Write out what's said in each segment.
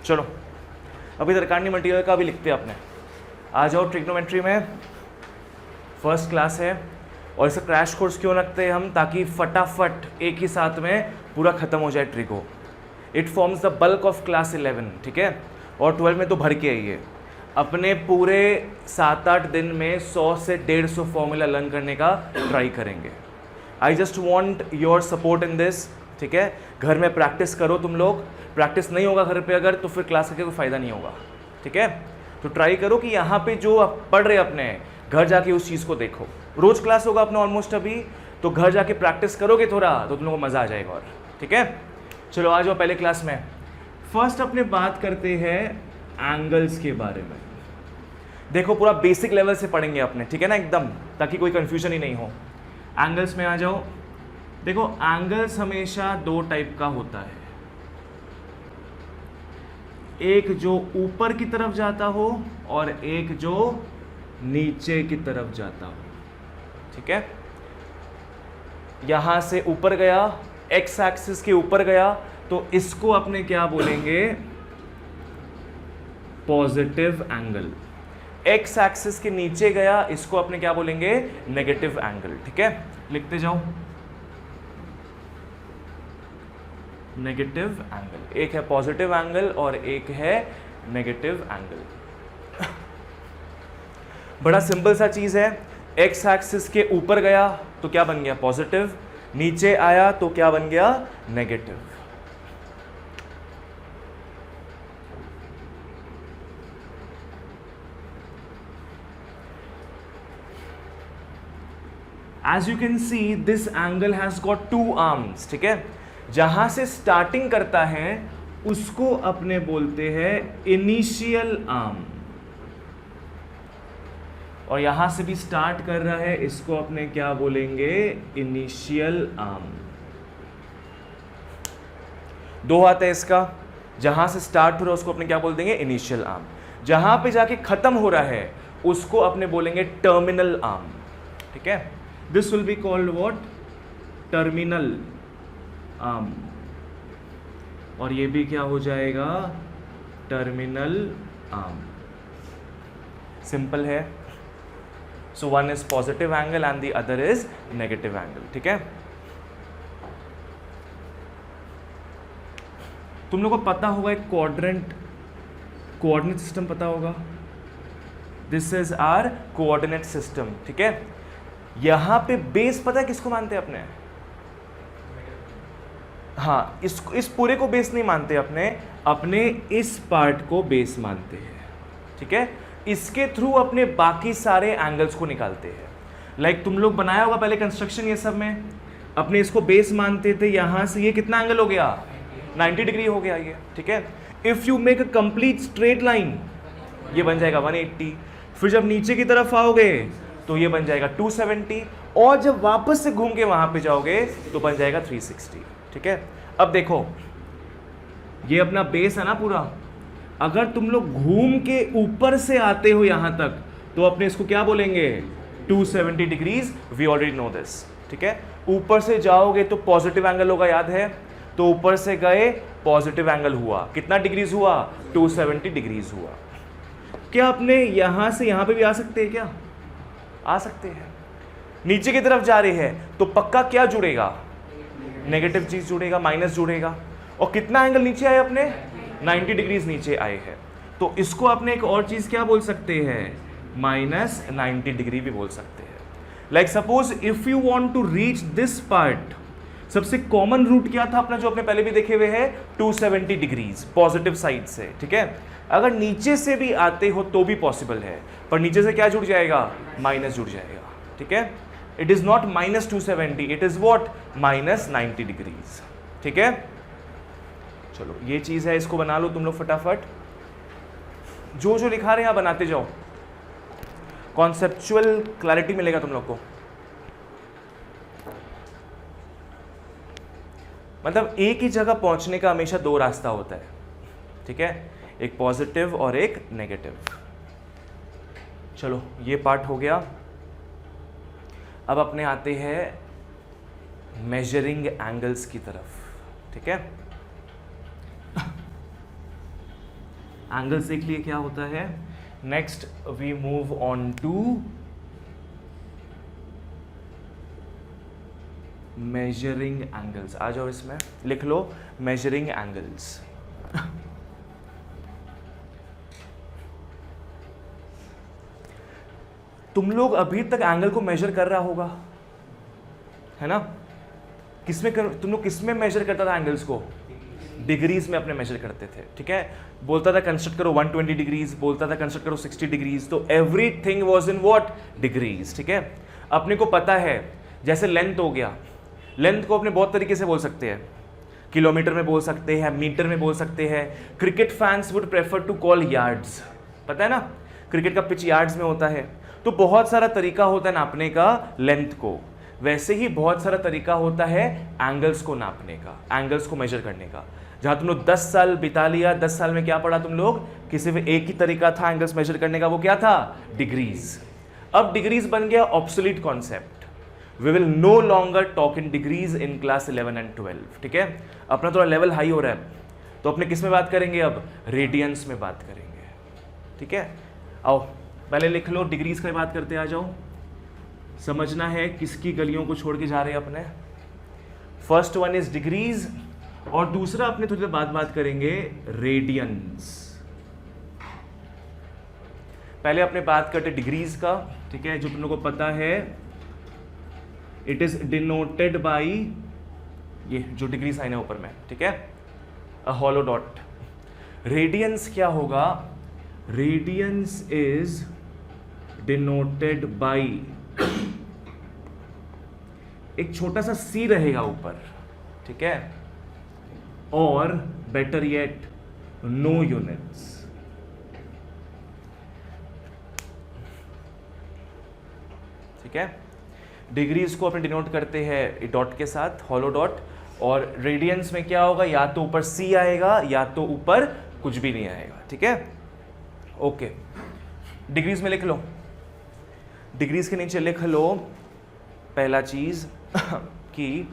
चलो अभी दरकानी मटेरियल का भी लिखते हैं अपने। आ जाओ ट्रिग्नोमेट्री में, फर्स्ट क्लास है और इसे क्रैश कोर्स क्यों रखते हैं हम, ताकि फटाफट एक ही साथ में पूरा खत्म हो जाए trigo. It forms the bulk of class 11, ठीक है, और 12 में तो भर के आई है। अपने पूरे 7-8 दिन में 100 से 150 फॉर्मूला लर्न करने का ट्राई करेंगे। I just want your support in this, ठीक है। घर में प्रैक्टिस करो तुम लोग, प्रैक्टिस नहीं होगा घर पे अगर तो फिर क्लास करके कोई फ़ायदा नहीं होगा, ठीक है। तो ट्राई करो कि यहाँ पे जो आप पढ़ रहे अपने घर जाके उस चीज़ को देखो। रोज़ क्लास होगा अपना ऑलमोस्ट अभी, तो घर जाके प्रैक्टिस करोगे थोड़ा तो तुम लोगों को मज़ा आ जाएगा और, ठीक है। चलो आ जाओ पहले क्लास में। फर्स्ट अपने बात करते हैं एंगल्स के बारे में। देखो पूरा बेसिक लेवल से पढ़ेंगे अपने, ठीक है ना, एकदम, ताकि कोई कंफ्यूजन ही नहीं हो। एंगल्स में आ जाओ। देखो एंगल्स हमेशा दो टाइप का होता है, एक जो ऊपर की तरफ जाता हो और एक जो नीचे की तरफ जाता हो, ठीक है। यहां से ऊपर गया, एक्स एक्सिस के ऊपर गया, तो इसको अपने क्या बोलेंगे, पॉजिटिव एंगल। एक्स एक्सिस के नीचे गया, इसको अपने क्या बोलेंगे, नेगेटिव एंगल, ठीक है। लिखते जाओ, नेगेटिव एंगल। एक है पॉजिटिव एंगल और एक है नेगेटिव एंगल। बड़ा सिंपल सा चीज है, एक्स एक्सिस के ऊपर गया तो क्या बन गया, पॉजिटिव, नीचे आया तो क्या बन गया, negative. As you can see, this angle has got two arms, ठीक है। जहां से स्टार्टिंग करता है उसको अपने बोलते हैं इनिशियल आर्म, और यहां से भी स्टार्ट कर रहा है, इसको अपने क्या बोलेंगे, इनिशियल आर्म। दो हाथ है इसका, जहां से स्टार्ट हो रहा है उसको अपने क्या बोल देंगे, इनिशियल आर्म। जहां पे जाके खत्म हो रहा है उसको अपने बोलेंगे टर्मिनल आर्म, ठीक है। This will be called what, terminal arm, और ये भी क्या हो जाएगा, टर्मिनल आर्म। सिंपल है। So one is positive angle and the other is negative angle, ठीक है। तुम लोग को पता होगा एक कोऑर्डिनेट सिस्टम पता होगा, this is our coordinate system, ठीक है। यहां पे बेस पता है किसको मानते हैं अपने, हाँ, इस पूरे को बेस नहीं मानते अपने इस पार्ट को बेस मानते हैं, ठीक है। इसके थ्रू अपने बाकी सारे एंगल्स को निकालते हैं। लाइक तुम लोग बनाया होगा पहले कंस्ट्रक्शन, ये सब में अपने इसको बेस मानते थे। यहां से ये कितना एंगल हो गया, 90 डिग्री हो गया ये, ठीक है। If you make a complete straight line ये बन जाएगा 180, फिर जब नीचे की तरफ आओगे तो ये बन जाएगा 270, और जब वापस से घूम के वहां पे जाओगे तो बन जाएगा 360, ठीक है। अब देखो ये अपना बेस है ना पूरा, अगर तुम लोग घूम के ऊपर से आते हो यहां तक तो अपने इसको क्या बोलेंगे, 270 degrees, we already know this, ठीक है। ऊपर से जाओगे तो पॉजिटिव एंगल होगा, याद है, तो ऊपर से गए पॉजिटिव एंगल हुआ, कितना डिग्रीज हुआ, 270 डिग्रीज हुआ। क्या अपने यहां से यहां पे भी आ सकते हैं, क्या आ सकते हैं। नीचे की तरफ जा रही है तो पक्का क्या जुड़ेगा, नेगेटिव चीज जुड़ेगा, माइनस जुड़ेगा। और कितना एंगल नीचे आए अपने, 90 डिग्रीज नीचे आए हैं, तो इसको अपने एक और चीज क्या बोल सकते हैं, माइनस 90 डिग्री भी बोल सकते हैं। Like suppose if you want to reach this part, सबसे कॉमन रूट क्या था अपना, जो अपने पहले भी देखे हुए हैं, 270 डिग्रीज पॉजिटिव साइड से, ठीक है। अगर नीचे से भी आते हो तो भी पॉसिबल है, पर नीचे से क्या जुड़ जाएगा, माइनस जुड़ जाएगा, ठीक है। It is not minus 270, it is what, minus 90 degrees, ठीक है। चलो ये चीज है, इसको बना लो तुम लोग फटाफट, जो जो लिखा रहे हैं बनाते जाओ, कॉन्सेप्चुअल क्लैरिटी मिलेगा तुम लोग को। मतलब एक ही जगह पहुंचने का हमेशा दो रास्ता होता है, ठीक है, एक पॉजिटिव और एक नेगेटिव। चलो ये पार्ट हो गया। अब अपने आते हैं मेजरिंग एंगल्स की तरफ, ठीक है। एंगल्स देख लिए क्या होता है। Next we move on to measuring angles. आ जाओ, इसमें लिख लो मेजरिंग एंगल्स। तुम लोग अभी तक एंगल को मेजर कर रहा होगा, है ना? तुम लोग किसमें मेजर करता था एंगल्स को? डिग्रीज में अपने मेजर करते थे, ठीक है। बोलता था कंस्ट्रक्ट करो 120 डिग्रीज, बोलता था कंस्ट्रक्ट करो 60 डिग्रीज, तो everything was in what? Degrees, ठीक है। अपने को पता है, जैसे लेंथ हो गया, लेंथ को अपने बहुत तरीके से बोल सकते हैं, किलोमीटर में बोल सकते हैं, मीटर में बोल सकते हैं। Cricket fans would prefer to call yards, पता है ना, क्रिकेट का पिच यार्ड्स में होता है। तो बहुत सारा तरीका होता है नापने का लेंथ को, वैसे ही बहुत सारा तरीका होता है एंगल्स को नापने का, एंगल्स को मेजर करने का। जहां तुम लोग 10 साल बिता लिया, 10 साल में क्या पढ़ा तुम लोग? किसी भी एक ही तरीका था एंगल्स मेजर करने का, वो क्या था? डिग्रीज। अब डिग्रीज बन गया obsolete concept. We will no longer talk in degrees in class 11 and 12, ठीक है। अपना थोड़ा लेवल हाई हो रहा है, तो अपने किस में बात करेंगे अब? रेडियंस में बात करेंगे, ठीक है। आओ पहले लिख लो, डिग्रीज का बात करते आ जाओ। समझना है किसकी गलियों को छोड़ के जा रहे हैं अपने। फर्स्ट वन इज डिग्रीज, और दूसरा अपने थोड़ी देर बाद बात करेंगे रेडियंस। पहले अपने बात करते डिग्रीज का, ठीक है। जो तुम लोगों को पता है, इट इज डिनोटेड बाई ये जो डिग्री साइन है ऊपर में, ठीक है, अ हॉलो डॉट। रेडियंस क्या होगा? रेडियंस इज डिनोटेड बाई एक छोटा सा सी रहेगा ऊपर, ठीक है, और बेटर येट नो यूनिट्स, ठीक है। डिग्रीज को अपने डिनोट करते हैं डॉट के साथ, हॉलो डॉट। और रेडियंस में क्या होगा? या तो ऊपर सी आएगा या तो ऊपर कुछ भी नहीं आएगा, ठीक है। ओके, डिग्रीज में लिख लो, डिग्रीज के नीचे लिख लो पहला चीज कि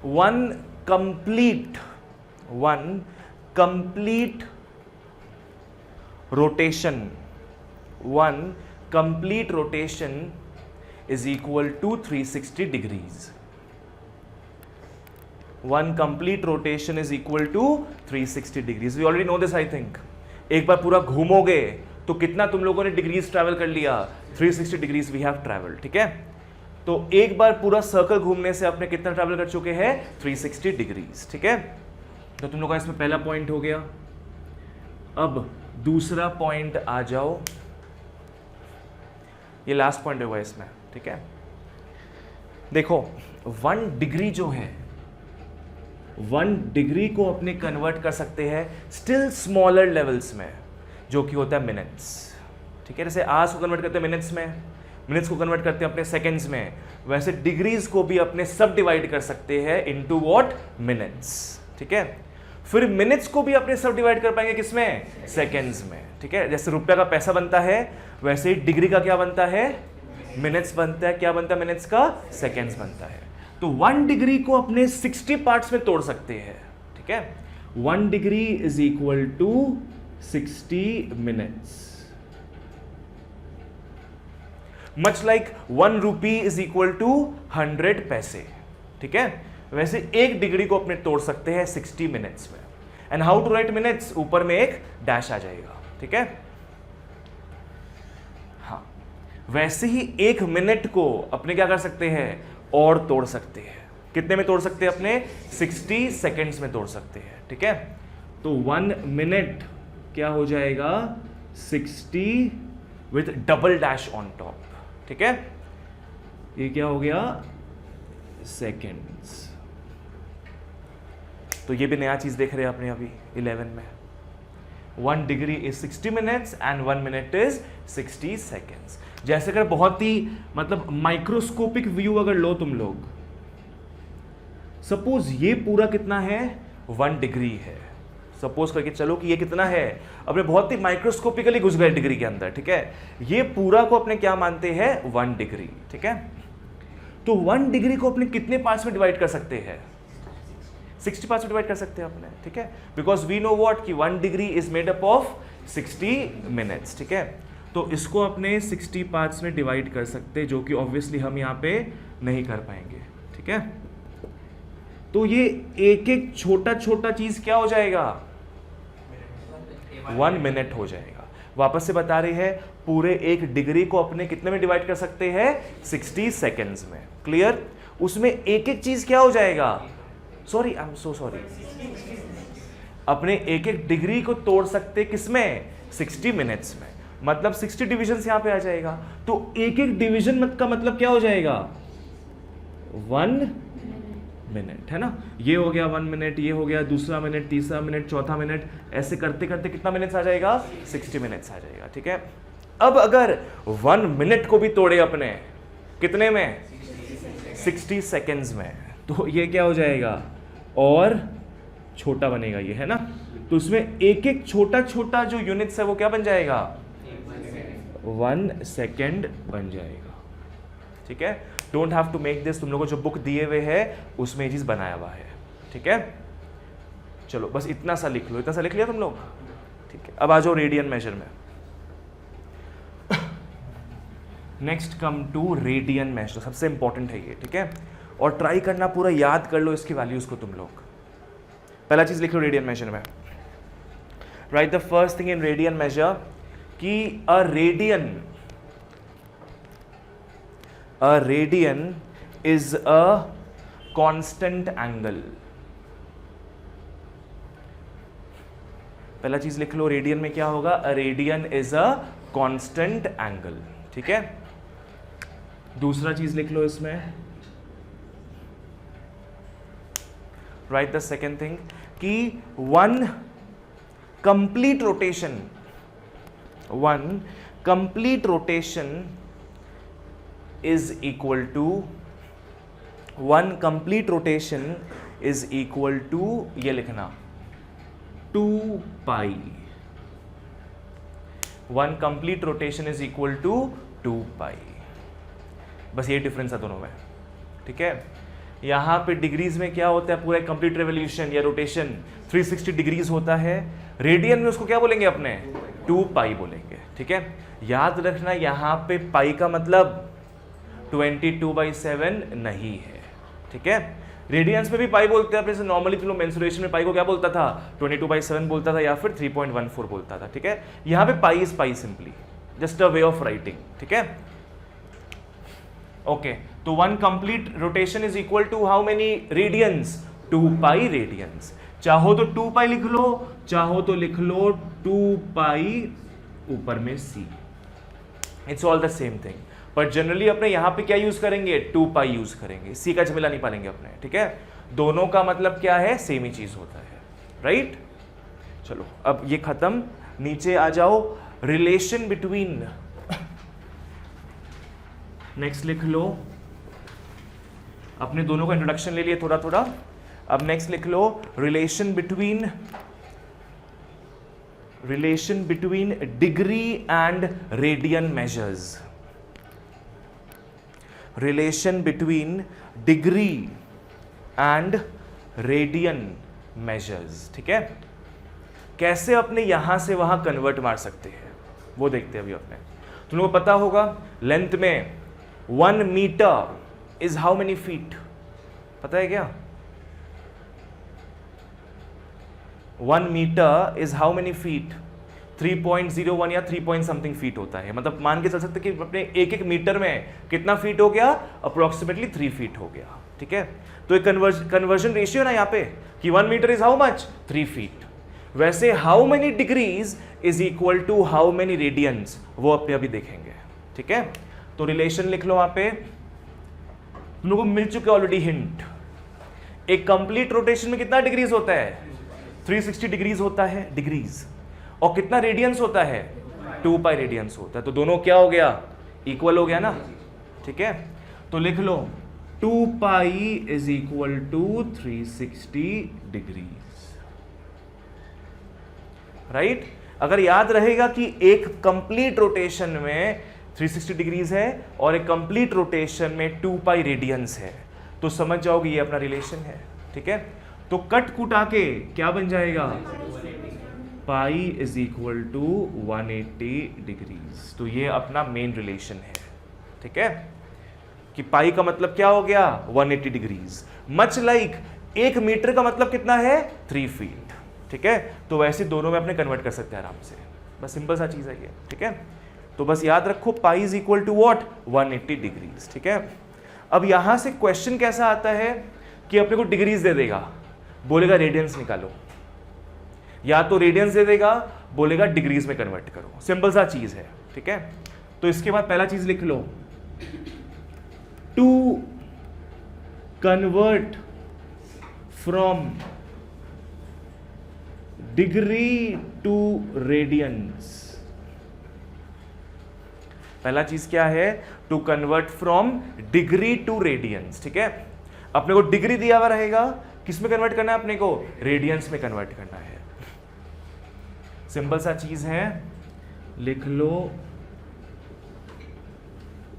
one complete rotation is equal to 360 degrees. One complete rotation is equal to 360 degrees. We already know this, I think. एक बार पूरा घूमोगे तो कितना तुम लोगों ने डिग्रीज ट्रैवल कर लिया? 360 डिग्रीज वी हैव ट्रैवल, ठीक है। तो एक बार पूरा सर्कल घूमने से आपने कितना ट्रैवल कर चुके हैं? 360 डिग्रीज, ठीक है। तो तुम लोगों का इसमें पहला पॉइंट हो गया। अब दूसरा पॉइंट आ जाओ, ये लास्ट पॉइंट होगा इसमें, ठीक है। देखो 1 डिग्री जो है, 1 डिग्री को अपने कन्वर्ट कर सकते हैं स्टिल स्मॉलर लेवल्स में, जो कि होता है मिनट्स, ठीक है। जैसे आवर्स को कन्वर्ट करते हैं मिनट्स में, मिनट्स को कन्वर्ट करते हैं अपने सेकंड्स में, वैसे डिग्रीज को भी अपने सब डिवाइड कर सकते हैं इनटू व्हाट? मिनट्स, ठीक है। फिर मिनट्स को भी अपने सब डिवाइड कर पाएंगे किसमें? सेकंड्स में, ठीक है। जैसे रुपया का पैसा बनता है, वैसे ही डिग्री का क्या बनता है? मिनट्स बनता है। क्या बनता है मिनट्स का? सेकंड्स बनता है। तो 1 डिग्री को अपने 60 पार्ट्स में तोड़ सकते हैं, ठीक है। 1 degree is equal to 60 minutes, much like 1 rupee is equal to 100 paise, ठीक है। वैसे 1 डिग्री को अपने तोड़ सकते हैं 60 मिनट्स में। And how to write minutes? ऊपर में एक डैश आ जाएगा, ठीक है। हाँ, वैसे ही 1 मिनट को अपने क्या कर सकते हैं? और तोड़ सकते हैं। कितने में तोड़ सकते हैं? अपने 60 सेकेंड्स में तोड़ सकते हैं, ठीक है। तो 1 मिनट क्या हो जाएगा? 60 with double dash on top, ठीक है। ये क्या हो गया? सेकेंड्स। तो ये भी नया चीज देख रहे हैं अपने अभी 11 में। 1 degree is 60 minutes and 1 minute is 60 seconds. जैसे अगर बहुत ही मतलब माइक्रोस्कोपिक व्यू अगर लो तुम लोग, सपोज ये पूरा कितना है? 1 डिग्री है। सपोज करके चलो कि ये कितना है? अपने बहुत ही माइक्रोस्कोपिकली घुस गए डिग्री के अंदर, ठीक है। ये पूरा को अपने क्या मानते हैं? 1 डिग्री, ठीक है। तो 1 डिग्री को अपने कितने पार्ट्स में डिवाइड कर सकते हैं? 60 पार्ट्स में डिवाइड कर सकते हैं अपने, ठीक है, बिकॉज वी नो व्हाट कि 1 degree is made up of 60 minutes, ठीक है। तो इसको अपने 60 पार्ट्स में डिवाइड कर सकते हैं, जो कि ऑब्वियसली हम यहाँ पे नहीं कर पाएंगे, ठीक है। तो ये एक एक छोटा छोटा चीज क्या हो जाएगा, 1 मिनट हो जाएगा। वापस से बता रही है, पूरे 1 डिग्री को अपने कितने में डिवाइड कर सकते हैं, 60 सेकेंड्स में, क्लियर। उसमें एक एक चीज क्या हो जाएगा, sorry I am so sorry, अपने एक एक डिग्री को तोड़ सकते किसमें, 60 मिनट्स में, मतलब 60 डिविजन यहां पे आ जाएगा। तो एक एक डिवीजन का मतलब क्या हो जाएगा, 1 मिनट, है ना। ये हो गया 1 मिनट, ये हो गया दूसरा मिनट, तीसरा मिनट, चौथा मिनट, ऐसे करते करते कितना मिनट्स आ जाएगा, 60 मिनट्स आ जाएगा, ठीक है। अब अगर 1 मिनट को भी तोड़े अपने कितने में, 60 सेकेंड्स में, तो ये क्या हो जाएगा, और छोटा बनेगा ये, है ना। तो उसमें एक एक छोटा छोटा जो यूनिट्स है वो क्या बन जाएगा, 1 सेकेंड बन जाएगा, ठीक है। Don't have to make this, तुम लोगों को जो बुक दिए हुए है उसमें ये चीज बनाया हुआ है, ठीक है। चलो बस इतना सा लिख लो, इतना सा लिख लिया तुम लोग, ठीक है। अब आ जाओ रेडियन मेजर में। Next come to radian measure, सबसे इंपॉर्टेंट है ये, ठीक है। और ट्राई करना पूरा याद कर लो इसकी वैल्यूज को तुम लोग। पहला चीज लिख लो रेडियन मेजर में, write the first thing in radian measure कि a radian is a constant angle. पहला चीज लिख लो, रेडियन में क्या होगा, a radian is a constant angle, ठीक है। दूसरा चीज लिख लो इसमें, राइट द सेकेंड थिंग कि 1 complete rotation is equal to 1 complete rotation is equal to, ये लिखना 2 पाई। 1 complete rotation is equal to 2 पाई, बस ये डिफरेंस है दोनों में, ठीक है। यहां पे डिग्रीज में क्या होता है, पूरा कंप्लीट रेवोल्यूशन या रोटेशन 360 डिग्रीज होता है। रेडियन में उसको क्या बोलेंगे अपने, 2 पाई बोलेंगे, ठीक है। याद रखना यहां पे पाई का मतलब 22/7 नहीं है, ठीक है। रेडियंस में भी पाई बोलते हैं अपने से, नॉर्मली तुम लोग मेंसुरेशन में पाई को क्या बोलता था, 22/7 बोलता था या फिर 3.14 बोलता था, ठीक है। यहां पे pi is pi, simply just a way of writing, ठीक है। ओके, तो 1 complete rotation is equal to how many radians, 2 pi radians. चाहो तो 2 पाई लिख लो, चाहो तो लिख लो 2 पाई ऊपर में C, it's all the same thing. पर जनरली अपने यहां पे क्या यूज करेंगे, 2 पाई यूज करेंगे, सी का झमेला नहीं पालेंगे अपने, ठीक है। दोनों का मतलब क्या है, सेम ही चीज होता है, राइट। चलो अब ये खत्म, नीचे आ जाओ, रिलेशन बिटवीन, नेक्स्ट लिख लो, अपने दोनों का इंट्रोडक्शन ले लिए थोड़ा थोड़ा। अब नेक्स्ट लिख लो, relation between degree and radian measures. Relation between degree and radian measures, ठीक है। कैसे अपने यहां से वहां कन्वर्ट मार सकते हैं वो देखते हैं अभी अपने। तुम लोगों को पता होगा लेंथ में 1 metre is how many feet, पता है क्या, 1 metre is how many feet, 3.01 या 3 पॉइंट समथिंग फीट होता है। मतलब मान के चल सकते कि अपने एक एक मीटर में कितना फीट हो गया, अप्रोक्सीमेटली 3 फीट हो गया, ठीक है। तो एक कन्वर्जन रेशियो ना यहाँ पे कि 1 metre is how much, 3 feet. वैसे how many degrees is equal to how many radians, वो अपने अभी देखेंगे, ठीक है। तो रिलेशन लिख लो वहां पे, तुम लोगों को मिल चुके ऑलरेडी हिंट। एक कंप्लीट रोटेशन में कितना डिग्रीज होता है, 360 डिग्रीज होता है, डिग्रीज। और कितना रेडियंस होता है, 2 पाई रेडियंस होता है। तो दोनों क्या हो गया, इक्वल हो गया ना, ठीक है। तो लिख लो 2 pi is equal to 360 degrees, right. अगर याद रहेगा कि एक कंप्लीट रोटेशन में 360 डिग्रीज है और एक कंप्लीट रोटेशन में 2 पाई रेडियंस है, तो समझ जाओगे ये अपना रिलेशन है, ठीक है। तो कट कुटा के क्या बन जाएगा, pi is equal to 180 degrees. तो ये अपना मेन रिलेशन है, ठीक है, कि पाई का मतलब क्या हो गया 180 डिग्रीज। मच लाइक 1 मीटर का मतलब कितना है 3 फीट, ठीक है। तो वैसे दोनों में अपने कन्वर्ट कर सकते हैं आराम से, बस सिंपल सा चीज है ये, ठीक है। तो बस याद रखो pi is equal to what 180 degrees, ठीक है। अब यहां से क्वेश्चन कैसा आता है कि अपने को डिग्रीज दे देगा, बोलेगा रेडियंस निकालो, या तो रेडियंस दे देगा बोलेगा डिग्रीज में कन्वर्ट करो, सिंपल सा चीज है, ठीक है। तो इसके बाद पहला चीज लिख लो, to convert from degree to radians. पहला चीज क्या है, to convert from degree to radians, ठीक है। अपने को डिग्री दिया हुआ रहेगा, किस में कन्वर्ट करना है अपने को, रेडियंस में कन्वर्ट करना है। सिंपल सा चीज है, लिख लो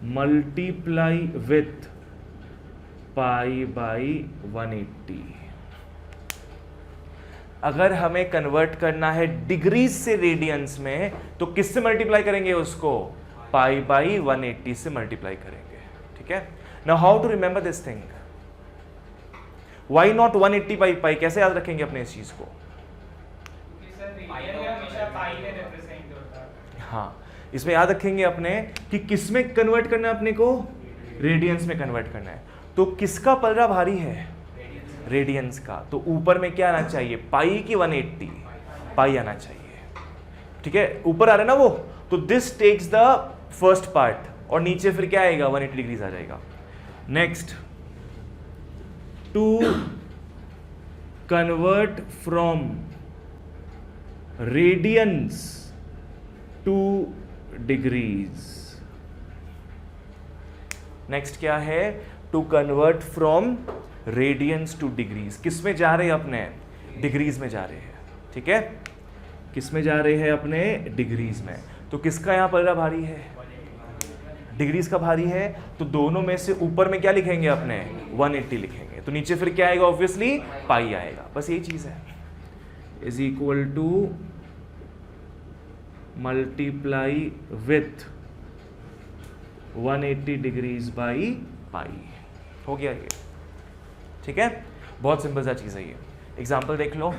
मल्टीप्लाई विथ पाई बाई 180। अगर हमें कन्वर्ट करना है डिग्रीज से रेडियंस में तो किससे मल्टीप्लाई करेंगे उसको, पाई बाई 180 से मल्टीप्लाई करेंगे, ठीक है। Now how to remember this thing, why not 180 by pi, कैसे याद रखेंगे अपने इस चीज को, हाँ इसमें याद रखेंगे अपने कि किस में कन्वर्ट करना है अपने को, रेडियंस में कन्वर्ट करना है। तो किसका पलड़ा भारी है, रेडियंस का, तो ऊपर में क्या आना चाहिए, पाई की 180, पाई आना चाहिए, ठीक है। ऊपर आ रहा है ना वो, तो this takes the first part और नीचे फिर क्या आएगा 180 डिग्रीज आ जाएगा। Next, to convert from radians to degrees. Next क्या है, to convert from radians to degrees. किस में जा रहे हैं अपने, डिग्रीज में जा रहे हैं, ठीक है। किस में जा रहे हैं अपने, डिग्रीज में। तो किसका यहां पलड़ा भारी है, डिग्रीज का भारी है, तो दोनों में से ऊपर में क्या लिखेंगे अपने 180 लिखेंगे, तो नीचे फिर क्या आएगा, ऑब्वियसली पाई आएगा, बस यही चीज है। Is equal to multiply with 180 degrees by pi, हो गया ये, ठीक है। बहुत सिंपल सा चीज है ये। एग्जाम्पल देख लो,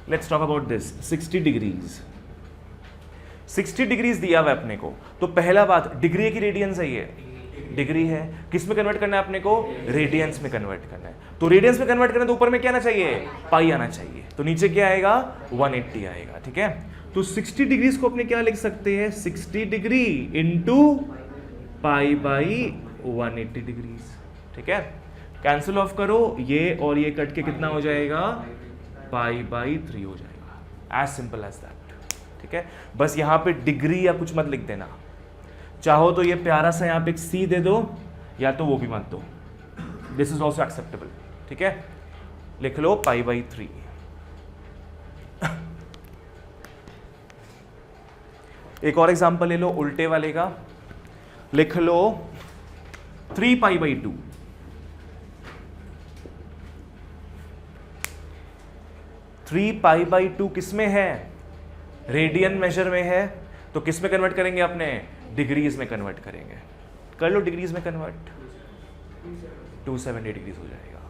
let's talk about this 60 degrees. 60 degrees दिया हुआ अपने को, तो पहला बात डिग्री की रेडियंस है, ये डिग्री है, किस में कन्वर्ट करना है अपने को, रेडियंस में कन्वर्ट करना है। तो रेडियंस में कन्वर्ट करना है तो ऊपर में क्या आना चाहिए, पाई आना चाहिए, तो नीचे क्या आएगा 180 आएगा, ठीक है। तो 60 डिग्रीज को अपने क्या लिख सकते हैं, 60 degree into pi by 180 degrees, ठीक है। कैंसिल ऑफ करो, ये और ये कट के कितना हो जाएगा, पाई बाई 3 हो जाएगा, एज सिंपल एज दैट, ठीक है। बस यहां पे डिग्री या कुछ मत लिख देना, चाहो तो ये प्यारा सा यहां पे एक सी दे दो, या तो वो भी मत दो, दिस इज ऑल्सो एक्सेप्टेबल, ठीक है। लिख लो पाई बाई 3। एक और एग्जांपल ले लो उल्टे वाले का, लिख लो 3 पाई बाई 2। 3 पाई बाई 2 किस में है, रेडियन मेजर में है, तो किस में कन्वर्ट करेंगे अपने, डिग्रीज में कन्वर्ट करेंगे। कर लो डिग्रीज में कन्वर्ट, 270 डिग्रीज हो जाएगा।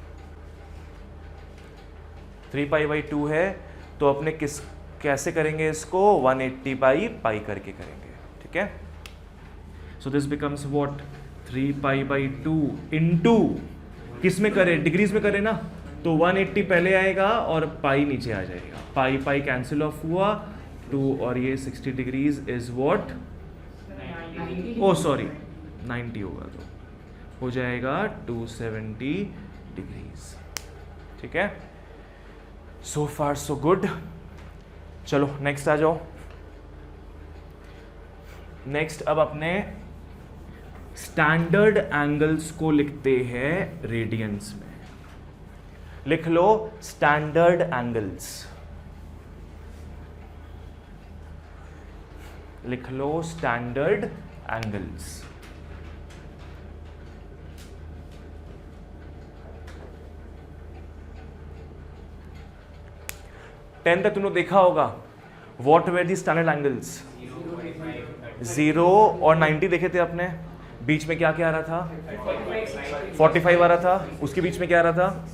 3 पाई बाई 2 है, तो अपने किस कैसे करेंगे इसको, 180 बाई पाई करके करेंगे, ठीक है। So this becomes what, 3 pi by 2 into किस में करें, डिग्रीज में करें ना, तो 180 पहले आएगा और पाई नीचे आ जाएगा, पाई पाई कैंसिल ऑफ हुआ, 2 और ये 60 degrees is what, oh sorry 90 होगा, तो हो जाएगा 270 डिग्रीज, ठीक है। सो फार सो गुड। चलो नेक्स्ट आ जाओ। नेक्स्ट अब अपने स्टैंडर्ड एंगल्स को लिखते हैं रेडियंस में। लिख लो स्टैंडर्ड एंगल्स, लिख लो स्टैंडर्ड एंगल्स। 10 तक तुमने देखा होगा, what where the standard angles? 0 और 90 देखे थे अपने, बीच में क्या क्या आ रहा था? 45 आ रहा था, उसके बीच में क्या आ रहा था?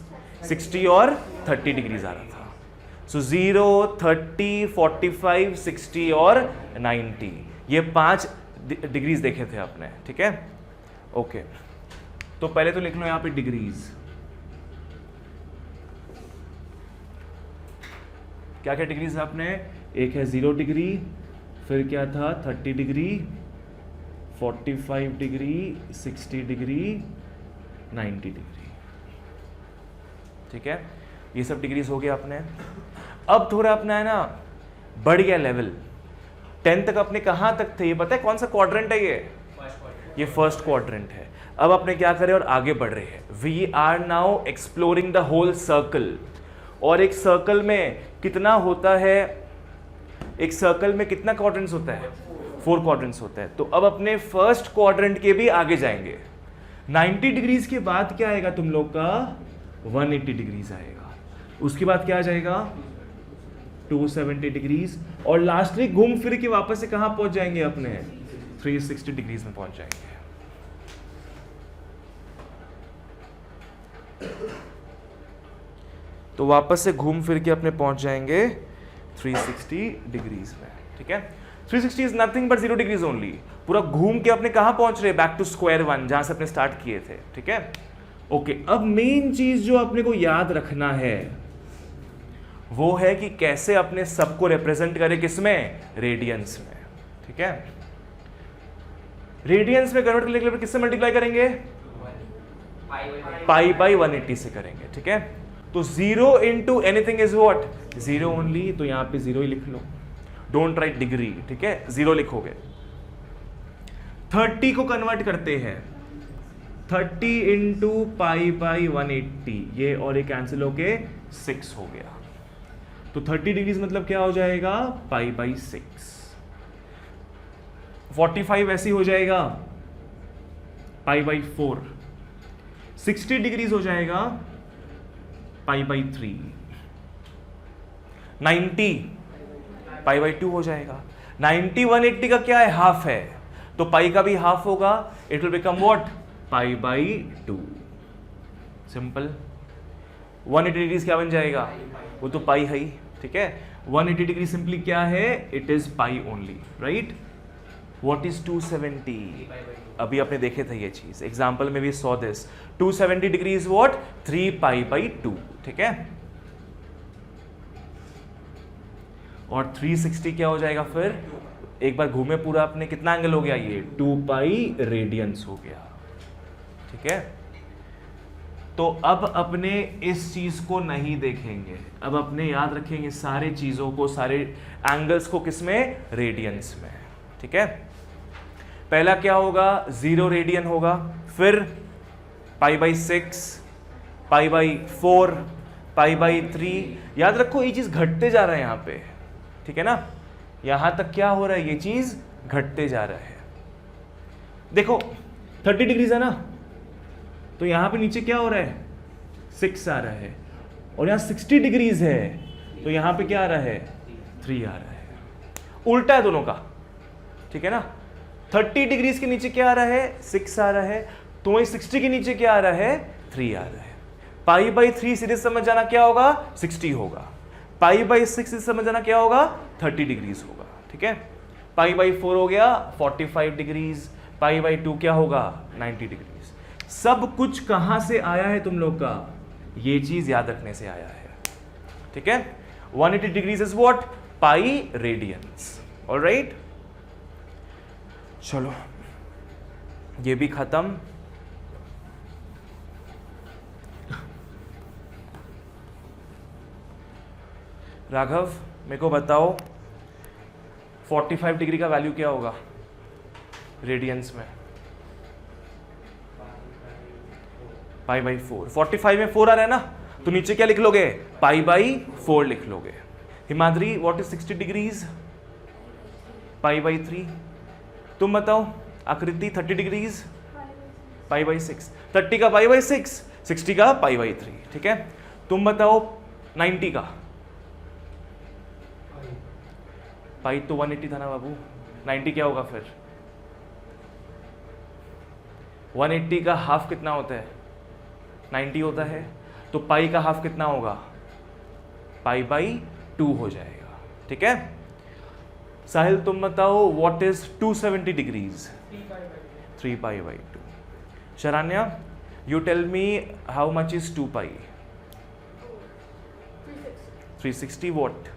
60 और 30 डिग्रीज आ रहा था। सो 0, 30, 45, 60 और 90, ये 5 डिग्रीज देखे थे आपने, ठीक है? ओके, तो पहले तो लिख लो यहां पे डिग्रीज। क्या क्या डिग्रीज है आपने? एक है 0 डिग्री, फिर क्या था? 30 डिग्री, 45 डिग्री, 60 डिग्री, 90 डिग्री, ठीक है? ये सब डिग्रीज हो गया अपने। अब थोड़ा अपना है ना बढ़ गया लेवल। 10 तक अपने कहां तक थे ये पता है? कौन सा क्वाड्रेंट है ये फर्स्ट क्वाड्रेंट है। अब अपने क्या करें और आगे बढ़ रहे हैं। We are now exploring the whole circle. और एक सर्कल में कितना होता है? एक सर्कल में कितना क्वाड्रेंट्स होता है? 4 क्वाड्रेंट्स होता है। तो अब अपने फर्स्ट क्वाड्रेंट के भी आगे जाएंगे। 90 डिग्रीज के बाद क्या आएगा तुम लोग का? 180 डिग्रीज आएगा। उसके बाद क्या आ जाएगा? 270 डिग्रीज। और लास्टली घूम फिर के वापस से कहां पहुंच जाएंगे अपने? 360 डिग्रीज में पहुंच जाएंगे। तो वापस से घूम फिर के अपने पहुंच जाएंगे 360 डिग्रीज में, ठीक है? 360 is nothing but 0 degrees only. पूरा घूम के अपने कहां पहुंच रहे? बैक टू स्क्वायर वन, जहां से अपने स्टार्ट किए थे, ठीक है? ओके, अब मेन चीज जो अपने को याद रखना है वो है कि कैसे अपने सबको रिप्रेजेंट करें, किसमें? रेडियंस में, ठीक है? रेडियंस में कन्वर्ट करने के लिए किससे मल्टीप्लाई करेंगे? पाई बाई 180 से करेंगे, ठीक है? तो 0 into anything is what? 0 only. तो यहां पे 0 ही लिख लो, डोंट राइट डिग्री, ठीक है? 0 लिखोगे। 30 को कन्वर्ट करते हैं, 30 इंटू पाई बाई 180, ये और ये कैंसिल होके 6 हो गया। तो 30 डिग्रीज मतलब क्या हो जाएगा? Pi by 6। 45 ऐसी हो जाएगा पाई बाई 4। 60 डिग्रीज हो जाएगा पाई बाई 3। 90 पाई बाई 2 हो जाएगा। 90 180 का क्या है? हाफ है, तो पाई का भी हाफ होगा। It will become what? Pi by 2। Simple. 180 degrees क्या बन जाएगा? वो तो पाई है ही, ठीक है? 180 डिग्री सिंपली क्या है? It is pi only, right? What is 270? अभी आपने देखे थे ये चीज, एग्जाम्पल में भी saw this. 270 degree is what? 3 pi by 2, ठीक है? और 360 क्या हो जाएगा फिर? एक बार घूमे पूरा अपने, कितना एंगल हो गया ये? 2 पाई रेडियंस हो गया, ठीक है? तो अब अपने इस चीज को नहीं देखेंगे, अब अपने याद रखेंगे सारे चीजों को, सारे एंगल्स को, किसमें? रेडियंस में, ठीक है? पहला क्या होगा? 0 रेडियन होगा, फिर pi by 6, pi by 4, pi by 3। याद रखो ये चीज घटते जा रहा है यहां पे, ठीक है ना? यहां तक क्या हो रहा है? ये चीज घटते जा रहा है। देखो 30 डिग्रीज है ना, तो यहां पे नीचे क्या हो रहा है? 6 आ रहा है। और यहां 60 डिग्रीज है, तो यहां पे क्या आ रहा है? 3 आ रहा है। उल्टा है दोनों का, ठीक है ना? 30 डिग्रीज के नीचे क्या आ रहा है? 6 आ रहा है। तो वही 60 के नीचे क्या आ रहा है? 3 आ रहा है। पाई बाई 3 सीधे समझ जाना क्या होगा? 60 होगा। पाई बाई 6 से समझ जाना क्या होगा? 30 डिग्रीज होगा, ठीक है? पाई बाई 4 हो गया 45 डिग्रीज। पाई बाई 2 क्या होगा? 90 डिग्रीज। सब कुछ कहां से आया है तुम लोग का? ये चीज याद रखने से आया है, ठीक है? 180 degrees is what? Pi radiance. Alright, चलो ये भी खत्म। राघव मेरे को बताओ 45 डिग्री का वैल्यू क्या होगा रेडियंस में? Pi by 4। 45 में 4 आ रहा है ना, तो नीचे क्या लिख लोगे? पाई बाई 4 लिख लोगे। Himadri what is 60 degrees? Pi by 3। तुम बताओ आकृति 30 डिग्रीज? Pi by 6। 30 का पाई बाई 6, 60 का पाई बाई 3, ठीक है? तुम बताओ 90 का? पाई तो 180 था ना बाबू, 90 क्या होगा फिर? 180 का हाफ कितना होता है? 90 होता है। तो पाई का हाफ कितना होगा? पाई बाई 2 हो जाएगा। ठीक है, साहिल तुम बताओ what is 270 degrees? 3 pi by 2। Sharanya you tell me how much is 2 pi? 360 what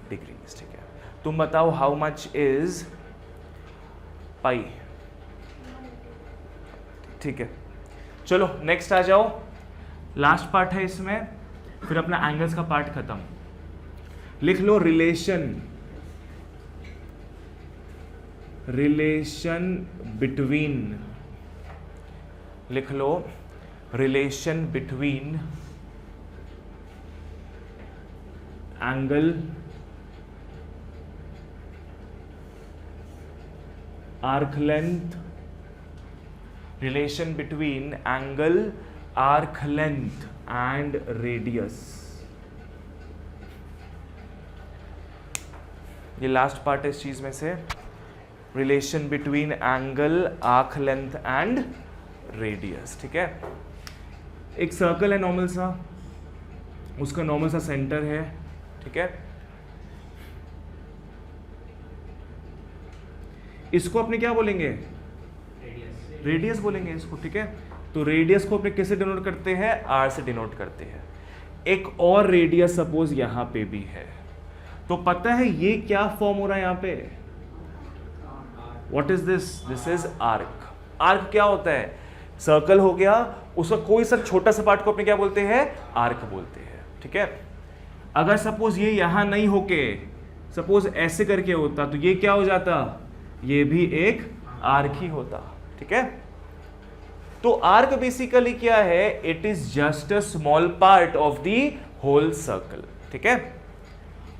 degrees. ठीक है, तुम बताओ हाउ मच इज पाई? ठीक है, चलो नेक्स्ट आ जाओ, लास्ट पार्ट है इसमें, फिर अपना एंगल्स का पार्ट खत्म। लिख लो रिलेशन बिटवीन, लिख लो relation between angle arc length, relation between angle arc length and radius. ये लास्ट पार्ट है इस चीज में से, relation between angle arc length and radius. ठीक है, एक सर्कल है नॉर्मल सा, उसका नॉर्मल सा सेंटर है। ठीक है, इसको अपने क्या बोलेंगे? रेडियस बोलेंगे इसको। ठीक है, तो रेडियस को अपने किससे डिनोट करते हैं? आर से डिनोट करते हैं। एक और रेडियस सपोज यहां पे भी है, तो पता है ये क्या फॉर्म हो रहा है यहां पे? What is this? This is arc. Arc क्या होता है? सर्कल हो गया, उसका कोई सा छोटा सा पार्ट को अपने क्या बोलते हैं? आर्क बोलते हैं। ठीक है, अगर सपोज ये यहां नहीं होके सपोज ऐसे करके होता तो ये क्या हो जाता? ये भी एक आर्क ही होता। ठीक है, तो आर्क बेसिकली क्या है? It is just a small part of the whole circle. ठीक है,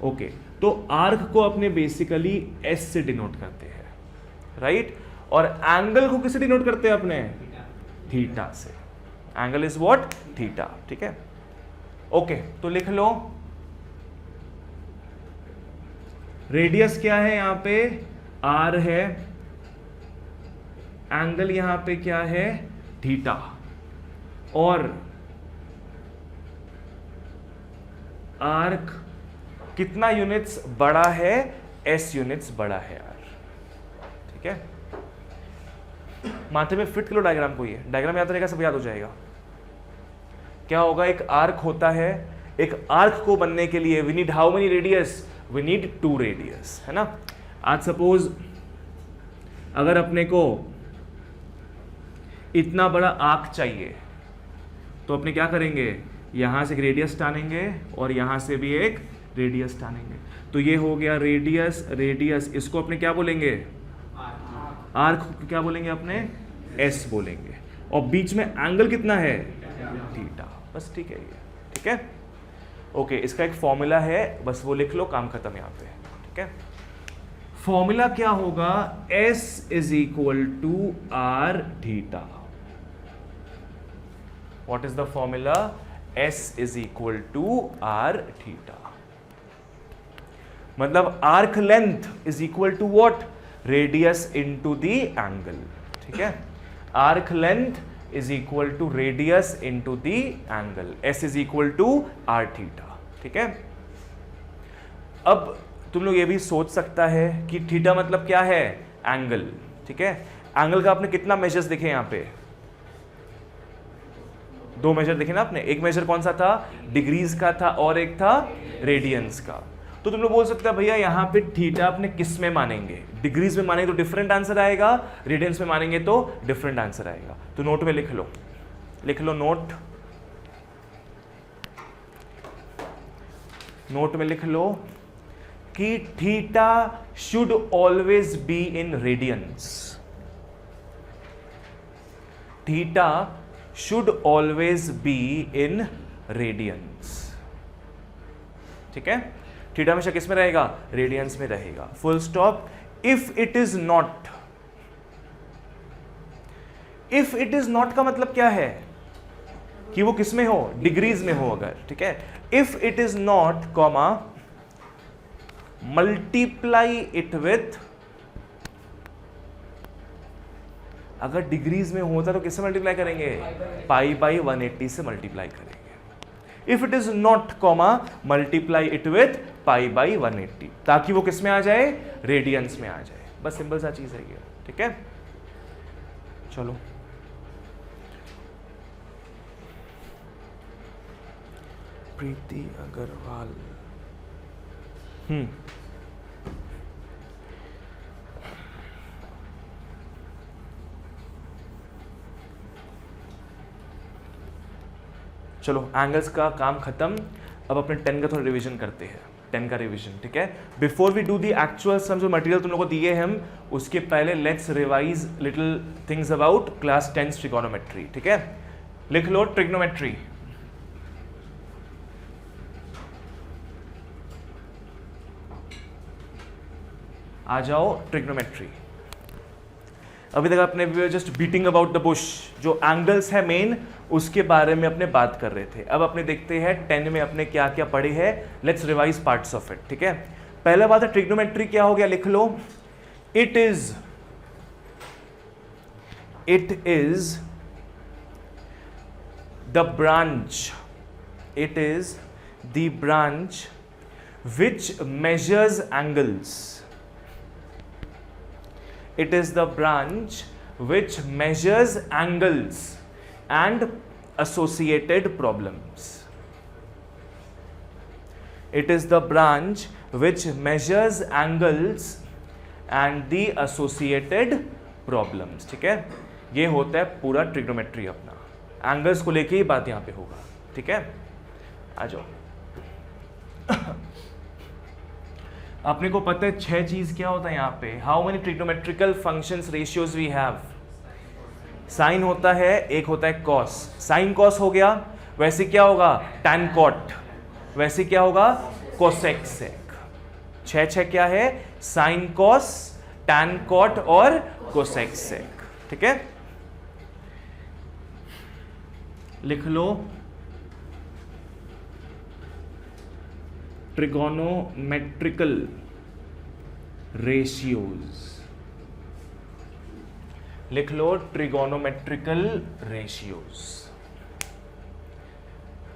ओके, तो आर्क को अपने बेसिकली एस से डिनोट करते हैं, राइट? और एंगल को किससे डिनोट करते हैं अपने? थीटा से। Angle is what? थीटा। ठीक है, ओके, तो लिख लो रेडियस क्या है यहां पे? आर है, एंगल यहां पे क्या है? थीटा, और आर्क कितना यूनिट्स बड़ा है? एस यूनिट्स बड़ा है आर। ठीक है, माथे में फिट कर लो डायग्राम को, ये डायग्राम याद रहेगा, सब याद हो जाएगा। क्या होगा? एक आर्क होता है, एक आर्क को बनने के लिए we need how many radius? We need 2 radius, है ना? आज सपोज अगर अपने को इतना बड़ा आर्क चाहिए तो अपने क्या करेंगे? यहां से एक रेडियस टानेंगे और यहां से भी एक रेडियस टानेंगे, तो ये हो गया रेडियस। रेडियस इसको अपने क्या बोलेंगे? आर्क को क्या बोलेंगे अपने? एस बोलेंगे। और बीच में एंगल कितना है? थीटा। बस ठीक है ये। ठीक है, ओके, इसका एक फॉर्मूला है, बस वो लिख लो, काम खत्म यहां पे। ठीक है, फॉर्मूला क्या होगा? S is equal to R theta. What is the formula? S is equal to R theta. मतलब arc length is equal to what? Radius into the angle. ठीक है, arc length is equal to radius into the angle. S is equal to R theta. ठीक है, अब तुम लोग ये भी सोच सकता है कि थीटा मतलब क्या है? एंगल। ठीक है, एंगल का आपने कितना मेजर्स देखे यहां पे? 2 मेजर देखे ना आपने। एक मेजर कौन सा था? डिग्रीज का था, और एक था रेडियंस का। तो तुम लोग बोल सकते हैं भैया यहां पे थीटा अपने किस में मानेंगे? डिग्रीज में मानेंगे तो डिफरेंट आंसर आएगा, रेडियंस में मानेंगे तो डिफरेंट आंसर आएगा। तो नोट में लिख लो, लिख लो नोट में लिख लो कि theta should always be in radiance. Theta should always be in radiance. ठीक है, थीटा हमेशा किस में रहेगा? रेडियंस में रहेगा, full stop. If it is not, if it is not का मतलब क्या है? कि वो किस में हो? डिग्रीज में हो अगर। ठीक है, if it is not comma multiply it with, अगर डिग्रीज में होता तो किससे मल्टीप्लाई करेंगे, पाई बाई 180 से मल्टीप्लाई करेंगे। If it is not comma, multiply it with pi by 180, ताकि वो किस में आ जाए, रेडियंस में आ जाए। बस सिंपल सा चीज है ये, ठीक है। चलो प्रीति अग्रवाल, चलो एंगल्स का काम खत्म। अब अपने 10 का थोड़ा रिवीजन करते हैं, 10 का रिवीजन, ठीक है। Before we do the actual sum, जो मटेरियल तुम लोगों को दिए हम, उसके पहले let's revise little things about class 10 trigonometry, ठीक है। लिख लो ट्रिग्नोमेट्री। आ जाओ ट्रिग्नोमेट्री। अभी तक अपने just beating about the Bush, जो एंगल्स है मेन उसके बारे में अपने बात कर रहे थे। अब अपने देखते हैं 10 में अपने क्या क्या पढ़े हैं। Let's revise parts of it, ठीक है। पहला बात है ट्रिग्नोमेट्री क्या हो गया, लिख लो। It is the branch, it is the branch which measures angles, it is the branch which measures angles and associated problems. It is the branch which measures angles and the associated problems, ठीक है। ये होता है पूरा trigonometry अपना, angles को लेके ही बात यहाँ पे होगा, ठीक है। आ जाओ। अपने को पता है 6 चीज क्या होता है यहाँ पे। How many trigonometrical functions ratios we have. Sine होता है, एक होता है कॉस, साइन कॉस हो गया। वैसे क्या होगा, टैन कॉट, वैसे क्या होगा, कोसेक सेक। 6 क्या है, साइन कॉस, टैन कॉट और कोसेक सेक, ठीक है। लिख लो ट्रिगोनोमेट्रिकल रेशियोज, लिख लो ट्रिगोनोमेट्रिकल रेशियोज।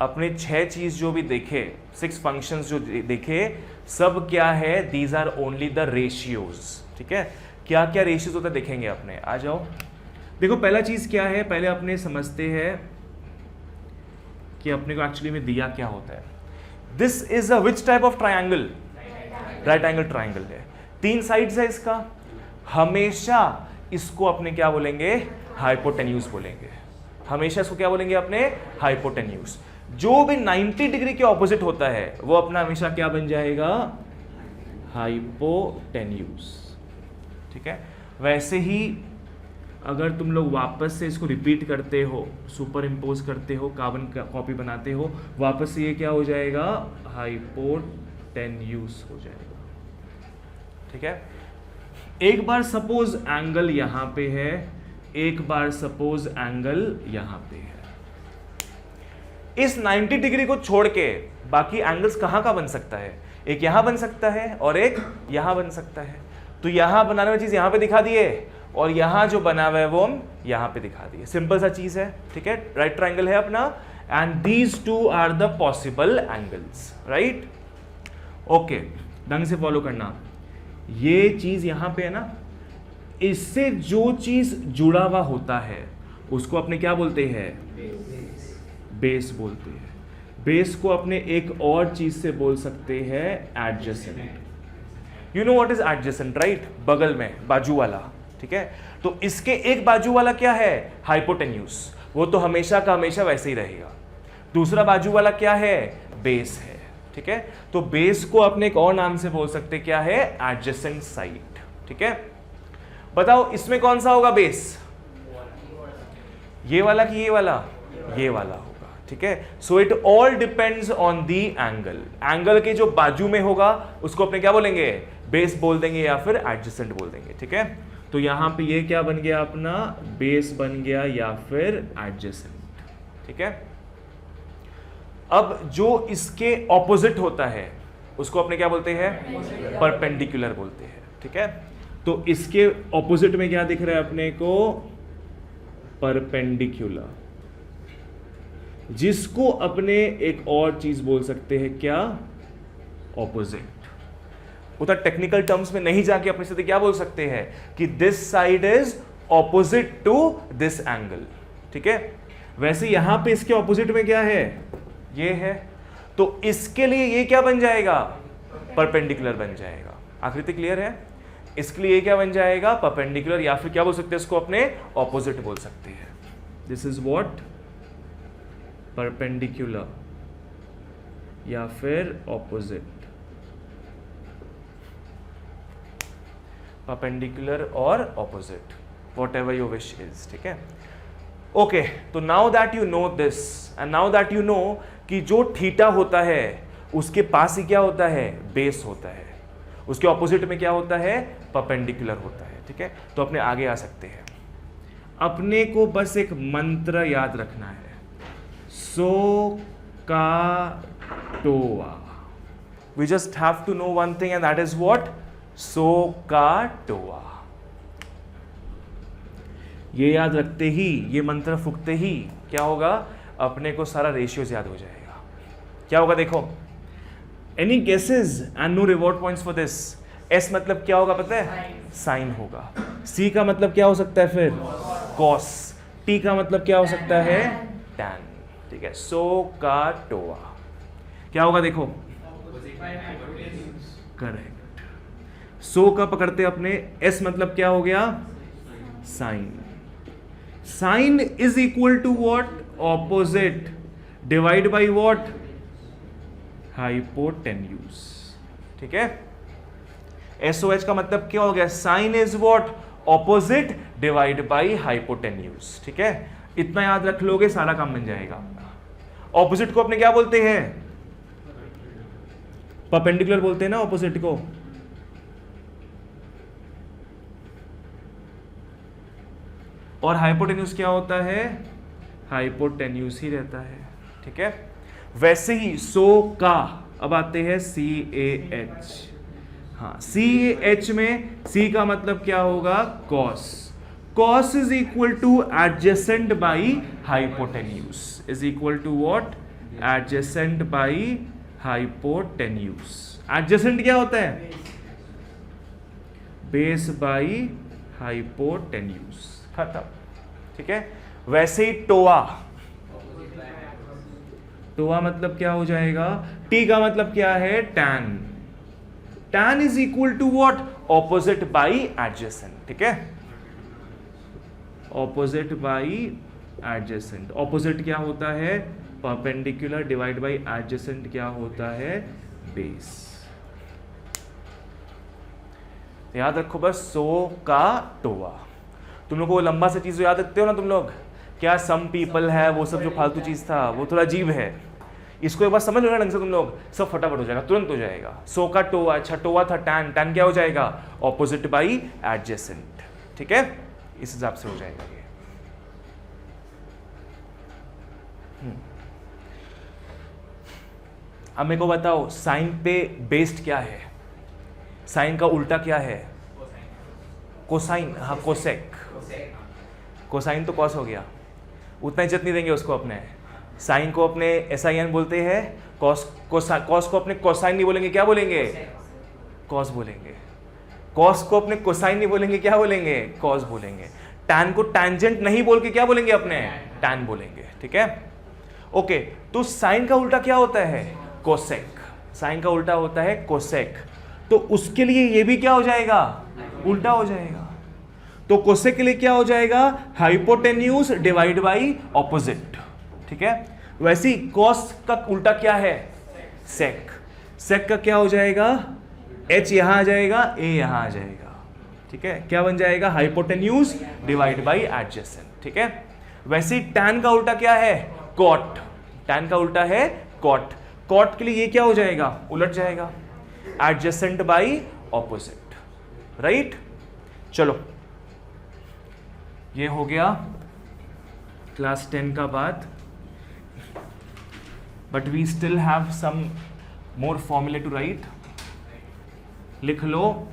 अपने 6 चीज जो भी देखे, 6 फंक्शंस जो देखे, सब क्या है, these are only the ratios, ठीक है। क्या क्या रेशियोज होता है देखेंगे अपने। आ जाओ, देखो पहला चीज क्या है, पहले अपने समझते हैं कि अपने को एक्चुअली में दिया क्या होता है। This is a which type of triangle, right angle triangle है, 3 साइड्स है इसका। हमेशा इसको अपने क्या बोलेंगे, हाइपोटेन्यूज बोलेंगे। हमेशा इसको क्या बोलेंगे अपने, हाइपोटेन्यूज। जो भी 90 डिग्री के ऑपोजिट होता है वो अपना हमेशा क्या बन जाएगा, हाइपोटेन्यूज, ठीक है। वैसे ही अगर तुम लोग वापस से इसको रिपीट करते हो, सुपर इम्पोज करते हो, कार्बन कॉपी बनाते हो, वापस से ये क्या हो जाएगा, हाइपोटेन्यूज हो जाएगा, ठीक है। एक बार सपोज एंगल यहां पे है, एक बार सपोज एंगल यहां पे है। इस 90 डिग्री को छोड़ के बाकी एंगल्स कहां का बन सकता है, एक यहां बन सकता है और एक यहां बन सकता है। तो यहां बनाने वाली चीज यहां पे दिखा दिए और यहां जो बना हुआ है वो हम यहां पे दिखा दिए। सिंपल सा चीज है, ठीक है। राइट ट्राइंगल है अपना, and these 2 are the possible angles, right. Okay, ढंग से फॉलो करना। ये चीज यहां पे है ना, इससे जो चीज जुड़ा हुआ होता है उसको अपने क्या बोलते हैं, बेस बोलते हैं। बेस को अपने एक और चीज से बोल सकते हैं adjacent. You know what is adjacent, right, बगल में, बाजू वाला, ठीक है। तो इसके एक बाजू वाला क्या है, हाइपोटेन्यूज, वो तो हमेशा का हमेशा वैसे ही रहेगा। दूसरा बाजू वाला क्या है, बेस है, ठीक है। तो बेस को अपने एक और नाम से बोल सकते क्या है, एडजेसेंट साइड, ठीक है। बताओ इसमें कौन सा होगा बेस, ये वाला कि ये वाला, ये वाला होगा, ठीक है। So it all depends on the angle. Angle के जो बाजू में होगा उसको अपने क्या बोलेंगे, बेस बोल देंगे या फिर एडजेसेंट बोल देंगे, ठीक है। तो यहां पे ये क्या बन गया अपना, बेस बन गया या फिर एडजेसेंट, ठीक है। अब जो इसके ऑपोजिट होता है उसको अपने क्या बोलते हैं, परपेंडिकुलर बोलते हैं, ठीक है। तो इसके ऑपोजिट में क्या दिख रहा है अपने को, परपेंडिकुलर, जिसको अपने एक और चीज बोल सकते हैं, क्या, ऑपोजिट। उतना टेक्निकल टर्म्स में नहीं जाके अपने से क्या बोल सकते हैं कि this side is opposite to this angle, ठीक है। वैसे यहां पे इसके ऑपोजिट में क्या है, ये है, तो इसके लिए ये क्या बन जाएगा, परपेंडिकुलर बन जाएगा। आकृति क्लियर है? इसके लिए ये क्या बन जाएगा, परपेंडिकुलर, या फिर क्या बोल सकते हैं इसको अपने ऑपोजिट बोल सकते हैं। दिस इज व्हाट, परपेंडिकुलर या फिर ऑपोजिट, परपेंडिकुलर और opposite, what ever you wish is, ठीक है। ओके, तो now that you know this and now that you know कि जो थीटा होता है उसके पास ही क्या होता है, बेस होता है, उसके ऑपोजिट में क्या होता है, परपेंडिकुलर होता है, ठीक है। तो अपने आगे आ सकते हैं। अपने को बस एक मंत्र याद रखना है, soh cah toa. We just have to know one thing and that is what, soh cah toa. ये याद रखते ही, ये मंत्र फूकते ही क्या होगा, अपने को सारा रेशियोज याद हो जाएगा। क्या होगा देखो, any guesses and no reward points for this. S मतलब क्या होगा पता है, साइन होगा। सी का मतलब क्या हो सकता है फिर, कॉस। टी का मतलब क्या हो सकता है, टैन, ठीक है। सो का टोआ क्या होगा देखो, करेक्ट। सो का पकड़ते अपने, एस मतलब क्या हो गया, sine. Sine is equal to what, opposite, divide by what, hypotenuse, ठीक है। एसओएच का मतलब क्या हो गया, sine is what, opposite divide by hypotenuse, ठीक है। इतना याद रख लोगे सारा काम बन जाएगा। ऑपोजिट को अपने क्या बोलते हैं, परपेंडिकुलर बोलते हैं ना ऑपोजिट को। और हाइपोटेन्यूज क्या होता है, हाइपोटेन्यूज ही रहता है, ठीक है। वैसे ही सो का, अब आते हैं सी ए एच। हाँ, सी ए एच में सी का मतलब क्या होगा, cos. Cos is equal to adjacent by hypotenuse, is equal to what, adjacent by hypotenuse. Adjacent क्या होता है, बेस बाई हाइपोटेन्यूज, खत्म, ठीक है। वैसे ही टोआ, टोआ मतलब क्या हो जाएगा, टी का मतलब क्या है, tan. Tan is equal to what, opposite by adjacent, ठीक है। ऑपोजिट बाई एडजेसेंट, ऑपोजिट क्या होता है, परपेंडिकुलर, डिवाइड बाई एडजेसेंट क्या होता है, बेस। याद रखो बस, सो का टोआ। तुम लोग को लंबा सा चीज याद रखते हो ना तुम लोग, क्या सम पीपल है, वो सब जो फालतू चीज था वो थोड़ा अजीब है। इसको एक बार समझ लो ना ढंग से, तुम लोग सब फटाफट हो जाएगा, तुरंत हो जाएगा। सो का टोआ, अच्छा टोआ था टैन, टैन क्या हो जाएगा, ऑपोजिट बाई एडजेसेंट, ठीक है। इस हिसाब से हो जाएगा ये। अब मेरे को बताओ, साइन पे बेस्ड क्या है, साइन का उल्टा क्या है, कोसाइन। हाँ, कोसेक। कोसाइन तो कॉस हो गया, उतना इज्जत नहीं देंगे उसको अपने। साइन को अपने एसआईएन बोलते हैं, कॉस को अपने कोसाइन नहीं बोलेंगे, क्या बोलेंगे, कॉस बोलेंगे। कॉस को अपने कोसाइन नहीं बोलेंगे, क्या बोलेंगे, कॉस बोलेंगे। टैन को टैंजेंट नहीं बोल के क्या बोलेंगे अपने, टैन बोलेंगे, ठीक है। ओके, तो साइन का उल्टा क्या होता है, कोसेक। साइन का उल्टा होता है कोसेक, तो उसके लिए ये भी क्या हो जाएगा, उल्टा हो जाएगा। तो कोसेक के लिए क्या हो जाएगा, हाइपोटेन्यूज डिवाइड बाई ऑपोजिट, ठीक है। वैसे ही कॉस का उल्टा क्या है, सेक। सेक का क्या हो जाएगा, एच यहां आ जाएगा, ए यहां आ जाएगा, ठीक है। क्या बन जाएगा, हाइपोटेन्यूज डिवाइड बाई एडजेसेंट, ठीक है। वैसे ही टैन का उल्टा क्या है, कॉट। टैन का उल्टा है कॉट। कॉट के लिए ये क्या हो जाएगा, उलट जाएगा, एडजेसेंट बाई ऑपोजिट, राइट। चलो, ये हो गया क्लास 10 का बात, but we still have some more formulae to right, लिख लो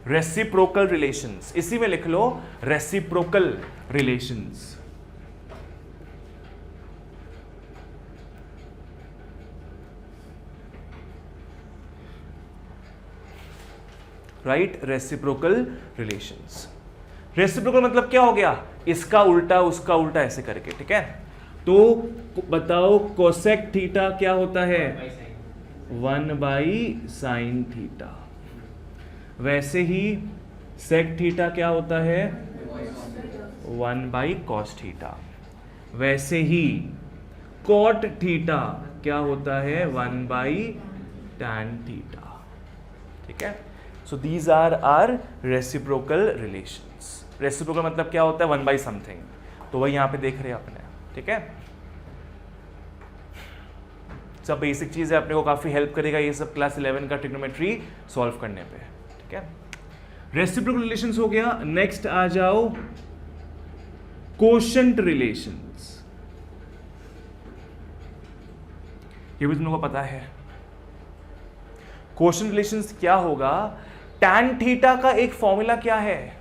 रेसिप्रोकल रिलेशंस, इसी में लिख लो reciprocal relations. Right, reciprocal relations. Reciprocal मतलब क्या हो गया, इसका उल्टा उसका उल्टा ऐसे करके, ठीक है। तो बताओ कोसेक थीटा क्या होता है, 1/sin थीटा। वैसे ही सेक थीटा क्या होता है, 1/cos थीटा। वैसे ही कॉट थीटा क्या होता है, 1/tan थीटा, ठीक है। So these are are reciprocal relations. Reciprocal मतलब क्या होता है, 1 by समथिंग, तो वही यहां पे देख रहे हैं अपने, ठीक है। सब बेसिक चीज है, अपने को काफी हेल्प करेगा ये सब क्लास 11 का ट्रिग्नोमेट्री सॉल्व करने पे, ठीक है। रेसिप्रोकल रिलेशंस हो गया। नेक्स्ट आ जाओ कोशेंट रिलेशंस। ये भी तुम लोगों को पता है। कोशेंट रिलेशंस क्या होगा, tan थीटा का एक फॉर्मूला क्या है,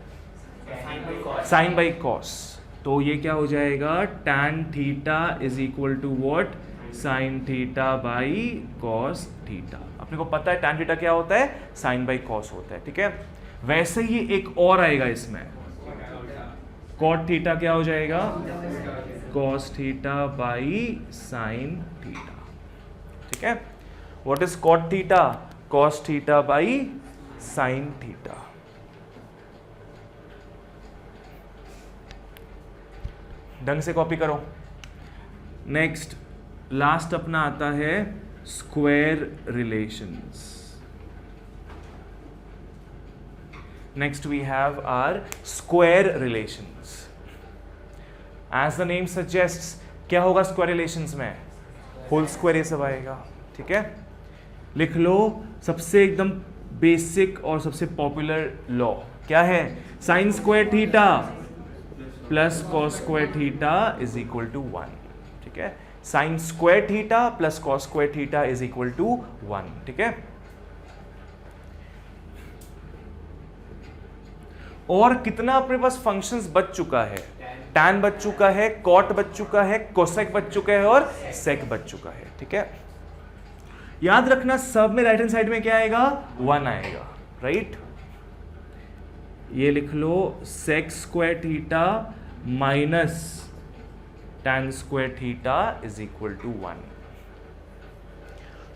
साइन बाई कॉस। तो ये क्या हो जाएगा, tan theta is equal to what, sine theta by cos theta. अपने को पता है tan थीटा क्या होता है, साइन बाई कॉस होता है, ठीक है। वैसे ही एक और आएगा इसमें, कॉट थीटा क्या हो जाएगा, cos theta by sine theta, ठीक है। What is cot theta, cos theta by sine theta. ढंग से कॉपी करो। नेक्स्ट लास्ट अपना आता है square relations. Next we have are square relations. As the name suggests, क्या होगा स्क्वायर रिलेशंस में, होल स्क्वायर ये सब आएगा, ठीक है। लिख लो सबसे एकदम बेसिक और सबसे पॉपुलर लॉ क्या है, sine square theta plus cos square theta is equal to 1, ठीक है। Sine square theta plus cos square theta is equal to 1, ठीक है। और कितना अपने पास फंक्शंस बच चुका है, tan बच चुका है, cot बच चुका है, कोसेक बच चुका है और सेक बच चुका है, ठीक है। याद रखना सब में राइट हैंड साइड में क्या आएगा, 1 आएगा, राइट। ये लिख लो sec square theta minus tan square theta is equal to 1।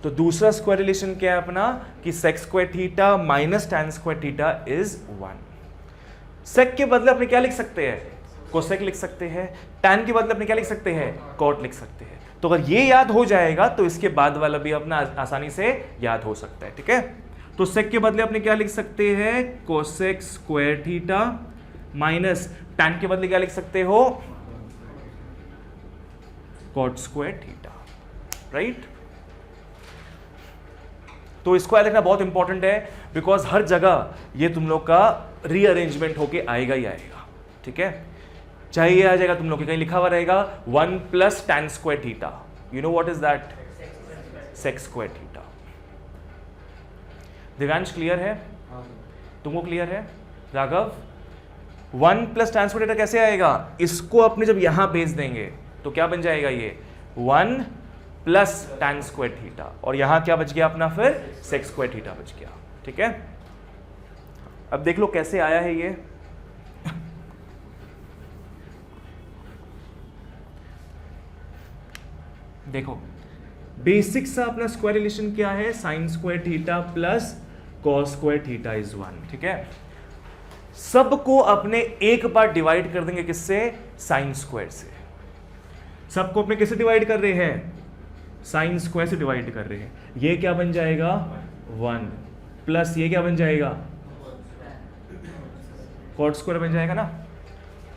तो दूसरा स्क्वायर रिलेशन क्या है अपना, कि sec square theta minus tan square theta is 1। Sec के बदले अपने क्या लिख सकते हैं, कोसेक लिख सकते हैं। tan के बदले अपने क्या लिख सकते हैं, कॉट लिख सकते हैं। तो अगर ये याद हो जाएगा तो इसके बाद वाला भी अपना आसानी से याद हो सकता है, ठीक है। तो सेक के बदले अपने क्या लिख सकते हैं, cosec square theta minus tan के बदले क्या लिख सकते हो, कॉट स्क्वायर थीटा, राइट। तो इसको याद रखना बहुत इंपॉर्टेंट है, बिकॉज हर जगह ये तुम लोग का रीअरेंजमेंट होके आएगा ही आएगा, ठीक है। चाहे ये आ जाएगा तुम लोग के कहीं लिखा हुआ रहेगा 1 plus tan square theta, you know what is that, sec square theta. Divyansh clear है, तुमको क्लियर है Raghav. 1 plus tan square theta कैसे आएगा, इसको अपने जब यहां भेज देंगे तो क्या बन जाएगा, ये 1 प्लस tan स्क्वायर थीटा, और यहां क्या बच गया अपना, फिर सेक स्क्वायर थीटा बच गया, ठीक है। अब देख लो कैसे आया है ये। देखो बेसिक सा अपना स्क्वायर रिलेशन क्या है, sine square theta plus cos square theta is 1, ठीक है। सबको अपने एक बार डिवाइड कर देंगे, किससे, साइन स्क्वायर से। सबको अपने किससे डिवाइड कर रहे हैं, साइन स्क्वायर से डिवाइड कर रहे हैं। ये क्या बन जाएगा 1 प्लस ये क्या बन जाएगा, कॉट स्क्वायर बन जाएगा ना।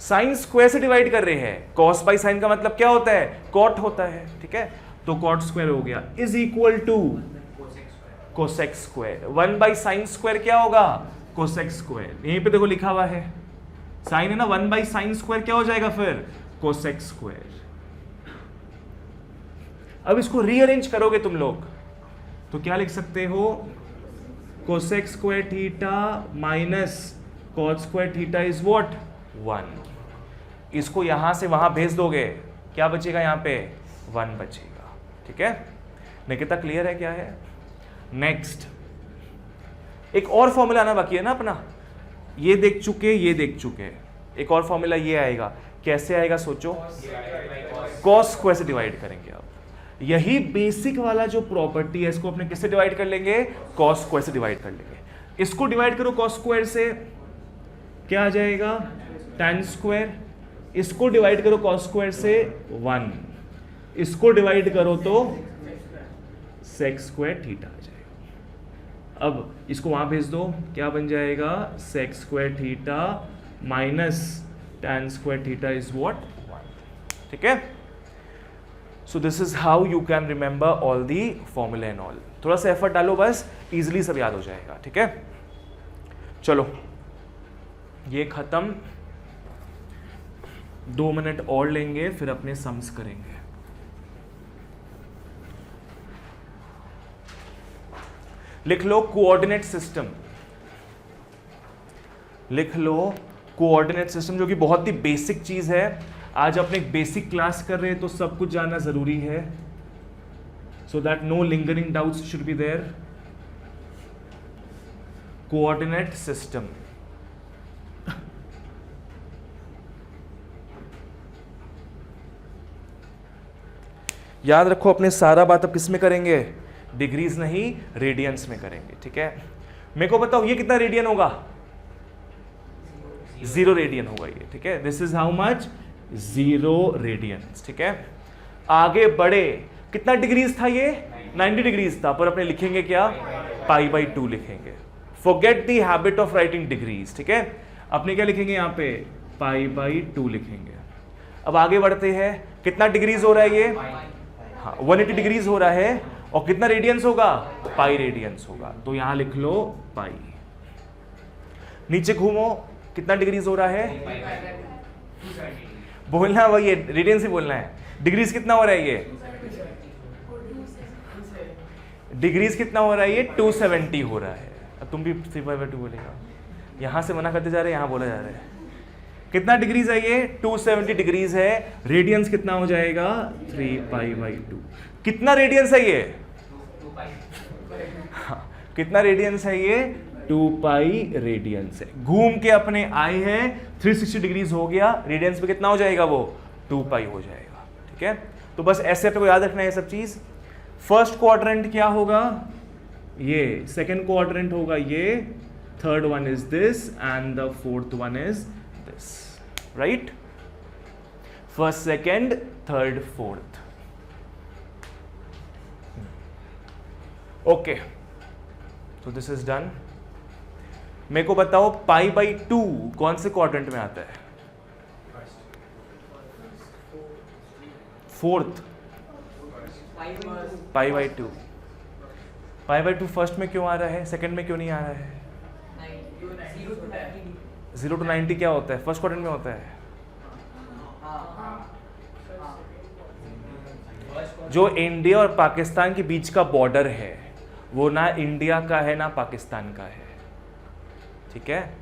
साइन स्क्वायर से डिवाइड कर रहे हैं, कॉस बाई साइन का मतलब क्या होता है, कॉट होता है, ठीक है। तो कॉट स्क्वायर हो गया is equal to cosec square. 1 by sine square क्या होगा, कोसेक स्क्वायर। यहीं पे देखो लिखा हुआ है, साइन है ना, 1 बाई साइन स्क्वायर क्या हो जाएगा फिर, कोसेक स्क्वायर। अब इसको रीअरेंज करोगे तुम लोग, तो क्या लिख सकते हो, cosec square theta minus cot square theta is what 1। इसको यहां से वहां भेज दोगे, क्या बचेगा यहाँ पे 1 बचेगा। ठीक है, निकिता क्लियर है क्या है? नेक्स्ट एक और फॉर्मूला आना बाकी है ना अपना, ये देख चुके, ये देख चुके, एक और फॉर्मूला ये आएगा। कैसे आएगा सोचो, कॉस स्क्वायर से डिवाइड करेंगे आप। यही बेसिक वाला जो प्रॉपर्टी है इसको अपने किससे डिवाइड कर लेंगे, कॉस स्क्वायर से डिवाइड कर लेंगे। इसको डिवाइड करो कॉस स्क्वायर से, क्या आ जाएगा tan स्क्वायर। इसको डिवाइड करो कॉस स्क्वायर से 1, इसको डिवाइड करो तो सेक स्क्वायर थीटा आ जाएगा। अब इसको वहां भेज दो, क्या बन जाएगा, sec square theta minus tan square theta is what 1। ठीक है, so this is how you can remember all the formula and all. थोड़ा सा एफर्ट डालो बस, इजिली सब याद हो जाएगा। ठीक है, चलो ये खत्म, 2 मिनट और लेंगे फिर अपने सम्स करेंगे। लिख लो कोऑर्डिनेट सिस्टम, लिख लो कोऑर्डिनेट सिस्टम, जो कि बहुत ही बेसिक चीज है। आज अपने एक बेसिक क्लास कर रहे हैं तो सब कुछ जानना जरूरी है, so that no lingering doubts should be there. Coordinate system, याद रखो अपने सारा बात अब किस में करेंगे, डिग्रीज नहीं रेडियंस में करेंगे। ठीक है, मेरे को बताओ ये कितना रेडियन होगा, 0 रेडियन होगा ये। ठीक है, this is how much, 0 radians. ठीक है, आगे बढ़े, कितना डिग्रीज था ये, 90 डिग्रीज था, पर अपने लिखेंगे क्या, π/2 लिखेंगे। Forget the habit of writing degrees. ठीक है, अपने क्या लिखेंगे यहाँ पे, π/2 लिखेंगे। अब आगे बढ़ते हैं, कितना डिग्रीज हो रहा है ये, हाँ 180 डिग्रीज हो रहा है, और कितना रेडियंस होगा, पाई रेडियंस होगा, तो यहां लिख लो पाई। नीचे घूमो, कितना डिग्रीज हो रहा है, बोलना वही है, रेडियंस ही बोलना है। डिग्रीज कितना हो रहा है ये, डिग्रीज कितना हो रहा है ये, 270 हो रहा है। अब तुम भी 3/2 बोलेगा, यहां से मना करते जा रहे हैं, यहां बोला जा रहा है। कितना डिग्रीज है ये, 270 डिग्रीज है। रेडियंस कितना हो जाएगा, 3π/2। कितना रेडियंस है ये, हाँ, कितना रेडियंस है ये, 2π रेडियंस है। घूम के अपने आए हैं, 360 डिग्रीज हो गया, रेडियंस पे कितना हो जाएगा वो, 2π हो जाएगा। ठीक है, तो बस ऐसे अपने को याद रखना है सब चीज। फर्स्ट क्वाड्रेंट क्या होगा, ये सेकेंड क्वाड्रेंट होगा ये, third one is this and the fourth one is this, right. First, second, third, fourth. Okay, तो दिस इज डन। मेरे को बताओ π/2 कौन से क्वाड्रेंट में आता है, फोर्थ, π/2। π/2 फर्स्ट में क्यों आ रहा है, सेकंड में क्यों नहीं आ रहा है? 0 to 90 क्या होता है, फर्स्ट क्वाड्रेंट में होता है। जो इंडिया और पाकिस्तान के बीच का बॉर्डर है वो ना इंडिया का है ना पाकिस्तान का है, ठीक है,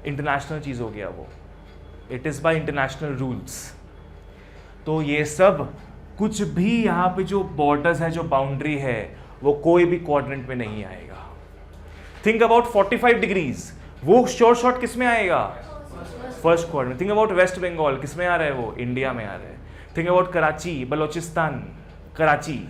इंटरनेशनल चीज हो गया वो, it is by international rules. तो ये सब कुछ भी यहाँ पे जो बॉर्डर्स है, जो बाउंड्री है, वो कोई भी क्वाड्रेंट में नहीं आएगा। थिंक अबाउट 45 डिग्रीज, वो शॉर्ट किस में आएगा, first quadrant. Think about West Bengal, किस में आ रहा है वो, इंडिया में आ रहा है। थिंक अबाउट कराची, बलोचिस्तान, कराची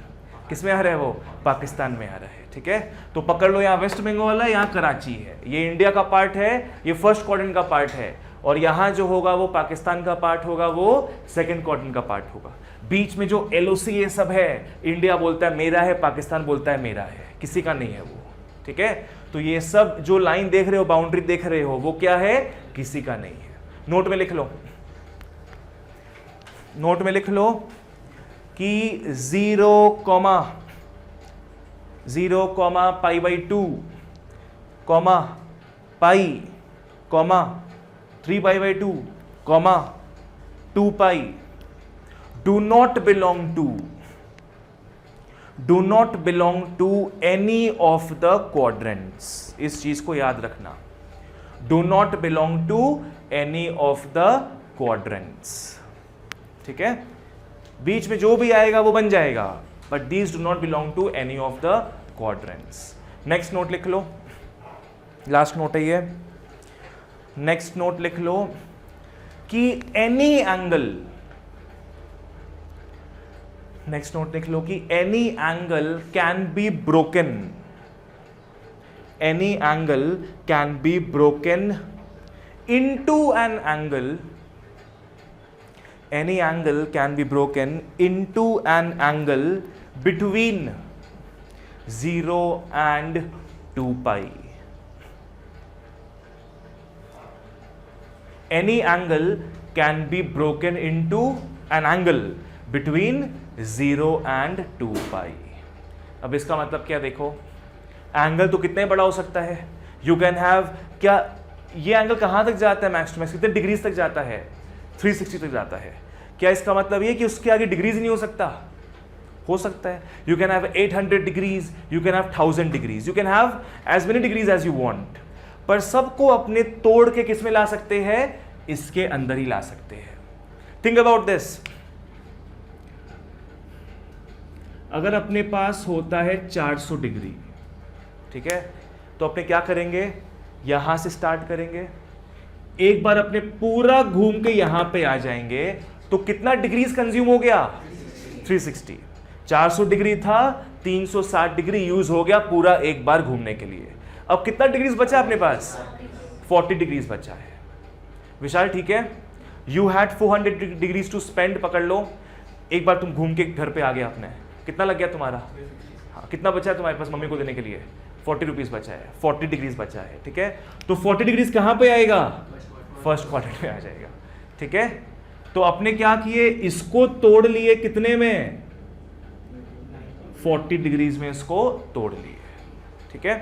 किस में आ रहा है वो, पाकिस्तान में आ रहा है, ठीक है। तो पकड़ लो, यहाँ वेस्ट बंगाल है, यहाँ कराची है, ये इंडिया का पार्ट है, ये फर्स्ट क्वाड्रेंट का पार्ट है, और यहाँ जो होगा वो पाकिस्तान का पार्ट होगा, वो सेकंड क्वाड्रेंट का पार्ट होगा। बीच में जो LOC ये सब है, इंडिया बोलता है मेरा है, पाकिस्तान बोलता है मेरा है, किसी का नहीं है वो, ठीक है। तो ये सब जो लाइन देख रहे हो, बाउंड्री देख रहे हो, वो क्या है, किसी का नहीं है। नोट में लिख लो, नोट में लिख लो कि 0, π/2, pi, 3π/2, 2π do not belong to do not belong to any of the quadrants. इस चीज को याद रखना, do not belong to any of the quadrants, ठीक है। बीच में जो भी आएगा वो बन जाएगा, but these do not belong to any of the quadrants. Next note लिख लो, लास्ट नोट है ये। नेक्स्ट नोट लिख लो कि एनी एंगल, नेक्स्ट नोट लिख लो कि any angle can be broken, any angle can be broken into an angle, any angle can be broken into an angle between 0 and 2 pi. Any angle can be broken into an angle between 0 and 2 pi. अब इसका मतलब क्या, देखो angle तो कितने बड़ा हो सकता है, यू कैन हैव, क्या ये एंगल कहां तक जाता है मैक्स टू मैक्स, कितने डिग्रीज तक जाता है, 360 तक जाता है। क्या इसका मतलब ये कि उसके आगे डिग्रीज नहीं हो सकता? हो सकता है। You can have 800 degrees, you can have 1000 degrees, you can have as many degrees as you want, पर सबको अपने तोड़ के किस में ला सकते हैं? इसके अंदर ही ला सकते हैं। थिंक अबाउट दिस, अगर अपने पास होता है 400 डिग्री, ठीक है, तो अपने क्या करेंगे, यहां से स्टार्ट करेंगे, एक बार अपने पूरा घूम के यहां पे आ जाएंगे, तो कितना डिग्रीज कंज्यूम हो गया? 360। 400 डिग्री था, 360 डिग्री यूज हो गया पूरा एक बार घूमने के लिए। अब कितना डिग्रीज बचा अपने पास? 40 डिग्रीज बचा है। विशाल ठीक है, you had 400 degrees to spend, पकड़ लो, एक बार तुम घूम के घर पे आ गया अपने, कितना लग गया तुम्हारा? हाँ, कितना बचा है तुम्हारे पास मम्मी को देने के लिए? 40 रुपीज बचा है, 40 डिग्रीज बचा है, ठीक है। तो 40 डिग्रीज कहां पे आएगा? फर्स्ट क्वाड्रेंट में आ जाएगा, ठीक है। तो अपने क्या किए, इसको तोड़ लिए कितने में? 40 डिग्रीज में इसको तोड़ लिए, ठीक है।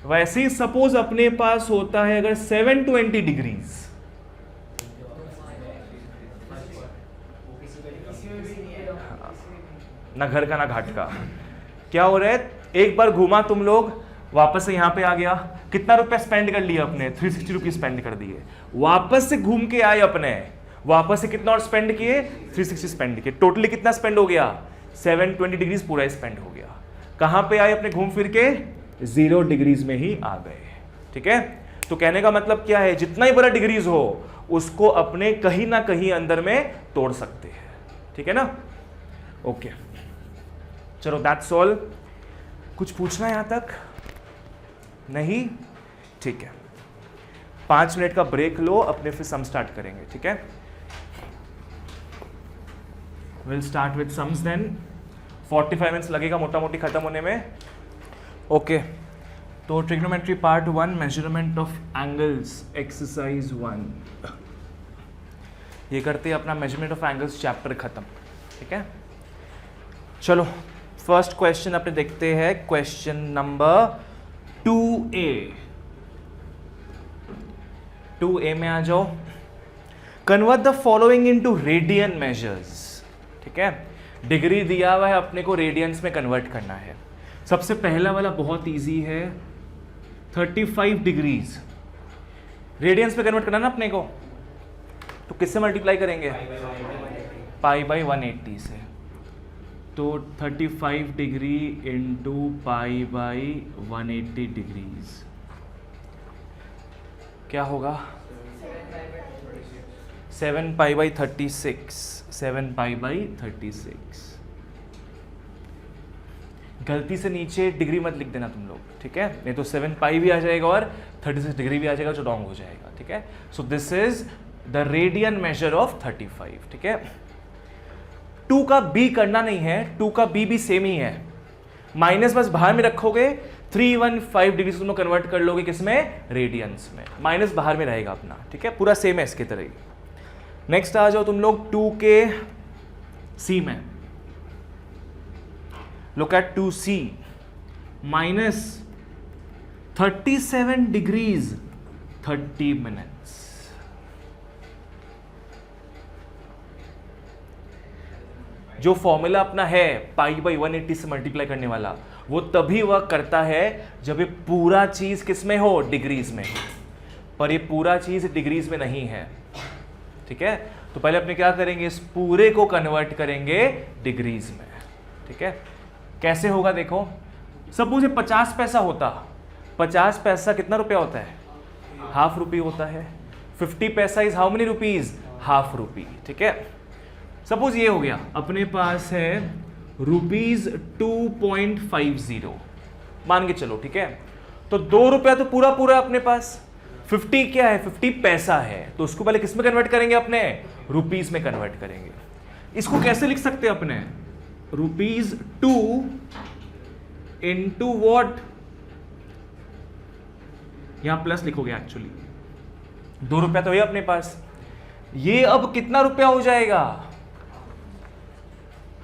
वैसे ही सपोज अपने पास होता है अगर 720 डिग्रीज, ना घर का ना घाट का, क्या हो रहा है, एक बार घूमा तुम लोग, वापस से यहां पे आ गया, कितना रुपया स्पेंड कर लिया अपने? 360 रुपीज स्पेंड कर दिए। वापस से घूम के आए अपने, वापस से कितना और स्पेंड किए? 360 स्पेंड किए। टोटली कितना स्पेंड हो गया? 720 डिग्रीज पूरा स्पेंड हो गया। कहां पे आए अपने घूम फिर के? 0 डिग्रीज में ही आ गए, ठीक है। तो कहने का मतलब क्या है, जितना ही बड़ा डिग्रीज हो उसको अपने कहीं ना कहीं अंदर में तोड़ सकते हैं, ठीक है ना। ओके, चलो दैट्स ऑल। कुछ पूछना है यहां तक? नहीं, ठीक है। 5 मिनट का ब्रेक लो, अपने फिर सम स्टार्ट करेंगे, ठीक है। Will start with sums then. 45 minutes लगेगा मोटा मोटी खत्म होने में। ओके, तो trigonometry part 1, measurement of angles, exercise 1, ये करते हैं अपना मेजरमेंट ऑफ एंगल्स चैप्टर खत्म, ठीक है। चलो फर्स्ट क्वेश्चन अपने देखते हैं, क्वेश्चन नंबर 2A। 2A में आ जाओ। Convert the following into radian measures, ठीक है। डिग्री दिया हुआ है, अपने को रेडियंस में कन्वर्ट करना है। सबसे पहला वाला बहुत इजी है, 35 डिग्रीज रेडियंस में कन्वर्ट करना ना अपने को, तो किससे मल्टीप्लाई करेंगे? पाई बाई 180 से। तो 35 degree into pi by 180 degrees क्या होगा? 7 पाई बाई 36, 7 पाई बाई 36। गलती से नीचे डिग्री मत लिख देना तुम लोग, ठीक है, नहीं तो 7 पाई भी आ जाएगा और 36 डिग्री भी आ जाएगा, जो रॉन्ग हो जाएगा, ठीक है। So this is the radian measure of 35, ठीक है। 2 का b करना नहीं है, 2 का b भी सेम ही है, माइनस बस बाहर में रखोगे, 315 डिग्री से तुम कन्वर्ट कर लोगे किसमें? रेडियंस में, माइनस बाहर में रहेगा अपना, ठीक है, पूरा सेम है इसके तरह ही। नेक्स्ट आ जाओ तुम लोग 2 के c में, look at 2c minus 37 degrees 30 minutes. जो फॉर्मूला अपना है पाई बाई 180 से मल्टीप्लाई करने वाला, वो तभी वर्क करता है जब ये पूरा चीज किस में हो, डिग्रीज में। पर ये पूरा चीज डिग्रीज में नहीं है, ठीक है। तो पहले अपने क्या करेंगे, इस पूरे को कन्वर्ट करेंगे डिग्रीज में, ठीक है। कैसे होगा देखो, सपोज 50 पैसा होता, 50 पैसा कितना रुपया होता है, हाफ रुपी होता है। 50 पैसा is how many rupees, half rupee, ठीक है। सपोज ये हो गया, अपने पास है रुपीज 2.50 मान के चलो, ठीक है। तो 2 रुपया तो पूरा पूरा अपने पास, 50 क्या है, 50 पैसा है, तो उसको पहले किस में कन्वर्ट करेंगे, अपने रुपीज में कन्वर्ट करेंगे। इसको कैसे लिख सकते हैं अपने, रुपीज 2 इंटू वॉट, यहां प्लस लिखोगे एक्चुअली, 2 रुपया तो है अपने पास, ये अब कितना रुपया हो जाएगा,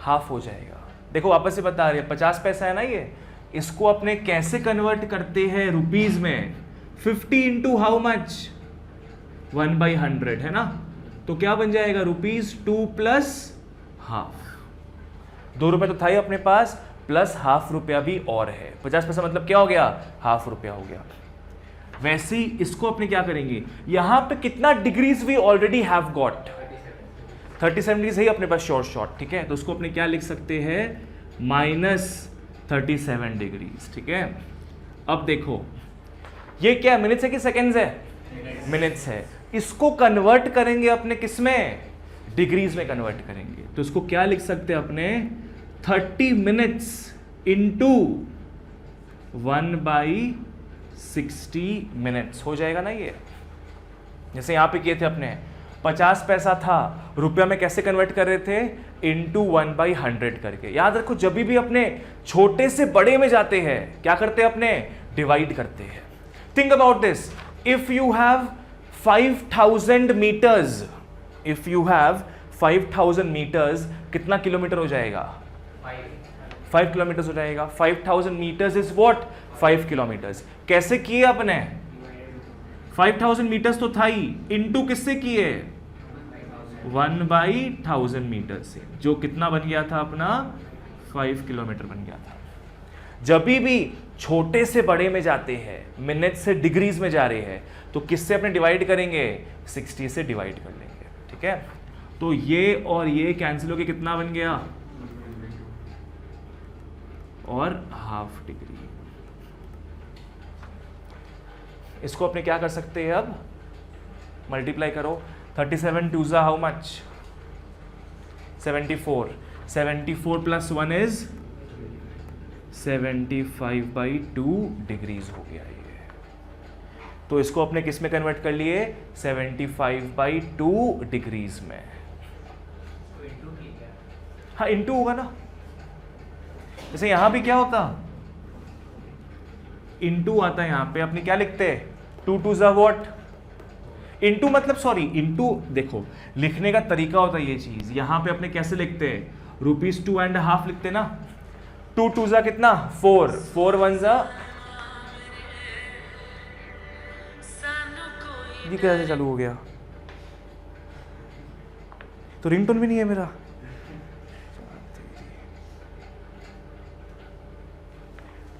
हाफ हो जाएगा। देखो वापस से बता रहे हैं, 50 पैसा है ना ये, इसको अपने कैसे कन्वर्ट करते हैं रुपीज में, 50 इंटू हाउ मच, 1/100 है ना, तो क्या बन जाएगा, रुपीज 2 प्लस हाफ। 2 रुपया तो था ही अपने पास, प्लस हाफ रुपया भी और है, 50 पैसा मतलब क्या हो गया, हाफ रुपया हो गया। वैसे ही इसको अपने क्या करेंगे, यहां पे कितना degrees we already have got, 37 degrees है अपने पास शॉर्ट, ठीक है। तो उसको अपने क्या लिख सकते हैं, -37 डिग्रीज, ठीक है। अब देखो ये क्या मिनट्स है कि सेकेंड्स है, मिनट्स है। इसको कन्वर्ट करेंगे अपने किस में, डिग्रीज में कन्वर्ट करेंगे। तो इसको क्या लिख सकते हैं अपने, 30 मिनट्स इंटू 1/60 मिनट्स हो जाएगा ना ये। जैसे यहां पे किए थे अपने, 50 पैसा था, रुपया में कैसे कन्वर्ट कर रहे थे, इंटू 1/100 करके। याद रखो जब भी अपने छोटे से बड़े में जाते हैं क्या करते हैं अपने, डिवाइड करते हैं। Think about this, if you have 5000 metres, if you have 5000 metres, कितना किलोमीटर हो जाएगा, 5 किलोमीटर हो जाएगा। 5000 मीटर्स इज व्हाट, 5 किलोमीटर्स। कैसे किए अपने, 5000 मीटर्स तो था ही, इंटू किससे किए, 1/1000 मीटर से, जो कितना बन गया था अपना, 5 किलोमीटर बन गया था। जब भी छोटे से बड़े में जाते हैं, मिनट से डिग्रीज में जा रहे हैं, तो किससे अपने डिवाइड करेंगे, 60 से डिवाइड कर लेंगे, ठीक है। तो ये और ये कैंसिल होके कितना बन गया, और हाफ डिग्री। इसको अपने क्या कर सकते हैं, अब मल्टीप्लाई करो, 37 2 how much, 74, 74 plus 1 is 75/2 degrees हो गया ये। तो इसको अपने किस में कन्वर्ट कर लिए, 75/2 डिग्रीज में। हाँ इंटू होगा ना, जैसे यहां भी क्या होता, इंटू आता है, यहां पे अपने क्या लिखते हैं, 2 2 व्हाट, इंटू मतलब सॉरी, इंटू देखो लिखने का तरीका होता है ये चीज। यहां पे अपने कैसे लिखते हैं, ₹2.5 लिखते ना, 2 2 कितना, 4 4 1 ये कैसे चालू हो गया, तो रिंगटोन भी नहीं है मेरा।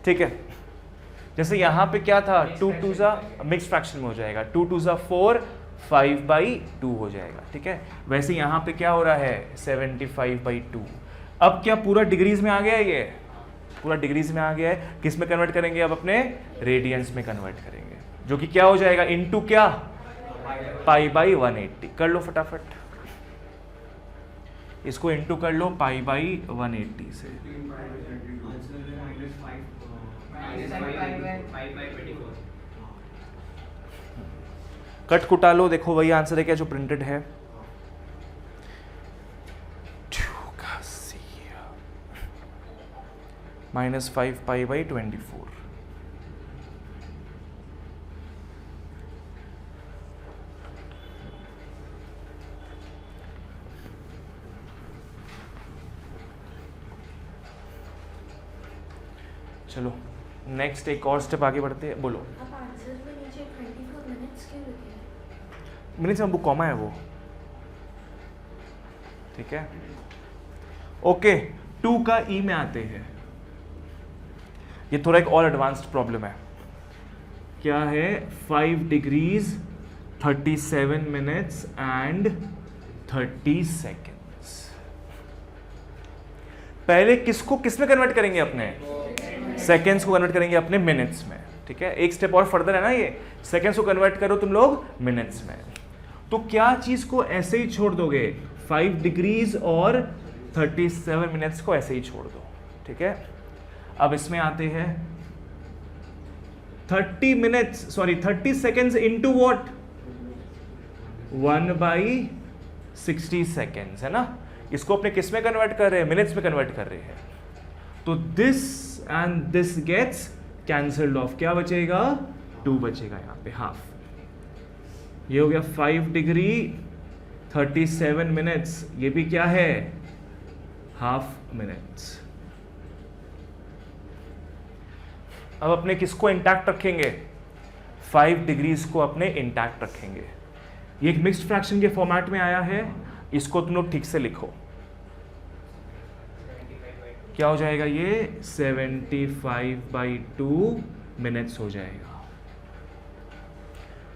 ठीक है, जैसे यहां पे क्या था, 2 2 मिक्स फ्रैक्शन में हो जाएगा, 2 2 4 5/2 हो जाएगा, ठीक है। वैसे यहां पे क्या हो रहा है, 75/2। अब क्या पूरा डिग्रीज में आ गया है, ये पूरा डिग्रीज में आ गया है। किस में कन्वर्ट करेंगे, अब अपने रेडियंस में कन्वर्ट करेंगे, जो कि क्या हो जाएगा, इनटू क्या, π/180। कर लो फटाफट, इसको इनटू कर लो π/180 से, कट कुटा लो, देखो वही आंसर है क्या जो प्रिंटेड है, -5 π/24। चलो नेक्स्ट एक और स्टेप आगे बढ़ते हैं, बोलो। अब आंसर में नीचे 24 मिनट्स क्यों लिखे हैं? मिनट्स में वो कॉमा है वो, ठीक है। ओके 2 का ई में आते हैं। ये थोड़ा एक और एडवांस्ड प्रॉब्लम है। क्या है 5 डिग्रीज 37 मिनट्स एंड 30 सेकेंड्स। पहले किसको किस में कन्वर्ट करेंगे? अपने सेकेंड्स को कन्वर्ट करेंगे अपने मिनट्स में। ठीक है, एक स्टेप और फर्दर है ना, ये सेकेंड्स को कन्वर्ट करो तुम लोग मिनट्स में। तो क्या चीज को ऐसे ही छोड़ दोगे? 5 डिग्रीज और 37 मिनट्स को ऐसे ही छोड़ दो। ठीक है, अब इसमें आते हैं 30 सेकेंड्स इंटू वॉट? 1/60 सेकेंड्स है ना। इसको अपने किस में कन्वर्ट कर रहे हैं? मिनट्स में कन्वर्ट कर रहे हैं। तो this and this gets cancelled off. क्या बचेगा? 2 बचेगा यहां पे, हाफ। ये हो गया 5 डिग्री 37 मिनट्स, ये भी क्या है? Half minutes. अब अपने किसको इंटैक्ट रखेंगे? 5 डिग्रीज को अपने इंटैक्ट रखेंगे। ये एक मिक्स्ड फ्रैक्शन के फॉर्मेट में आया है, इसको तुम लोग ठीक से लिखो। क्या हो जाएगा ये? 75/2 मिनट्स हो जाएगा।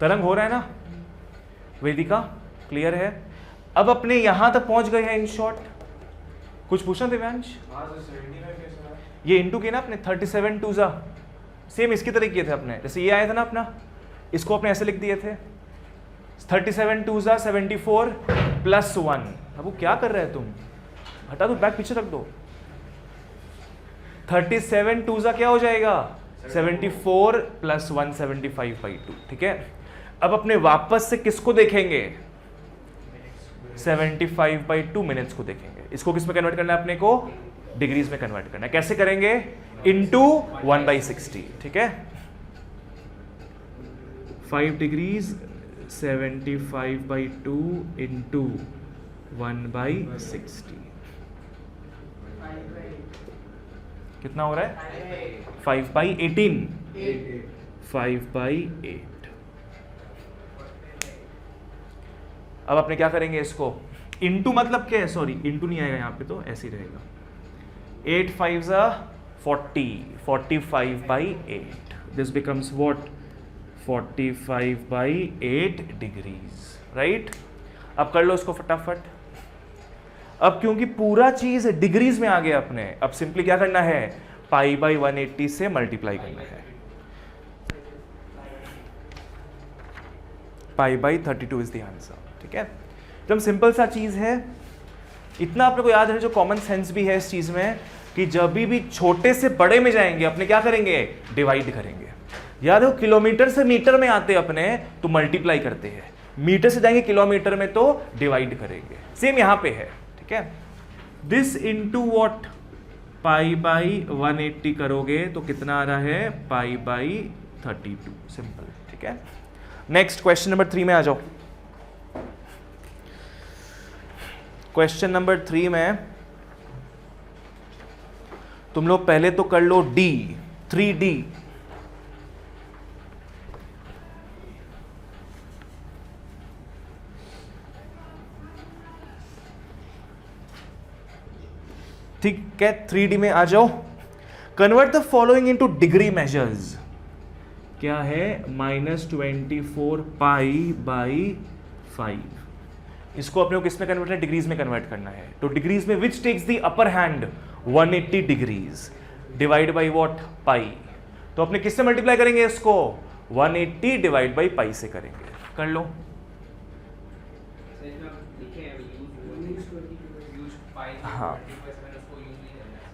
तरंग हो रहा है ना? वेदिका क्लियर है? अब अपने यहां तक पहुंच गए हैं इन शॉर्ट। कुछ पूछना दिव्यांश? ये इंटू किया ना अपने 37 2 सेम इसकी तरह किए थे अपने, जैसे ये आया था ना अपना, इसको अपने ऐसे लिख दिए थे 37 2 74 प्लस 1। अब वो क्या कर रहे हैं तुम? हटा दो, बैक पीछे रख दो। 37 2 क्या हो जाएगा? 74 प्लस 1 75/2। ठीक है, अब अपने वापस से किसको देखेंगे? 75/2 मिनट्स को देखेंगे। इसको किस में कन्वर्ट करना है अपने को? डिग्रीज में कन्वर्ट करना है। कैसे करेंगे? इंटू 1/60। ठीक है, 5 डिग्रीज 75/2 इंटू 1/60 कितना हो रहा है? 5/18। 5/8। अब अपने क्या करेंगे? इसको इंटू मतलब क्या है? सॉरी, इंटू नहीं आएगा यहाँ पे, तो ऐसे ही रहेगा। 8 5 40 45/8। This becomes what? 45/8 degrees, right? अब कर लो इसको फटाफट। अब क्योंकि पूरा चीज डिग्रीज में आ गया अपने, अब सिंपली क्या करना है? π/180 से मल्टीप्लाई करना है। π/32 इज द आंसर। ठीक है, एकदम सिंपल सा चीज है। इतना अपने को याद है, जो कॉमन सेंस भी है इस चीज में, कि जब भी छोटे से बड़े में जाएंगे अपने क्या करेंगे? डिवाइड करेंगे। याद हो, किलोमीटर से मीटर में आते अपने तो मल्टीप्लाई करते हैं, मीटर से जाएंगे किलोमीटर में तो डिवाइड करेंगे। सेम यहां पे है। ठीक है, दिस इंटू वॉट? π/180 करोगे तो कितना आ रहा है? π/32। सिंपल। ठीक है, नेक्स्ट क्वेश्चन नंबर 3 में आ जाओ। क्वेश्चन नंबर 3 में तुम लोग पहले तो कर लो D, 3D। ठीक है, 3D में आ जाओ। Convert the following into degree measures. क्या है? -24 π/5। इसको अपने को किस में कन्वर्ट करना है? डिग्रीज में कन्वर्ट करना है। तो डिग्रीज में which takes the upper hand? 180 degrees divide by what? Pi. तो अपने किससे मल्टीप्लाई करेंगे इसको? 180 डिवाइड बाई पाई से करेंगे। कर लो। हाँ,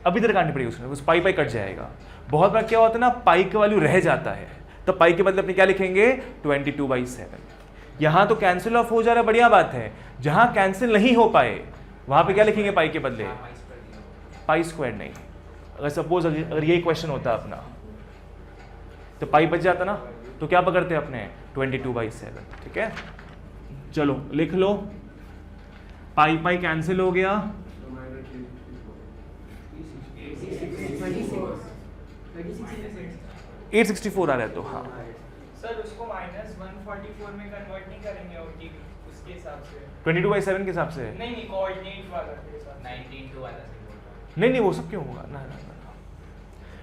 अभी इधर काटनी पड़ेगी उसमें, उस पाई पाई कट जाएगा। बहुत बार क्या होता है ना, पाई का वैल्यू रह जाता है, तो पाई के बदले अपने क्या लिखेंगे? 22/7। यहां तो कैंसिल ऑफ हो जा रहा है, बढ़िया बात है। जहां कैंसिल नहीं हो पाए वहां पे क्या लिखेंगे पाई के बदले? पाई स्क्वायर नहीं। अगर सपोज अगर यही क्वेश्चन होता अपना तो पाई बच जाता ना, तो क्या पकड़ते अपने? 22/7। ठीक है, चलो लिख लो। पाई पाई कैंसिल हो गया, 864 आ रहा है। तो हाँ सर, उसको -144 में कन्वर्ट नहीं करेंगे और उसके हिसाब से 22/7 के हिसाब से? नहीं, कोऑर्डिनेट वाला के हिसाब से 19 वाला नहीं वो सब क्यों होगा ना,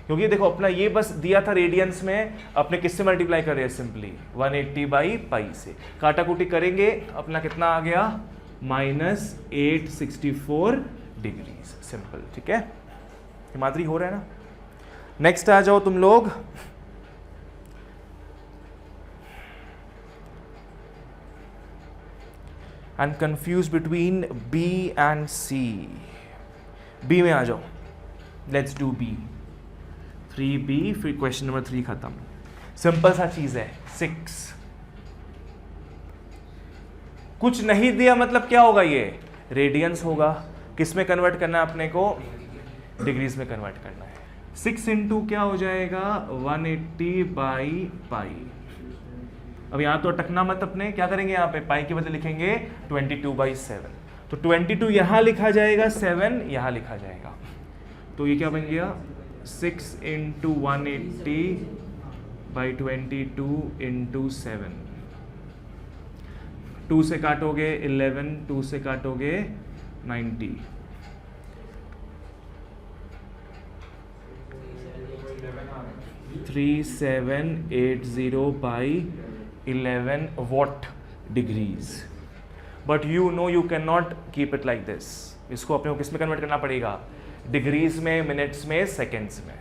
क्योंकि देखो अपना ये बस दिया था रेडियंस में, अपने किससे मल्टीप्लाई कर रहे हैं, सिंपली 180 बाई पाई से काटा कुटी करेंगे, अपना कितना आ गया -864 डिग्रीज, सिंपल। ठीक है, हिमाद्री हो रहा है ना। नेक्स्ट आ जाओ तुम लोग, and confuse between B and C. B में आ जाओ, लेट्स डू बी, 3b, फिर क्वेश्चन नंबर 3 खत्म। सिंपल सा चीज है, 6 कुछ नहीं दिया मतलब क्या होगा, ये रेडियंस होगा। किस में कन्वर्ट करना है अपने को, डिग्रीज में कन्वर्ट करना है। 6 इंटू क्या हो जाएगा 180 बाई पाई। अब यहाँ तो अटकना मत, अपने क्या करेंगे यहाँ पे पाई के बदले लिखेंगे 22/7, तो 22 यहाँ लिखा जाएगा, 7 यहाँ लिखा जाएगा, तो ये क्या बन गया 6 इंटू 180 बाई 22 इंटू 7। 2 से काटोगे 11, 2 से काटोगे 90, 3780 by 11 what degrees. But you know you can not keep it like this, इसको अपने को किस में कन्वर्ट करना पड़ेगा, डिग्रीज में, मिनट्स में, सेकेंड्स में।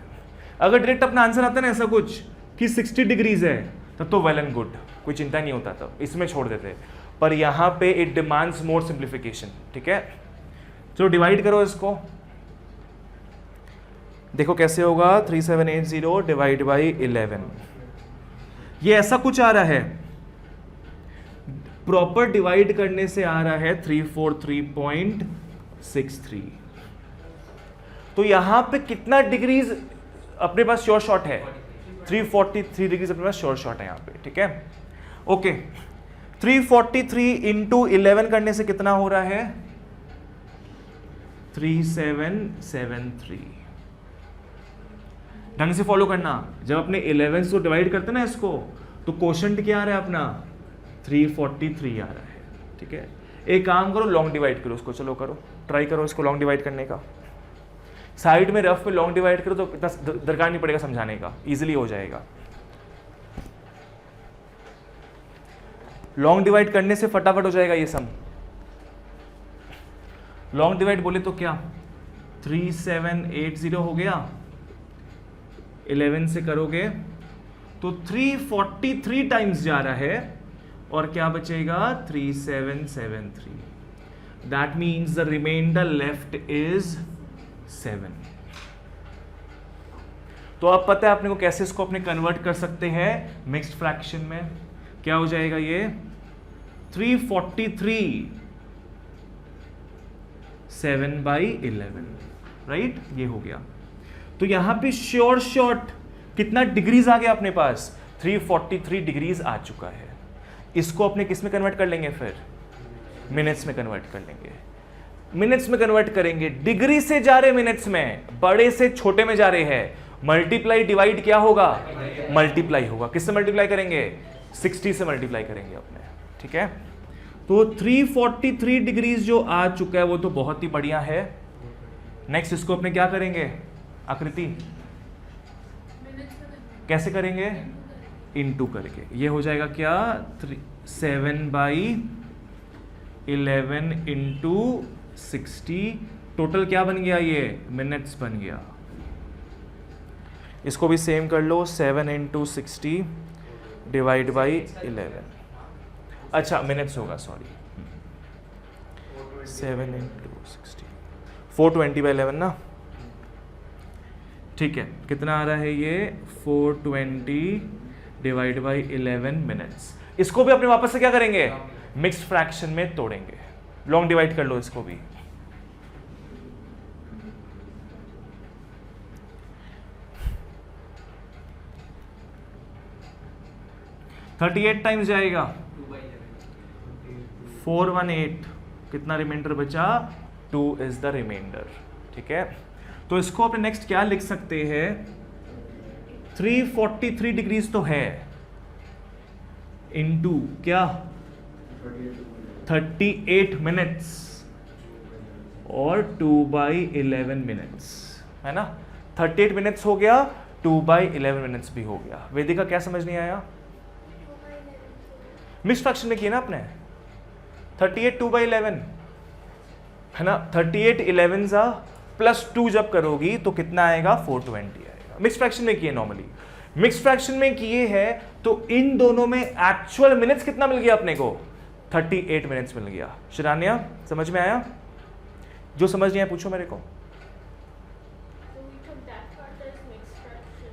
अगर डायरेक्ट अपना आंसर आता है ना ऐसा कुछ कि 60 डिग्रीज है, तब तो वेल एंड गुड, कोई चिंता नहीं होता, तब इसमें छोड़ देते। पर यहाँ पे इट डिमांड्स मोर सिंप्लीफिकेशन। ठीक है, चलो डिवाइड करो इसको, देखो कैसे होगा, 3780 डिवाइड बाई 11। ये ऐसा कुछ आ रहा है, प्रॉपर डिवाइड करने से आ रहा है 343.63। तो यहां पे कितना डिग्रीज अपने पास श्योर शॉट है, 343 डिग्रीज अपने पास श्योर शॉट है यहाँ पे। ठीक है, ओके, 343 इंटू 11 करने से कितना हो रहा है 3773। ढंग से फॉलो करना, जब अपने 11 को डिवाइड करते ना इसको, तो क्वोशंट क्या आ रहा है अपना 343 आ रहा है। ठीक है, एक काम करो, लॉन्ग डिवाइड करो उसको, चलो करो, ट्राई करो इसको लॉन्ग डिवाइड करने का। साइड में रफ पे लॉन्ग डिवाइड करो तो इतना दरकार नहीं पड़ेगा समझाने का, इजीली हो जाएगा। लॉन्ग डिवाइड करने से फटाफट हो जाएगा ये सम। लॉन्ग डिवाइड बोले तो क्या 3780 हो गया, 11 से करोगे तो 343 टाइम्स जा रहा है, और क्या बचेगा 3773। That means the reminder left is 7। तो अब पता है अपने को कैसे इसको अपने कन्वर्ट कर सकते हैं मिक्स्ड फ्रैक्शन में। क्या हो जाएगा ये 343 7/11, राइट, ये हो गया। तो यहां पे श्योर शॉट कितना डिग्रीज आ गया अपने पास, 343 डिग्रीज आ चुका है। इसको अपने किस में कन्वर्ट कर लेंगे, फिर मिनट्स में कन्वर्ट कर लेंगे। मिनट्स में कन्वर्ट करेंगे, डिग्री से जा रहे मिनट्स में, बड़े से छोटे में जा रहे हैं, मल्टीप्लाई डिवाइड क्या होगा, मल्टीप्लाई होगा। किससे मल्टीप्लाई करेंगे, 60 से मल्टीप्लाई करेंगे अपने। ठीक है, तो 343 डिग्रीज जो आ चुका है वो तो बहुत ही बढ़िया है। नेक्स्ट इसको अपने क्या करेंगे, आकृति कैसे करेंगे, इनटू करके। ये हो जाएगा क्या 7/11 इंटू 60, टोटल क्या बन गया, ये मिनट्स बन गया। इसको भी सेम कर लो, 7 इंटू 60 डिवाइड बाई 11, अच्छा मिनट्स होगा, सॉरी 7 इंटू 60 420/11 ना। ठीक है, कितना आ रहा है ये 420 डिवाइड बाई 11 मिनट्स। इसको भी अपने वापस से क्या करेंगे, मिक्स्ड फ्रैक्शन में तोड़ेंगे। लॉन्ग डिवाइड कर लो इसको भी, $38 टाइम्स जाएगा 418, कितना रिमाइंडर बचा, 2 इज द रिमाइंडर। ठीक है, तो इसको अपने नेक्स्ट क्या लिख सकते हैं, 343 डिग्रीज तो है, इनटू क्या 38 मिनट्स, और 2/11 मिनट्स, है ना। 38 मिनट्स हो गया, 2/11 मिनट्स भी हो गया। वेदिका क्या समझ नहीं आया? मिक्स फ्रैक्शन में किया ना आपने, 38 2/11 है ना। 38 11 प्लस 2 जब करोगी तो कितना आएगा? 420 आएगा। मिक्स फ्रैक्शन में किए नॉर्मली, मिक्स फ्रैक्शन में किए हैं तो इन दोनों में एक्चुअल मिनट्स कितना मिल गया अपने को? 38 मिनट्स मिल गया। शिरानिया समझ में आया? जो समझ नहीं आया पूछो मेरे को।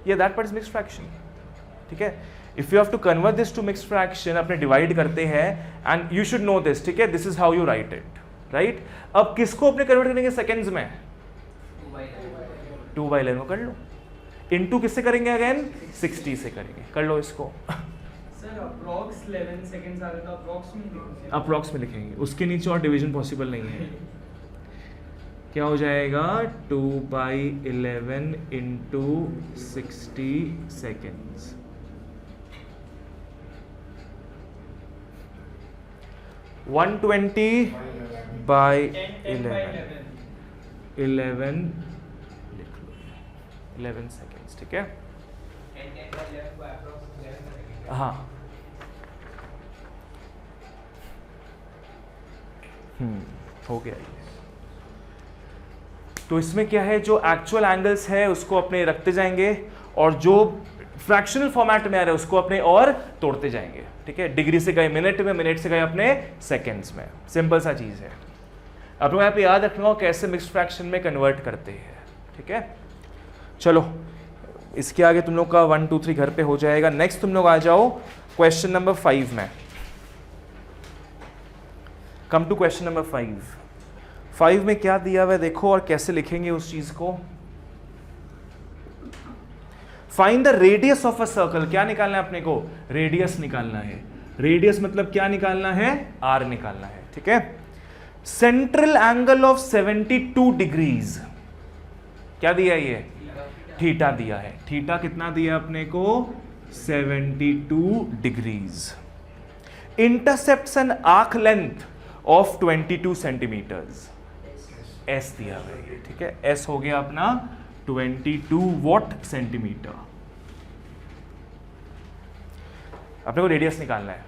That part is mixed fraction, ठीक है। If you have to convert this to mixed fraction, अपने डिवाइड करते हैं and you should know this, ठीक है। This is how you write it, right. अब किसको अपने कन्वर्ट करेंगे सेकेंड्स में? 2/11 को कर लो। इनटू किससे करेंगे? अगेन 60 से करेंगे। कर लो इसको। सर अप्रॉक्स 11 सेकंड्स आ रहा था, अप्रॉक्स में लिखेंगे। अप्रॉक्स में लिखेंगे, उसके नीचे और डिवीजन पॉसिबल नहीं है। क्या हो जाएगा? 2/11 इंटू 60 सेकेंड्स।10 by 11 लिख लो, 11 सेकेंड्स, ठीक है। 10 by 11 को approx 11 करेंगे। हाँ, हो गया ये। तो इसमें क्या है, जो एक्चुअल एंगल्स है उसको अपने रखते जाएंगे और जो फ्रैक्शनल फॉर्मेट में आ रहा है उसको अपने और तोड़ते जाएंगे, ठीक है। डिग्री से गए मिनट में, मिनट से गए अपने सेकेंड्स में। सिंपल सा चीज है। आप लोग यहाँ पे याद रखना कैसे मिक्स्ड फ्रैक्शन में कन्वर्ट करते हैं, ठीक है। चलो इसके आगे तुम लोग का 1 2 3 घर पे हो जाएगा। नेक्स्ट तुम लोग आ जाओ क्वेश्चन नंबर 5 में। कम टू क्वेश्चन नंबर 5 में क्या दिया हुआ है देखो और कैसे लिखेंगे उस चीज को। Find the radius of a circle. क्या निकालना है अपने को? रेडियस निकालना है। रेडियस मतलब क्या निकालना है? आर निकालना है, ठीक है। सेंट्रल एंगल ऑफ 72 डिग्रीज क्या दिया है? ये थीटा दिया है। थीटा कितना दिया अपने को? 72 degrees. Intercepts an arc length of 22 centimetres. S दिया हुआ है, ठीक है। एस हो गया अपना 22 वॉट सेंटीमीटर। अपने को रेडियस निकालना है।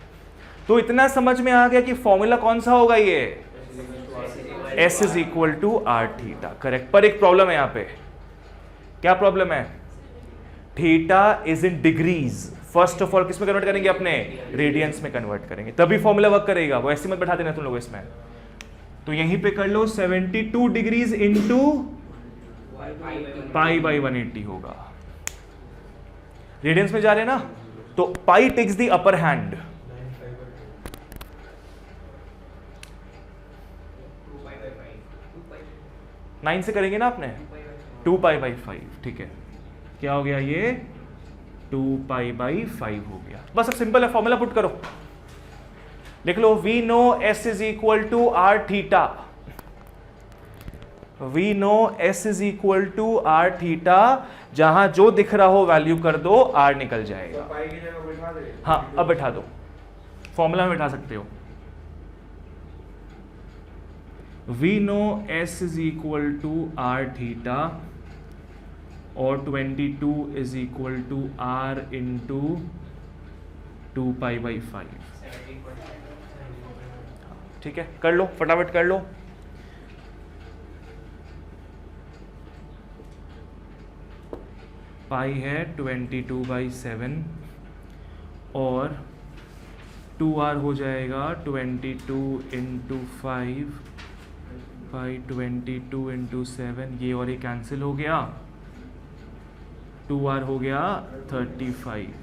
तो इतना समझ में आ गया कि फॉर्मूला कौन सा होगा? ये S is equal to R theta, correct. पर एक प्रॉब्लम है यहाँ पे। क्या प्रॉब्लम है? Theta is in degrees. First of all किस में कन्वर्ट करेंगे? अपने रेडियंस में कन्वर्ट करेंगे, तभी फॉर्मूला वर्क करेगा। वो ऐसे मत बैठा देना तुम लोग इसमें। तो यहीं पे कर लो 72 डिग्रीज इंटू π/180 होगा। रेडियंस में जा रहे हैं ना, तो पाई टेक्स द अपर हैंड। 9 से करेंगे ना आपने, 2π/5, ठीक है। क्या हो गया ये? 2π/5 हो गया। बस अब सिंपल है, फॉर्मूला पुट करो। लिख लो we know S is equal to R theta. We know S is equal to R theta. जहां जो दिख रहा हो वैल्यू कर दो, R निकल जाएगा। तो पाई की जगह बिठा दे। हाँ अब बैठा दो, फॉर्मूला में बैठा सकते हो। We know S is equal to R theta और 22 is equal to R into 2π/5, ठीक है। कर लो फटाफट कर लो। पाई है 22/7 और 2R हो जाएगा 22 इंटू 5 बाई 22 इंटू 7। ये और ये कैंसिल हो गया। 2R हो गया 35,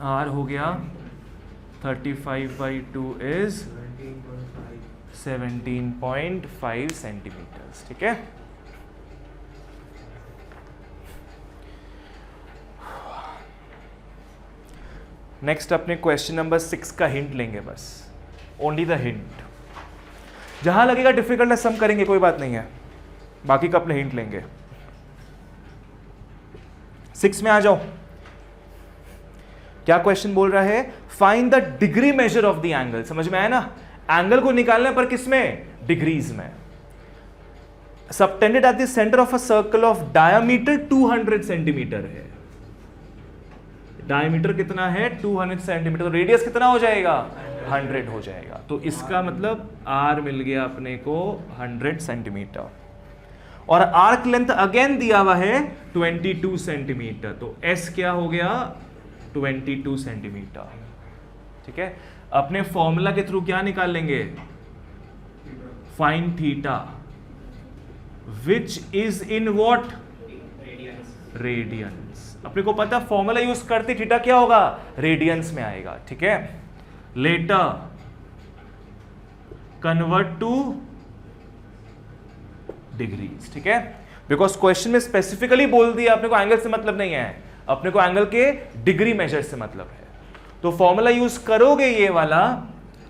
R हो गया 35/2 इज 17.5 सेंटीमीटर्स, ठीक है। नेक्स्ट अपने क्वेश्चन नंबर 6 का हिंट लेंगे, बस ओनली द हिंट। जहां लगेगा डिफिकल्ट है सम करेंगे, कोई बात नहीं है, बाकी का अपने हिंट लेंगे। 6 में आ जाओ। क्या क्वेश्चन बोल रहा है? Find the degree measure of the angle. समझ में आया ना? एंगल को निकालने पर किसमें, डिग्रीज में। Subtended at the centre of a circle of diameter 200 centimetre है, डायमीटर कितना है 200 सेंटीमीटर, तो रेडियस कितना हो जाएगा 100 हो जाएगा। तो इसका मतलब आर मिल गया अपने को 100 सेंटीमीटर, और आर्क लेंथ अगेन दिया हुआ है 22 सेंटीमीटर, तो एस क्या हो गया 22 सेंटीमीटर। ठीक है, अपने फॉर्मूला के थ्रू क्या निकाल लेंगे, find theta which is in what, radians. अपने को पता फॉर्मूला यूज करते थीटा क्या होगा, रेडियंस में आएगा। ठीक है, लेटर कन्वर्ट टू डिग्रीज। ठीक है, बिकॉज क्वेश्चन में स्पेसिफिकली बोल दिया अपने को एंगल से मतलब नहीं है, अपने को एंगल के डिग्री मेजर से मतलब है। तो फॉर्मूला यूज करोगे ये वाला,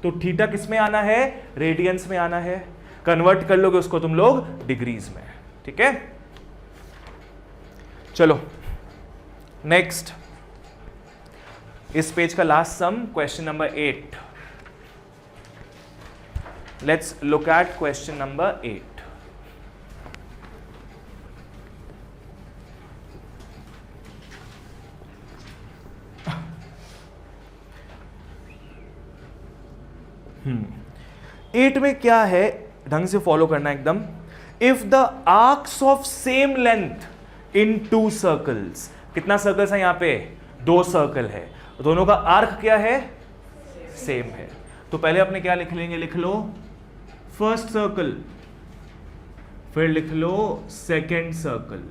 तो थीटा किस में आना है, रेडियंस में आना है, कन्वर्ट कर लोगे उसको तुम लोग डिग्रीज में। ठीक है, चलो नेक्स्ट, इस पेज का last sum, question number 8। Let's look at question number 8। Eight में क्या है, ढंग से फॉलो करना एकदम। If the arcs of same length in 2 circles, कितना सर्कल्स है यहां पे, 2 सर्कल है, दोनों का आर्क क्या है, सेम है। तो पहले अपने क्या लिख लेंगे, लिख लो फर्स्ट सर्कल, फिर लिख लो सेकेंड सर्कल।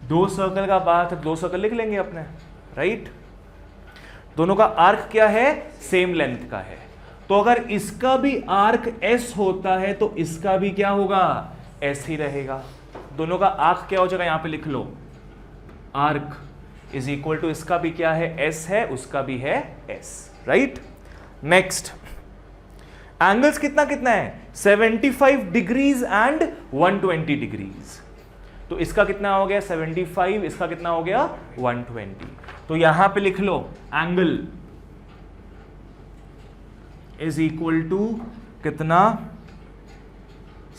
2 सर्कल का बात है, 2 सर्कल लिख लेंगे अपने, राइट। दोनों का आर्क क्या है, सेम लेंथ का है, तो अगर इसका भी आर्क एस होता है तो इसका भी क्या होगा, एस ही रहेगा। दोनों का आर्क क्या हो जाएगा, यहां पे लिख लो आर्क इज इक्वल टू, इसका भी क्या है, एस है, उसका भी है एस, राइट। नेक्स्ट, एंगल्स कितना कितना है, 75 डिग्रीज एंड 120 डिग्रीज। तो इसका कितना हो गया 75, इसका कितना हो गया 120। तो यहां पे लिख लो एंगल इज इक्वल टू कितना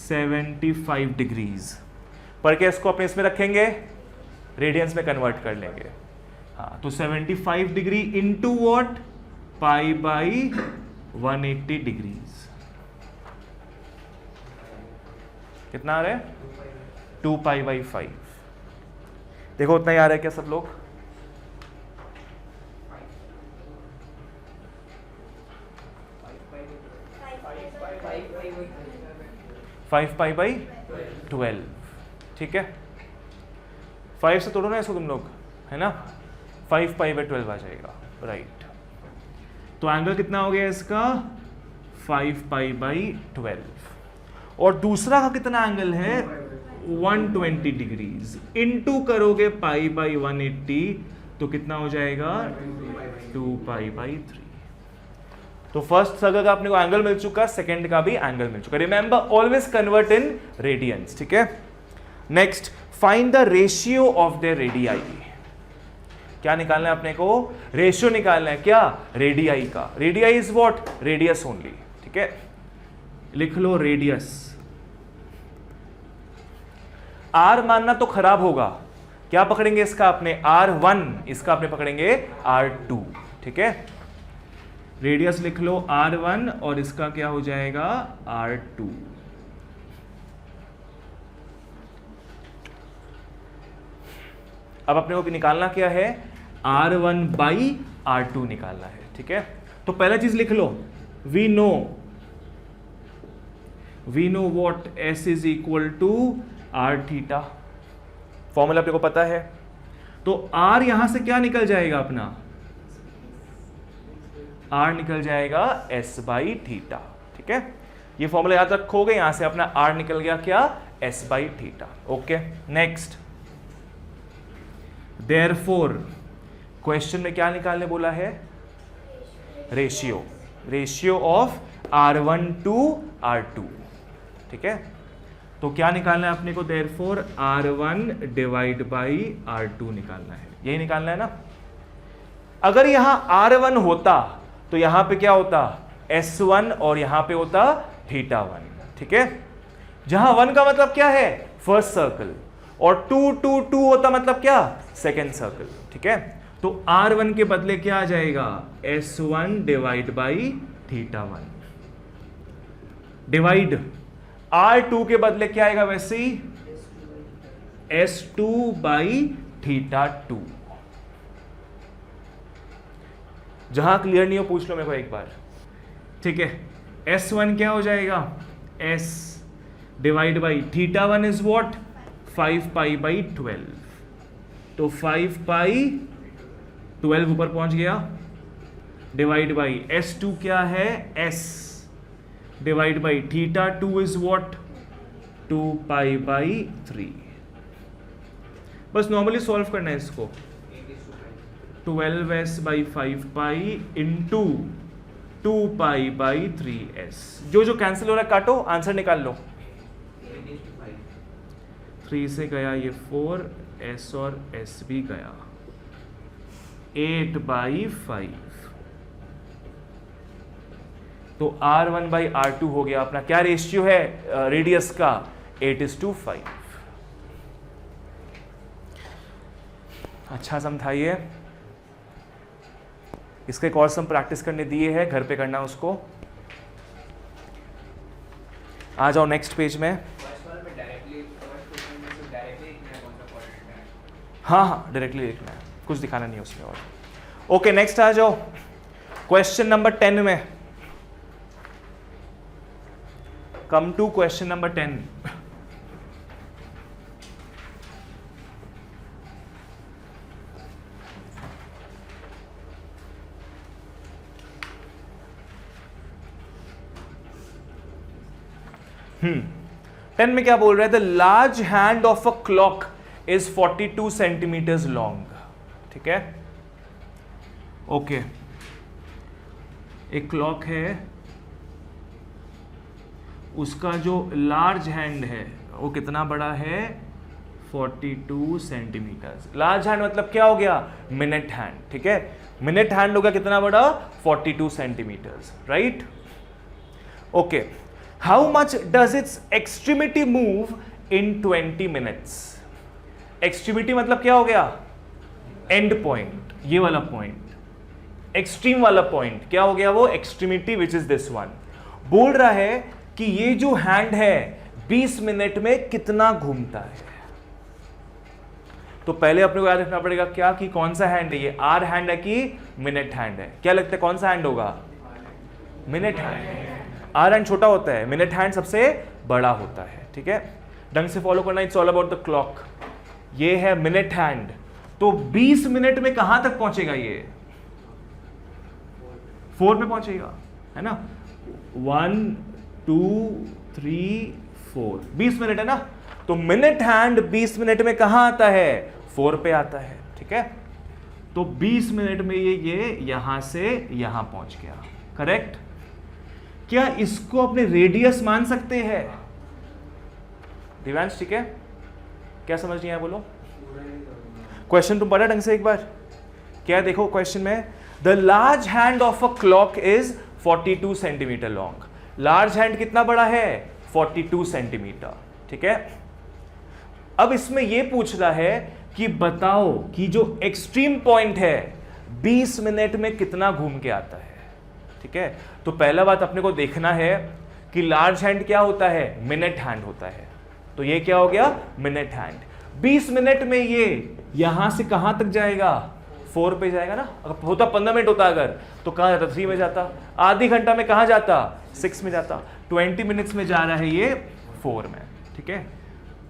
75 डिग्रीज। पर क्या इसको अपने इसमें रखेंगे, रेडियंस में कन्वर्ट कर लेंगे। हाँ, तो 75 degree into what, pi by 180 degrees. कितना आ रहा है 2 पाई बाई 5। देखो उतना ही आ रहा है क्या सब लोग, फाइव पाई बाई 12। ठीक है, 5 से तोड़ो ना इसको तुम लोग, है ना, 5 पाई बाई 12 आ जाएगा, राइट। तो एंगल कितना हो गया इसका 5 पाई बाई 12, और दूसरा का कितना एंगल है 120 डिग्रीज। इनटू करोगे पाई बाई 180 तो कितना हो जाएगा 2 पाई बाई 3। तो फर्स्ट सर्कल का अपने को एंगल मिल चुका, सेकंड का भी एंगल मिल चुका। Remember always convert in radiance. ठीक है, next, find the ratio of the radii. क्या निकालना है अपने को, रेशियो निकालना है, क्या, रेडियाई का। Radii is what, radius only. ठीक है, लिख लो रेडियस। आर मानना तो खराब होगा, क्या पकड़ेंगे इसका अपने R1, इसका अपने पकड़ेंगे R2। ठीक है, रेडियस लिख लो R1 और इसका क्या हो जाएगा R2। अब अपने को निकालना क्या है, R1 बाई R2 निकालना है। ठीक है, तो पहला चीज लिख लो, we know what S is equal to R theta. Formula अपने को पता है, तो R यहां से क्या निकल जाएगा अपना, R निकल जाएगा S बाई थीटा। ठीक है, ये फॉर्मूला याद रखोगे, यहां से अपना R निकल गया क्या, S by theta. Okay, next, therefore question में क्या निकालने बोला है, ratio of R1 to R2। ठीक है, तो क्या निकालना है अपने को, therefore R1 divide by R2 निकालना है, यही निकालना है ना। अगर यहां R1 होता तो यहां पे क्या होता, S1 और यहां पे होता θ1, ठीक है। जहां 1 का मतलब क्या है, फर्स्ट सर्कल, और 2 2 2 होता मतलब क्या, सेकेंड सर्कल, ठीक है। तो R1 के बदले क्या आ जाएगा, S1 divide by θ1, divide R2 के बदले क्या आएगा वैसे ही, S2 बाई θ2। जहां क्लियर नहीं हो पूछ लो मेरे को एक बार, ठीक है। S1 क्या हो जाएगा, S divide by θ1 is what, 5 pi by 12, तो 5 पाई 12 ऊपर पहुंच गया, डिवाइड बाई S2 क्या है, S divide by θ2 is what, 2 pi by 3। बस नॉर्मली सॉल्व करना है इसको, 12s by 5 pi into 2 pi by 3s, जो जो कैंसिल हो रहा है काटो, आंसर निकाल लो। 3 से गया ये 4, s और s भी गया, 8 बाई 5, तो R1 बाई R2 हो गया अपना, क्या रेशियो है रेडियस का, 8:5। अच्छा समझाइए, इसके एक और सम प्रैक्टिस करने दिए हैं, घर पे करना उसको। आ जाओ नेक्स्ट पेज में। हाँ हाँ डायरेक्टली लिखना है, कुछ दिखाना नहीं है उसमें और। ओके नेक्स्ट आ जाओ क्वेश्चन नंबर 10 में। Come to question number 10। Ten में क्या बोल रहे हैं, the large hand of a clock is 42 centimetres long, ठीक है। ओके एक क्लॉक है, उसका जो लार्ज हैंड है वो कितना बड़ा है, 42 सेंटीमीटर्स। लार्ज हैंड मतलब क्या हो गया, मिनट हैंड, ठीक है। मिनट हैंड होगा कितना बड़ा, 42 centimetres, right. Okay how much does its extremity move in 20 minutes. Extremity मतलब क्या हो गया, एंड पॉइंट, ये वाला पॉइंट, एक्सट्रीम वाला पॉइंट क्या हो गया, वो extremity which is this one. बोल रहा है कि ये जो हैंड है 20 मिनट में कितना घूमता है। तो पहले अपने को याद रखना पड़ेगा क्या, कि कौन सा हैंड है, ये आर हैंड है कि मिनट हैंड है। क्या लगता है कौन सा हैंड होगा, मिनट हैंड। आर हैंड छोटा होता है, मिनट हैंड सबसे बड़ा होता है, ठीक है। ढंग से फॉलो करना, it's all about the clock. ये है मिनट हैंड, तो 20 मिनट में कहां तक पहुंचेगा, ये 4 पे पहुंचेगा, है ना। 1 2 3 4, 20 मिनट है ना। तो मिनट हैंड 20 मिनट में कहां आता है, 4 पे आता है, ठीक है। तो 20 मिनट में ये यहां से यहां पहुंच गया, करेक्ट। क्या इसको अपने रेडियस मान सकते हैं दिव्यांश, ठीक है। क्या समझ नहीं आया बोलो, क्वेश्चन तुम पढ़ा ढंग से एक बार। क्या देखो क्वेश्चन में, the large hand of a clock is 42 centimetre long. Large hand कितना बड़ा है, 42 सेंटीमीटर, ठीक है। अब इसमें यह पूछ रहा है कि बताओ कि जो एक्सट्रीम पॉइंट है 20 मिनट में कितना घूम के आता है, ठीक है। तो पहला बात अपने को देखना है कि लार्ज हैंड क्या होता है, मिनट हैंड होता है। तो ये क्या हो गया, मिनट हैंड। 20 मिनट में ये यहां से कहां तक जाएगा, 4 पे जाएगा ना। अगर होता 15 मिनट होता अगर, तो कहां जाता, 3 में जाता। आधी घंटा में कहां जाता, 6 में जाता। 20 मिनट्स में जा रहा है ये 4 में, ठीक है।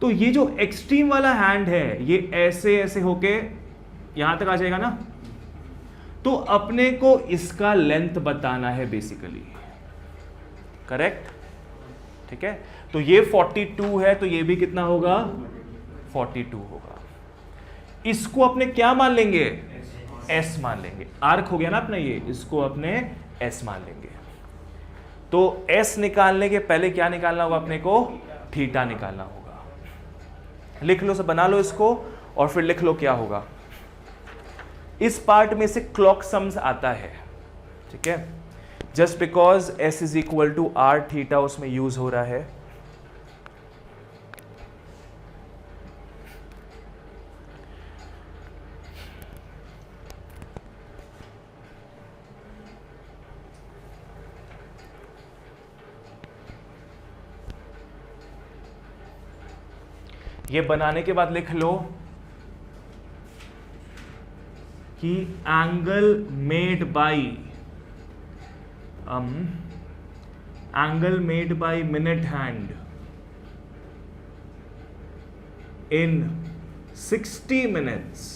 तो ये जो एक्सट्रीम वाला हैंड है ये ऐसे ऐसे होके यहां तक आ जाएगा ना। तो अपने को इसका लेंथ बताना है बेसिकली, करेक्ट, ठीक है। तो ये 42 है, तो ये भी कितना होगा, 42 होगा। इसको अपने क्या मान लेंगे, एस मान लेंगे। आर्क हो गया ना अपना ये, इसको अपने एस मान लेंगे। तो एस निकालने के पहले क्या निकालना होगा अपने को, थीटा निकालना होगा। लिख लो, सब बना लो इसको और फिर लिख लो क्या होगा। इस पार्ट में से क्लॉक सम्स आता है, ठीक है। Just because S is equal to R theta उसमें यूज हो रहा है। ये बनाने के बाद लिख लो कि angle made by minute hand in 60 minutes,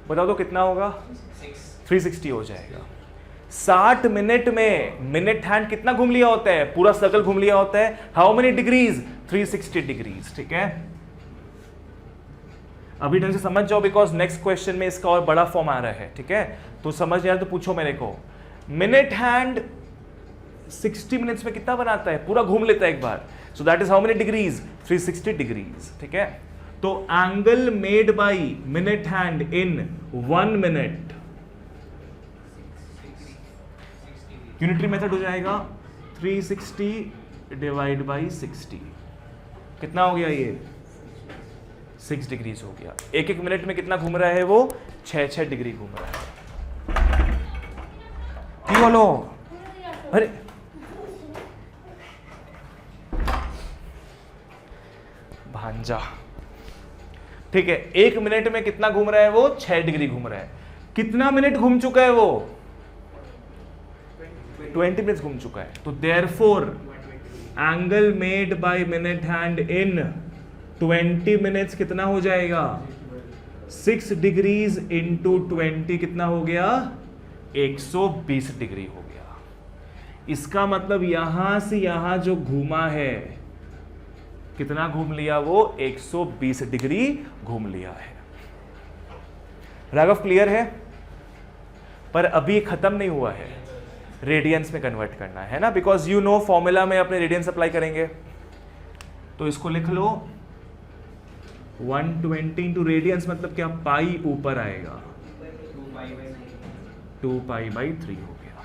बताओ तो कितना होगा? 360 हो जाएगा। 60 मिनट में मिनट हैंड कितना घूम लिया होता है? पूरा सर्कल घूम लिया होता है। How many degrees? 360 डिग्रीज। ठीक है, अभी ढंग से समझ जाओ बिकॉज नेक्स्ट क्वेश्चन में इसका और बड़ा फॉर्म आ रहा है। ठीक है, तो समझ नहीं आ रहा तो पूछो मेरे को। मिनट हैंड 60 मिनट्स में कितना बनाता है? पूरा घूम लेता है एक बार। So that is how many degrees? 360 degrees. ठीक है, तो angle made by minute hand in 1 minute, unitary method हो जाएगा 360 डिवाइड बाई 60। कितना हो गया ये? 6 डिग्रीज हो गया। एक एक मिनट में कितना घूम रहा है वो? 6 डिग्री घूम रहा है। क्यों बोलो? अरे भांजा, ठीक है, एक मिनट में कितना घूम रहा है वो? 6 डिग्री घूम रहा है। कितना मिनट घूम चुका है वो? 20 मिनट्स घूम चुका है। तो therefore angle made by minute hand in 20 minutes कितना हो जाएगा? 6 डिग्रीज इंटू 20 कितना हो गया? 120 डिग्री हो गया। इसका मतलब यहां से यहां जो घूमा है, कितना घूम लिया वो? 120 डिग्री घूम लिया है। राघव क्लियर है? पर अभी खत्म नहीं हुआ है, रेडियंस में कन्वर्ट करना है ना, बिकॉज यू नो फॉर्मूला में अपने रेडियंस अप्लाई करेंगे। तो इसको लिख लो 120 इंटू रेडियंस मतलब क्या? पाई ऊपर आएगा, 2 पाई बाई 3 हो गया।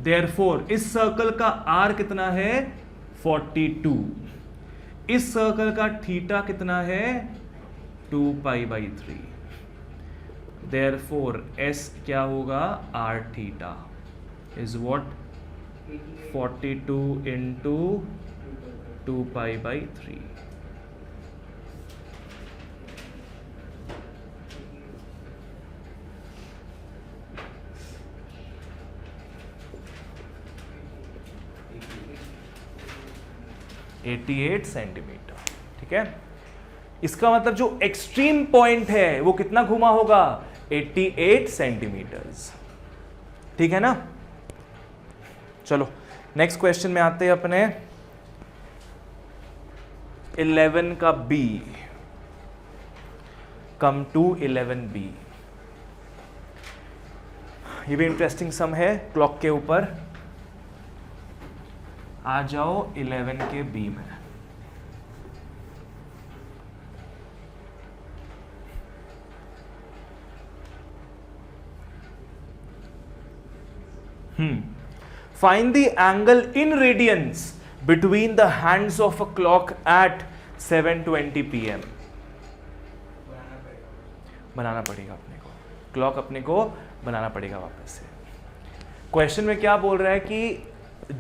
देयरफॉर इस सर्कल का आर कितना है? 42। इस सर्कल का थीटा कितना है? 2 पाई बाई 3। Therefore S क्या होगा? R theta is what? 42 into 2 pi by 3। $88 centimetre. ठीक है, इसका मतलब जो एक्सट्रीम पॉइंट है वो कितना घुमा होगा? 88 सेंटीमीटर्स। ठीक है ना? चलो नेक्स्ट क्वेश्चन में आते हैं अपने 11 का बी। Come to 11B। ये भी इंटरेस्टिंग सम है क्लॉक के ऊपर। आ जाओ 11 के बी में। Find the angle in radians between the hands of a clock at 7:20 PM। बनाना पड़ेगा अपने को, क्लॉक अपने को बनाना पड़ेगा वापस से। क्वेश्चन में क्या बोल रहा है कि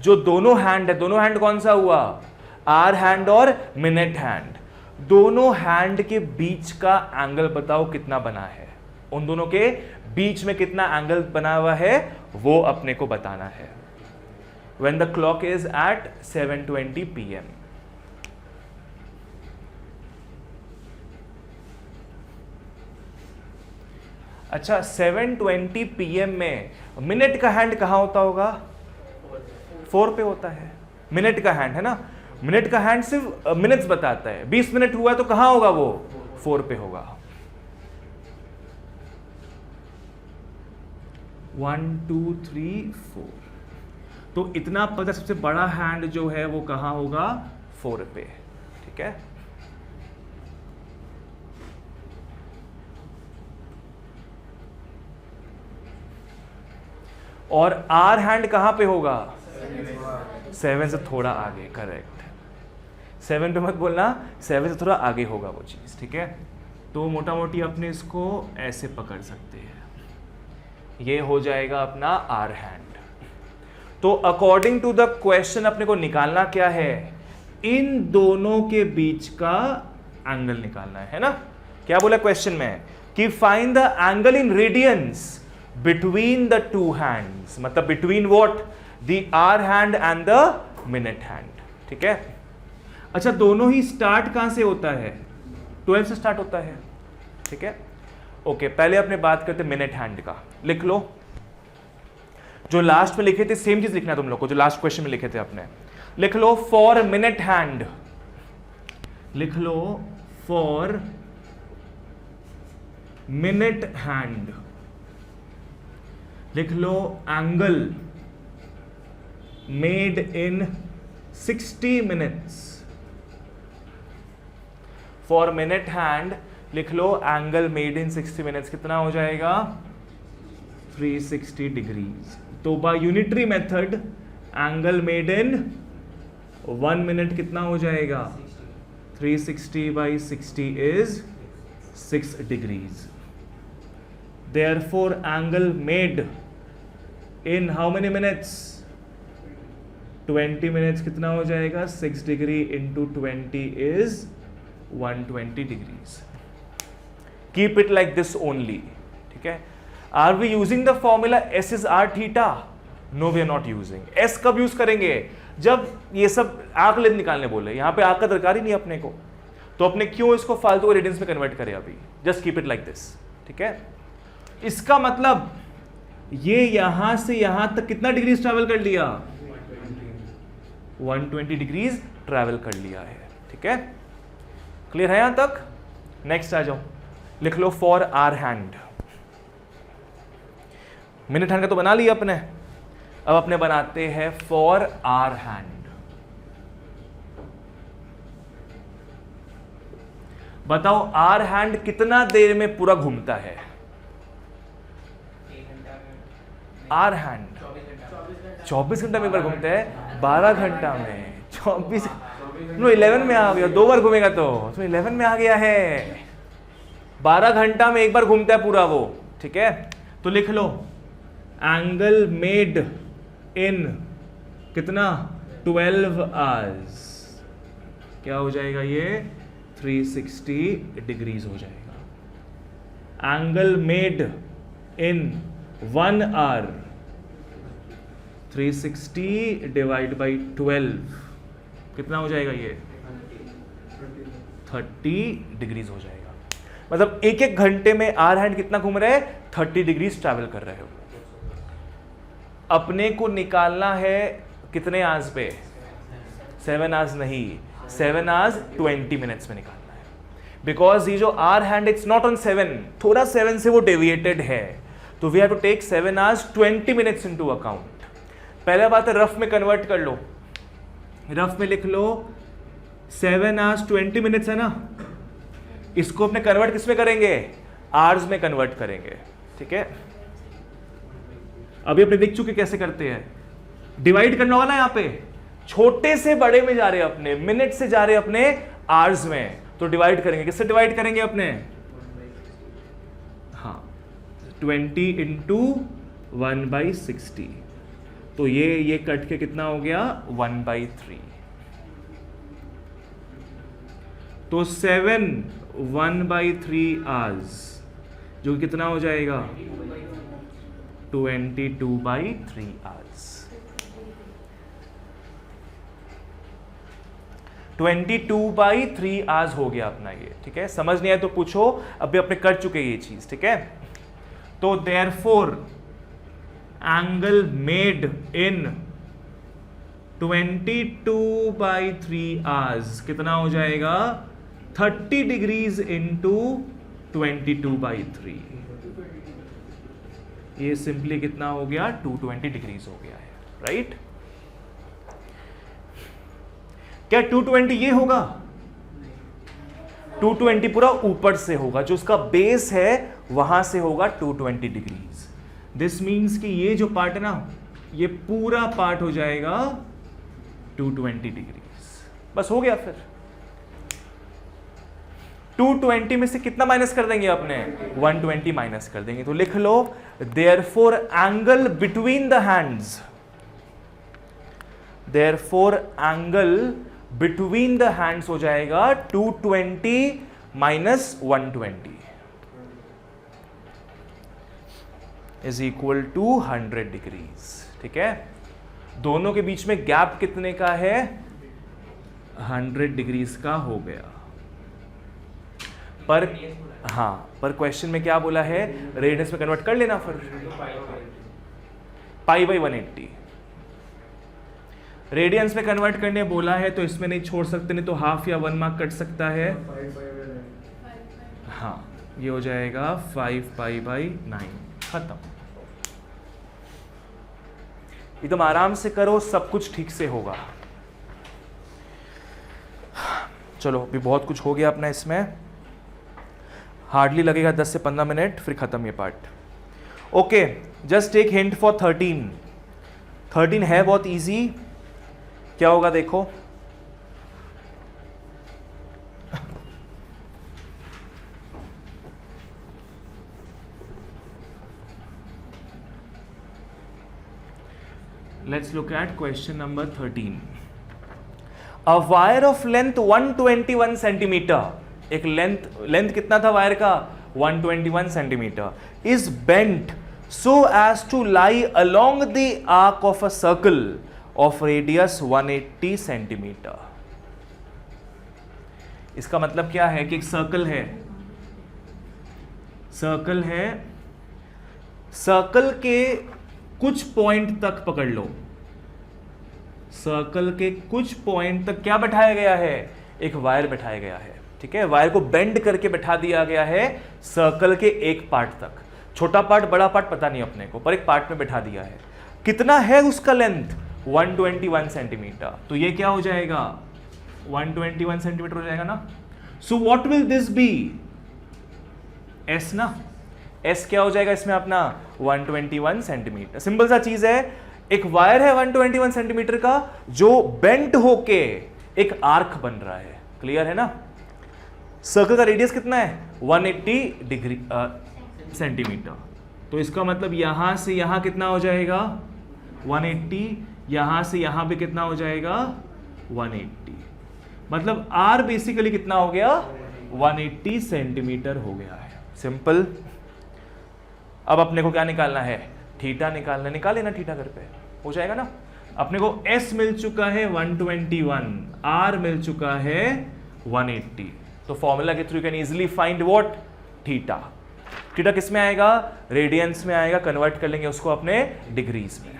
जो दोनों हैंड है, दोनों हैंड कौन सा हुआ? आर हैंड और मिनट हैंड। दोनों हैंड के बीच का एंगल बताओ कितना बना है। उन दोनों के बीच में कितना एंगल बना हुआ है वो अपने को बताना है। When the clock is at 7:20 PM। अच्छा, 7:20 PM में मिनट का हैंड कहाँ होता होगा? 4 पे होता है। मिनट का हैंड है ना, मिनट का हैंड सिर्फ मिनट्स बताता है। 20 मिनट हुआ तो कहाँ होगा वो? 4 पे होगा। 1 2 3 4। तो इतना पता, सबसे बड़ा हैंड जो है वो कहाँ होगा? 4 पे। ठीक है, और आर हैंड कहां पे होगा? 7 से थोड़ा आगे, करेक्ट। 7 पे मत बोलना, 7 से थोड़ा आगे होगा वो चीज, ठीक है। तो मोटा मोटी अपने इसको ऐसे पकड़ सकते हैं, ये हो जाएगा अपना आर हैंड। तो अकॉर्डिंग टू द क्वेश्चन अपने को निकालना क्या है? इन दोनों के बीच का एंगल निकालना है ना। क्या बोला क्वेश्चन में कि find the angle in radians between the two hands, मतलब between what? The hour hand and the minute hand, ठीक है। अच्छा, दोनों ही स्टार्ट कहां से होता है? 12 से स्टार्ट होता है, ठीक है। ओके, पहले अपने बात करते मिनट हैंड का। लिख लो, जो लास्ट में लिखे थे सेम चीज लिखना है तुम लोग को, जो लास्ट क्वेश्चन में लिखे थे अपने। लिख लो फॉर मिनट हैंड, लिख लो फॉर मिनट हैंड, लिख लो angle made in 60 minutes. For minute hand लिख लो एंगल मेड इन 60 मिनट्स, कितना हो जाएगा? 360 डिग्रीज। तो by unitary method angle made in 1 minute कितना हो जाएगा? 360 by 60 is 6 degrees. Therefore angle made in how many minutes? 20 minutes कितना हो जाएगा? 6 degree into 20 is 120 degrees. Keep it like this only, ठीक है। Are we using the formula S is R theta? No, we are not using. S कब use करेंगे? जब ये सब आर्क लेंथ निकालने बोले, यहाँ पे आर्क का दरकार ही नहीं अपने को, तो अपने क्यों इसको फालतू को रेडियंस में कन्वर्ट करें अभी? Just keep it like this, ठीक है। इसका मतलब ये यहां से यहां तक कितना डिग्रीज ट्रैवल कर लिया? 120 डिग्रीज ट्रैवल कर लिया है, ठीक है। क्लियर है यहां तक? नेक्स्ट आ जाओ, लिख लो for hour hand. Minute hand का तो बना लिया अपने, अब अपने बनाते हैं फॉर आर हैंड। बताओ आर हैंड कितना देर में पूरा घूमता है? आर हैंड 24 घंटा में एक बार घूमता है, 12 घंटा में 24, नो 11 में आ गया, 2 बार घूमेगा तो 11 में आ गया है। 12 घंटा में एक बार घूमता है पूरा वो, ठीक है। तो लिख लो एंगल मेड इन कितना? 12 आवर्स। क्या हो जाएगा ये? 360 डिग्रीज हो जाएगा। Angle made in 1 hour, 360 divide by 12 कितना हो जाएगा ये? 30 डिग्रीज हो जाएगा। मतलब एक एक घंटे में आर हैंड कितना घूम रहे हैं? 30 डिग्रीज ट्रैवल कर रहे हो। अपने को निकालना है कितने आवर्स पे? 7 आवर्स नहीं, 7 आवर्स 20 मिनट्स में निकालना है। बिकॉज ये जो hour hand it's not on 7, थोड़ा 7 से वो डेविएटेड है, तो we have to take 7 hours 20 minutes into account. पहला बात है रफ में कन्वर्ट कर लो, रफ में लिख लो 7 आवर्स 20 मिनट्स है ना, इसको अपने कन्वर्ट किस में करेंगे? आवर्स में कन्वर्ट करेंगे, ठीक है। अभी अपने देख चुके कैसे करते हैं, डिवाइड करना होगा ना, यहाँ पे छोटे से बड़े में जा रहे हैं अपने, मिनट से जा रहे हैं अपने आवर्स में, तो डिवाइड करेंगे, किससे डिवाइड करेंगे अपने? हाँ 20 इंटू 1/60, तो ये कट के कितना हो गया? 1/3। तो 7 1/3 आवर्स जो कि कितना हो जाएगा? 22/3 आवर्स। 22/3 आवर्स हो गया अपना ये, ठीक है। समझ नहीं आया तो पूछो, अभी अपने कर चुके ये चीज, ठीक है। तो देयरफॉर एंगल मेड इन 22/3 आवर्स कितना हो जाएगा? 30 डिग्रीज इंटू 22/3, ये सिंपली कितना हो गया? 220 डिग्रीज हो गया है, राइट। क्या 220 ये होगा? 220 पूरा ऊपर से होगा, जो उसका बेस है वहां से होगा 220 डिग्रीज। दिस मीन्स कि ये जो पार्ट है ना, ये पूरा पार्ट हो जाएगा 220 डिग्रीज। बस हो गया। फिर 220 में से कितना माइनस कर देंगे अपने? 120 माइनस कर देंगे। तो लिख लो therefore angle between the hands, therefore angle between the hands हो जाएगा 220 minus 120 is equal to 100 degrees. ठीक है, दोनों के बीच में गैप कितने का है? 100 डिग्रीज का हो गया। पर हाँ, पर क्वेश्चन में क्या बोला है? रेडियंस में कन्वर्ट कर लेना। फिर पाई बाई 180 रेडियंस में कन्वर्ट करने बोला है, तो इसमें नहीं छोड़ सकते, नहीं तो हाफ या 1 मार्क कट सकता है। हाँ, ये हो जाएगा 5 पाई बाई 9। खत्म। एकदम आराम से करो, सब कुछ ठीक से होगा। चलो, अभी बहुत कुछ हो गया अपना इसमें, हार्डली लगेगा 10 से 15 मिनट, फिर खत्म ये part. Okay, just take hint for 13। 13 है बहुत इजी। क्या होगा देखो, let's look at question number 13. A wire of length 121 centimeter, एक लेंथ कितना था वायर का? 121 centimetre is bent so as to lie along the arc of a circle of radius 180 centimetre. इसका मतलब क्या है कि एक सर्कल है, सर्कल है, सर्कल के कुछ पॉइंट तक पकड़ लो, सर्कल के कुछ पॉइंट तक क्या बैठाया गया है? एक वायर बैठाया गया है। ठीक है, वायर को बेंड करके बैठा दिया गया है सर्कल के एक पार्ट तक। छोटा पार्ट बड़ा पार्ट पता नहीं अपने को, पर एक पार्ट में बैठा दिया है। कितना है उसका लेंथ? 121 सेंटीमीटर। तो ये क्या हो जाएगा? 121 सेंटीमीटर हो जाएगा ना। So what will this be? S ना। एस क्या हो जाएगा इसमें अपना? 121 सेंटीमीटर। सिंपल सा चीज है, एक वायर है 121 सेंटीमीटर का जो बेंट होके एक आर्क बन रहा है। क्लियर है ना। सर्कल का रेडियस कितना है? 180 डिग्री सेंटीमीटर। तो इसका मतलब यहां से यहां कितना हो जाएगा? 180। यहां से यहां भी कितना हो जाएगा? 180। मतलब आर बेसिकली कितना हो गया? 180 सेंटीमीटर हो गया है। सिंपल। अब अपने को क्या निकालना है? थीटा निकालना। निकाल लेना थीटा घर पे, हो जाएगा ना। अपने को एस मिल चुका है 121, आर मिल चुका है 180। तो फॉर्मूला के through can easily find what? Theta. Theta किस में आएगा? रेडियंस में आएगा। कन्वर्ट कर लेंगे उसको अपने डिग्रीज में।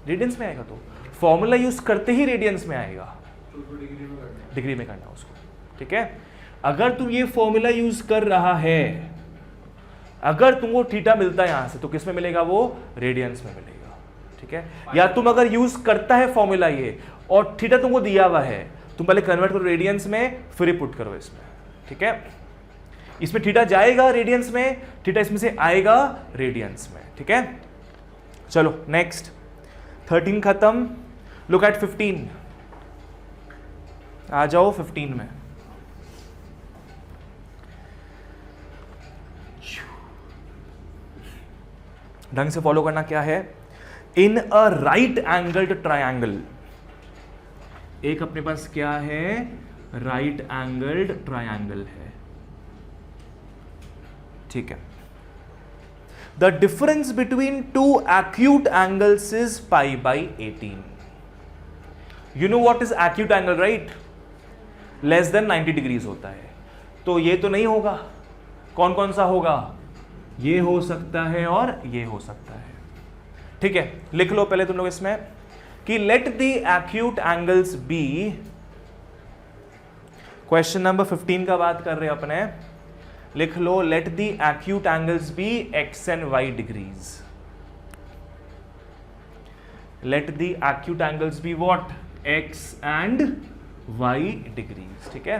रेडियंस में आएगा तो फॉर्मूला यूज करते ही रेडियंस में आएगा, डिग्री में करना उसको। ठीक है, अगर तुम ये फॉर्मूला यूज कर रहा है, अगर तुमको थीटा मिलता है यहां से, तो किस में मिलेगा? वो रेडियंस में मिलेगा। ठीक है, या तुम अगर यूज करता है फॉर्मूला ये और थीटा तुमको दिया हुआ है, तुम पहले कन्वर्ट करो रेडियंस में, फिर पुट करो इसमें। ठीक है, इसमें थीटा जाएगा रेडियंस में, थीटा इसमें से आएगा रेडियंस में। ठीक है, चलो नेक्स्ट। 13 खत्म। Look at 15। आ जाओ 15 में। ढंग से फॉलो करना। क्या है? इन अ राइट एंगल्ड ट्रायंगल, एक अपने पास क्या है? राइट एंगल्ड ट्रायंगल है। ठीक है, the difference between two acute angles is pi by 18। You know what is acute angle, right? Less than 90 degrees होता है। तो ये तो नहीं होगा, कौन कौन सा होगा? ये हो सकता है और ये हो सकता है। ठीक है, लिख लो पहले तुम लोग इसमें कि let the acute angles be, question number 15 का बात कर रहे हैं अपने। लिख लो let the acute angles be X and Y degrees. Let the acute angles be what? X and Y degrees. ठीक है,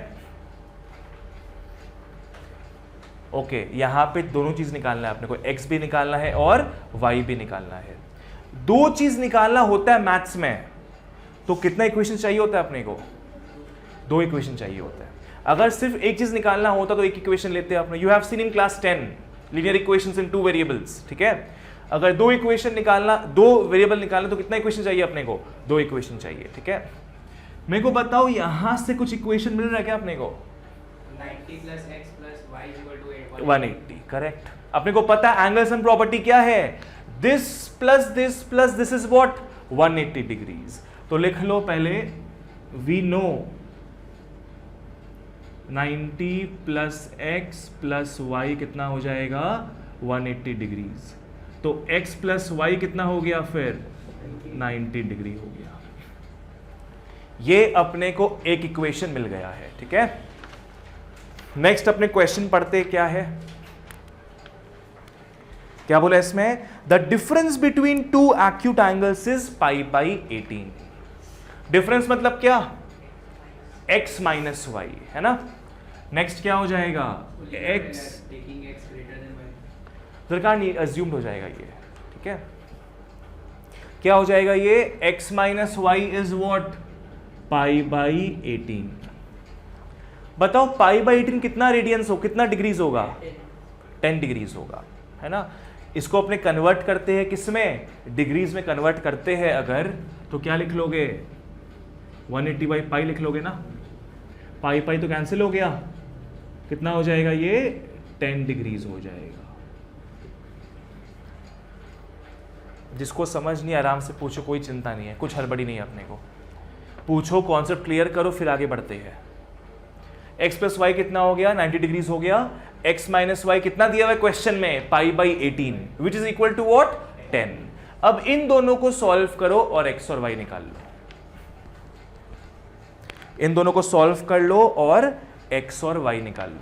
ओके यहाँ पे दोनों चीज निकालना है अपने को, x भी निकालना है और y भी निकालना है। दो चीज निकालना होता है मैथ्स में तो कितना इक्वेशन चाहिए होता है अपने को? दो इक्वेशन चाहिए होता है। अगर सिर्फ एक चीज निकालना होता तो एक इक्वेशन लेते हैं अपने। You have seen in class 10 linear equations in two variables, ठीक है। अगर दो इक्वेशन निकालना, दो वेरिएबल निकालना तो कितना इक्वेशन चाहिए अपने को? दो इक्वेशन चाहिए, ठीक है। मेरे को बताओ यहां से कुछ इक्वेशन मिल रहा है क्या अपने को? 90 plus x plus y is equal to 180, correct. अपने को पता है एंगल सम प्रॉपर्टी क्या है? This plus this is what? 180 degrees. तो लिख लो पहले, we know 90 plus x plus y कितना हो जाएगा? 180 डिग्रीज। तो x प्लस वाई कितना हो गया फिर? 90 डिग्री हो गया। ये अपने को एक इक्वेशन मिल गया है, ठीक है। नेक्स्ट अपने क्वेश्चन पढ़ते क्या है, क्या बोला इसमें? The difference between two acute angles is pi by 18। Difference मतलब क्या? x माइनस वाई, है ना। नेक्स्ट क्या हो जाएगा? x taking x greater than y. दरकार नहीं, अज्यूम्ड हो जाएगा ये, ठीक है। क्या हो जाएगा ये? x minus y is what? Pi by 18। बताओ पाई बाई 18 कितना रेडियंस हो, कितना डिग्रीज होगा? 10 डिग्रीज होगा, है ना। इसको अपने कन्वर्ट करते हैं किसमें? डिग्रीज में कन्वर्ट करते हैं अगर, तो क्या लिख लोगे? 180 बाई पाई लिख लोगे ना। पाई पाई तो कैंसिल हो गया, कितना हो जाएगा ये? 10 डिग्रीज हो जाएगा। जिसको समझ नहीं आराम से पूछो, कोई चिंता नहीं है, कुछ हड़बड़ी नहीं है अपने को। पूछो, कॉन्सेप्ट क्लियर करो, फिर आगे बढ़ते हैं। x प्लस वाई कितना हो गया? 90 डिग्रीज हो गया। x माइनस वाई कितना दिया हुआ है क्वेश्चन में? Pi by 18 which is equal to what? 10। अब इन दोनों को सॉल्व करो और x और y निकाल लो। इन दोनों को सॉल्व कर लो और x और y निकाल लो।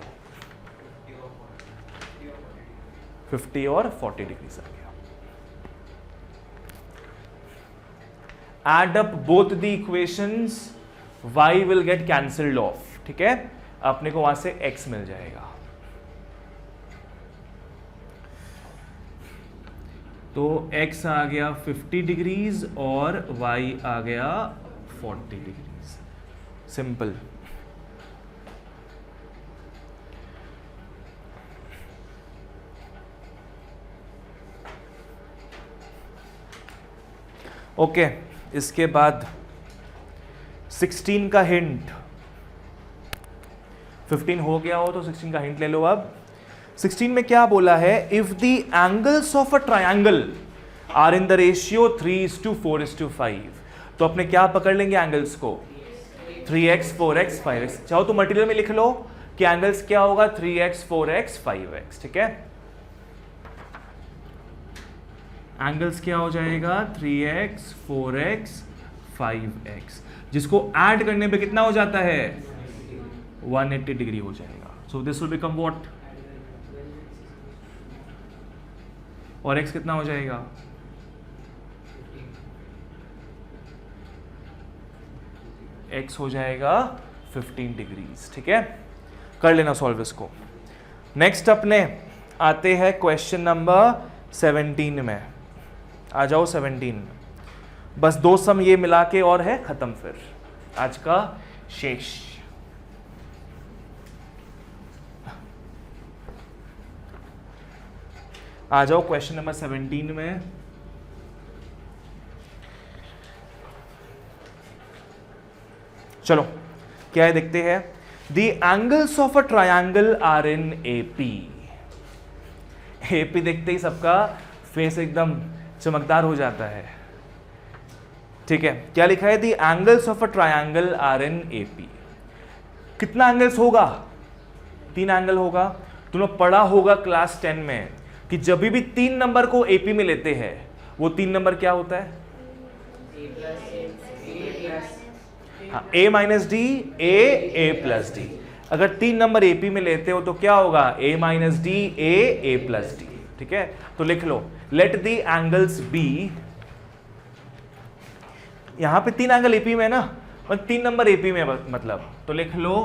50 और 40 डिग्रीज आ गया। Add up both the equations, y will get cancelled off, ठीक है। अपने को वहां से x मिल जाएगा। तो x आ गया 50 डिग्रीज और y आ गया 40 डिग्रीज। सिंपल। ओके, इसके बाद 16 का हिंट। 15 हो गया हो तो 16 का हिंट ले लो। अब 16 में क्या बोला है? If the angles of a triangle are in the ratio 3:4:5, तो अपने क्या पकड़ लेंगे एंगल्स को? 3x 4x 5x। चाहो तो मटेरियल में लिख लो कि एंगल्स क्या होगा? 3x 4x 5x, ठीक है। एंगल्स क्या हो जाएगा? 3x 4x 5x, जिसको ऐड करने पे कितना हो जाता है? 180 डिग्री हो जाएगा। So this will become what? और x कितना हो जाएगा? x हो जाएगा 15 डिग्रीज, ठीक है। कर लेना सॉल्व इसको। नेक्स्ट अपने आते हैं क्वेश्चन नंबर 17 में। आ जाओ 17। बस दो सम ये मिला के और है खत्म, फिर आज का शेष। आ जाओ क्वेश्चन नंबर 17 में। चलो क्या है देखते हैं। The angles of a triangle are in AP. AP देखते ही सबका फेस एकदम चमकदार हो जाता है, ठीक है। क्या लिखा है? The angles of a triangle are in AP. कितना एंगल्स होगा? 3 एंगल होगा। तुमने पढ़ा होगा क्लास 10 में कि जब भी 3 नंबर को एपी में लेते हैं वो 3 नंबर क्या होता है? हाँ, a minus D, A plus D. अगर 3 नंबर एपी में लेते हो तो क्या होगा? a minus D, A plus D, ठीक है। तो लिख लो, लेट द एंगल्स बी। यहां पे 3 एंगल एपी में है ना, और 3 नंबर एपी में मतलब, तो लिख लो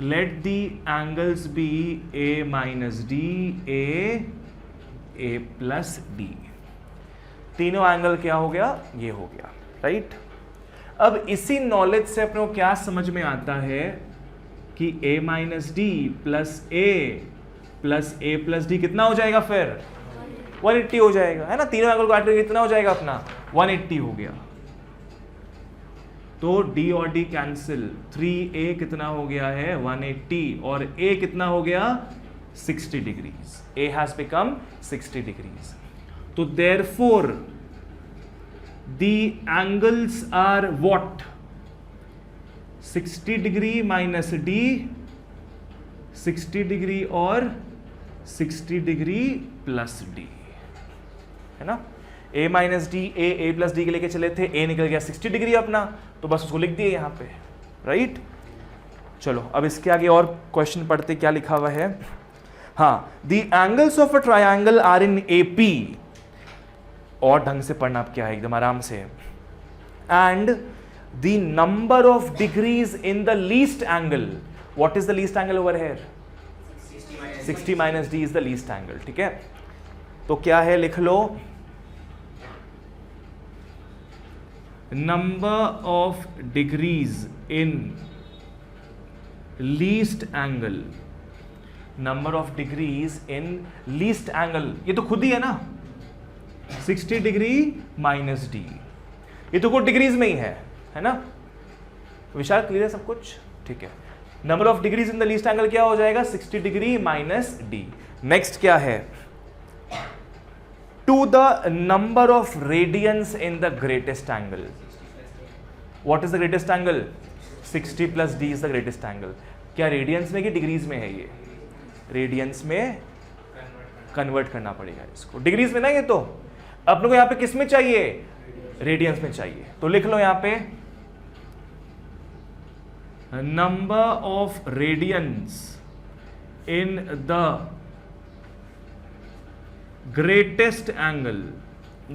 let the angles be a minus d, a plus d. तीनों एंगल क्या हो गया, ये हो गया, राइट। अब इसी नॉलेज से अपने को क्या समझ में आता है कि a minus D plus A plus D कितना हो जाएगा, फिर 180 हो जाएगा, है ना। तीनों एंगल काट करके कितना हो जाएगा अपना, 180 हो गया। तो d और d कैंसिल, 3a कितना हो गया है 180 और a कितना हो गया 60 degrees, a has become 60 degrees. तो therefore the angles are what, 60 degree minus d, 60 degree और 60 डिग्री प्लस d, है ना। a minus D, A plus D के लेके चले थे, a निकल गया 60 डिग्री अपना, तो बस उसको लिख दिए यहाँ पे, राइट। चलो अब इसके आगे और क्वेश्चन पढ़ते, क्या लिखा हुआ है। हाँ, the angles of a triangle are in AP, और ढंग से पढ़ना आप क्या है, एकदम आराम से। And the number of degrees in the least angle, what is the least angle over here, 60 minus D is the least angle, ठीक है। तो क्या है, लिख लो, number of degrees in least angle, number of degrees in least angle, ये तो खुद ही है ना, 60 डिग्री माइनस डी, ये तो कुछ डिग्रीज में ही है ना। विशाल क्लियर है सब कुछ, ठीक है। Number of degrees in the least angle क्या हो जाएगा, 60 डिग्री माइनस डी। नेक्स्ट क्या है, to the number of radians in the greatest angle. What is the greatest angle? 60 plus d is the greatest angle. क्या radiance में कि degrees में है, ये रेडियंस में कन्वर्ट करना पड़ेगा इसको, डिग्रीज में ना। ये तो अपने को यहाँ पे किस में चाहिए, रेडियंस में चाहिए, तो लिख लो यहाँ पे number of radians in the greatest angle,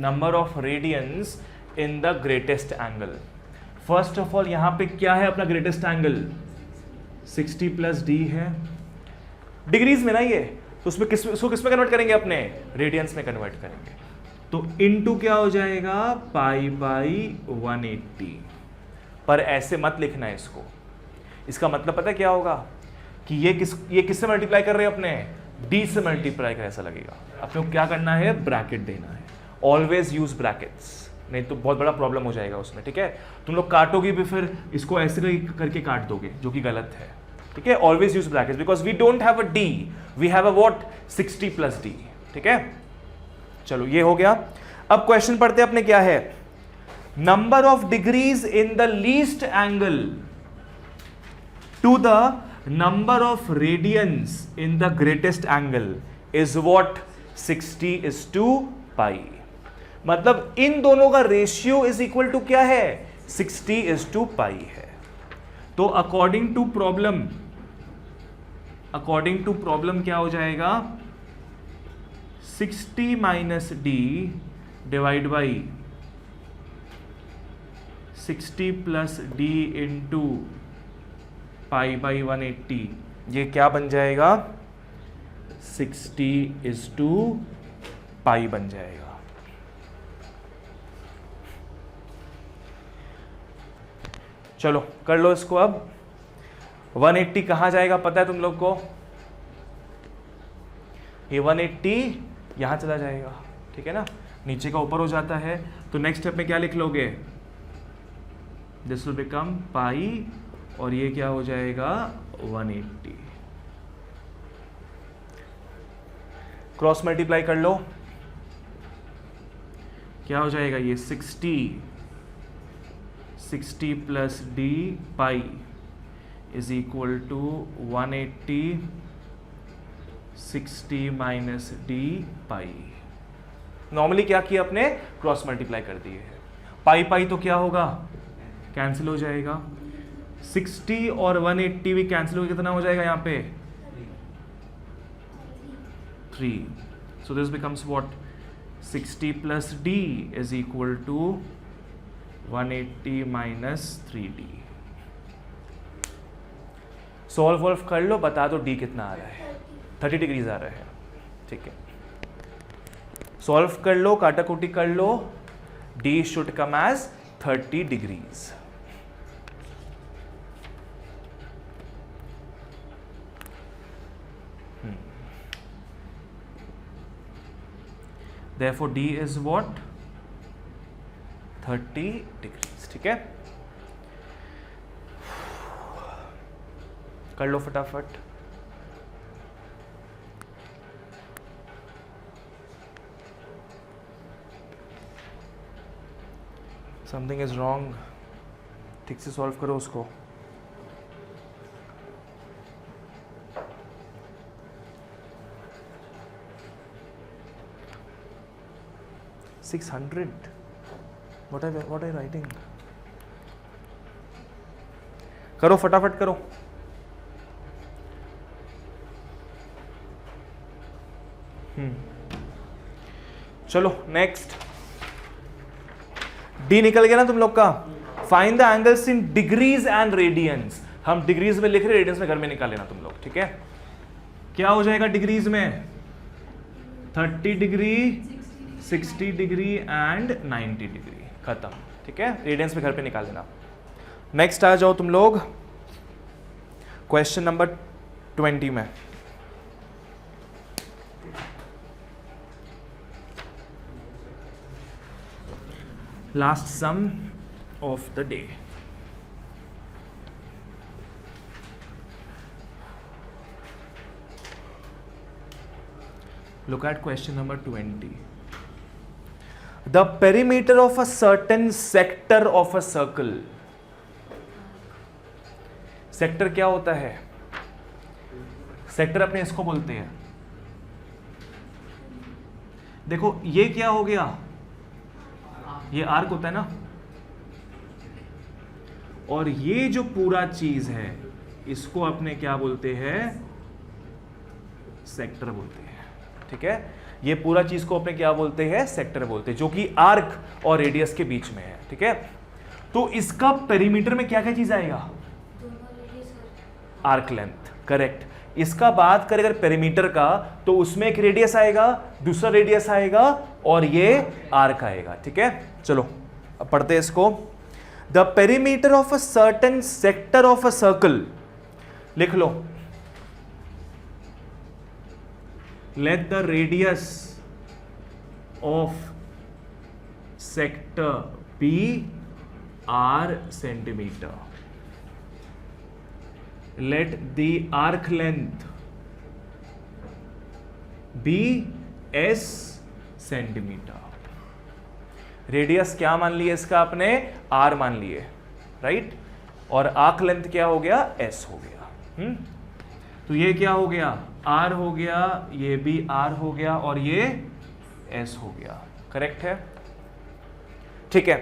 number of radians in the greatest angle. First of all यहां पे क्या है अपना greatest angle, 60 plus d है, डिग्रीज में ना ये, तो उसमें उसको किस में कन्वर्ट करेंगे, अपने रेडियंस में कन्वर्ट करेंगे। तो इनटू क्या हो जाएगा, पाई बाई 180। पर ऐसे मत लिखना है इसको, इसका मतलब पता है क्या होगा कि ये किससे मल्टीप्लाई कर रहे हैं, अपने d से मल्टीप्लाई कर, ऐसा लगेगा। अपने को क्या करना है, ब्रैकेट देना है। ऑलवेज यूज ब्रैकेट्स, नहीं तो बहुत बड़ा प्रॉब्लम हो जाएगा उसमें, ठीक है। तुम लोग काटोगे भी फिर इसको ऐसे करके काट दोगे, जो कि गलत है, ठीक है। Always use brackets because we don't have a d, we have a what, 60 plus d, ठीक है। चलो ये हो गया। अब क्वेश्चन पढ़ते अपने, क्या है, number of degrees in the least angle to the number of radians in the greatest angle is what, 60 is to pi। मतलब इन दोनों का रेशियो इज इक्वल टू क्या है, 60 is to pi है। तो अकॉर्डिंग टू प्रॉब्लम क्या हो जाएगा, 60 minus D divide by 60 plus D into pi by 180, ये क्या बन जाएगा, 60 is to पाई बन जाएगा। चलो कर लो इसको। अब 180 कहां जाएगा पता है तुम लोग को, ये 180 यहां चला जाएगा, ठीक है ना, नीचे का ऊपर हो जाता है। तो नेक्स्ट स्टेप में क्या लिख लोगे, दिस विल बिकम पाई, और ये क्या हो जाएगा 180। क्रॉस मल्टीप्लाई कर लो, क्या हो जाएगा, ये 60 plus D pi is equal to 180 60 minus D pi. Normally क्या किया अपने, क्रॉस मल्टीप्लाई कर दिए है। पाई पाई तो क्या होगा, कैंसिल हो जाएगा। 60 और 180 भी कैंसिल हो, कितना हो जाएगा यहाँ पे 3। So this becomes what, 60 plus d is equal to 180 minus 3d। Solve कर लो, बता दो डी कितना आ रहा है। 30 डिग्रीज आ रहा है, ठीक है। सॉल्व कर लो, काटाकुटी कर लो, D should come as 30 degrees. Therefore D is what? 30 degrees, ठीक है। कर लो फटाफट। समथिंग इज रॉन्ग, ठीक से सॉल्व करो उसको। What are you writing? करो फटाफट करो। चलो नेक्स्ट, डी निकल गया ना तुम लोग का। Find the angles in degrees and radians. हम डिग्रीज में लिख रहे, रेडियंस में घर में निकाल लेना तुम लोग, ठीक है। क्या हो जाएगा डिग्रीज में? 30 डिग्री, 60 डिग्री एंड 90 डिग्री, खत्म, ठीक है। रेडियंस में घर पे निकाल लेना। नेक्स्ट आ जाओ तुम लोग क्वेश्चन नंबर 20 में। Last sum of the day. Look at question number 20. The perimeter of a certain sector of a circle. Sector क्या होता है? सेक्टर अपने इसको बोलते हैं। देखो ये क्या हो गया, ये आर्क होता है ना, और ये जो पूरा चीज है इसको अपने क्या बोलते हैं? सेक्टर बोलते हैं, ठीक है। ये पूरा चीज को अपने क्या बोलते हैं? सेक्टर बोलते हैं, जो कि आर्क और रेडियस के बीच में है, ठीक है। तो इसका पेरीमीटर में क्या क्या चीज आएगा? Arc length, correct. इसका बात करें अगर पेरीमीटर का, तो उसमें एक रेडियस आएगा, दूसरा रेडियस आएगा और ये आर्क आएगा, ठीक है। चलो अब पढ़ते हैं इसको। The perimeter of a certain sector of a circle, लिख लो। Let the radius of sector be r centimeter. Let the arc length be s centimeter. Radius क्या मान लिए इसका आपने? r मान लिए, राइट। और आर्क लेंथ क्या हो गया? s हो गया। तो ये क्या हो गया? r हो गया, ये भी r हो गया और ये s हो गया, करेक्ट है, ठीक है।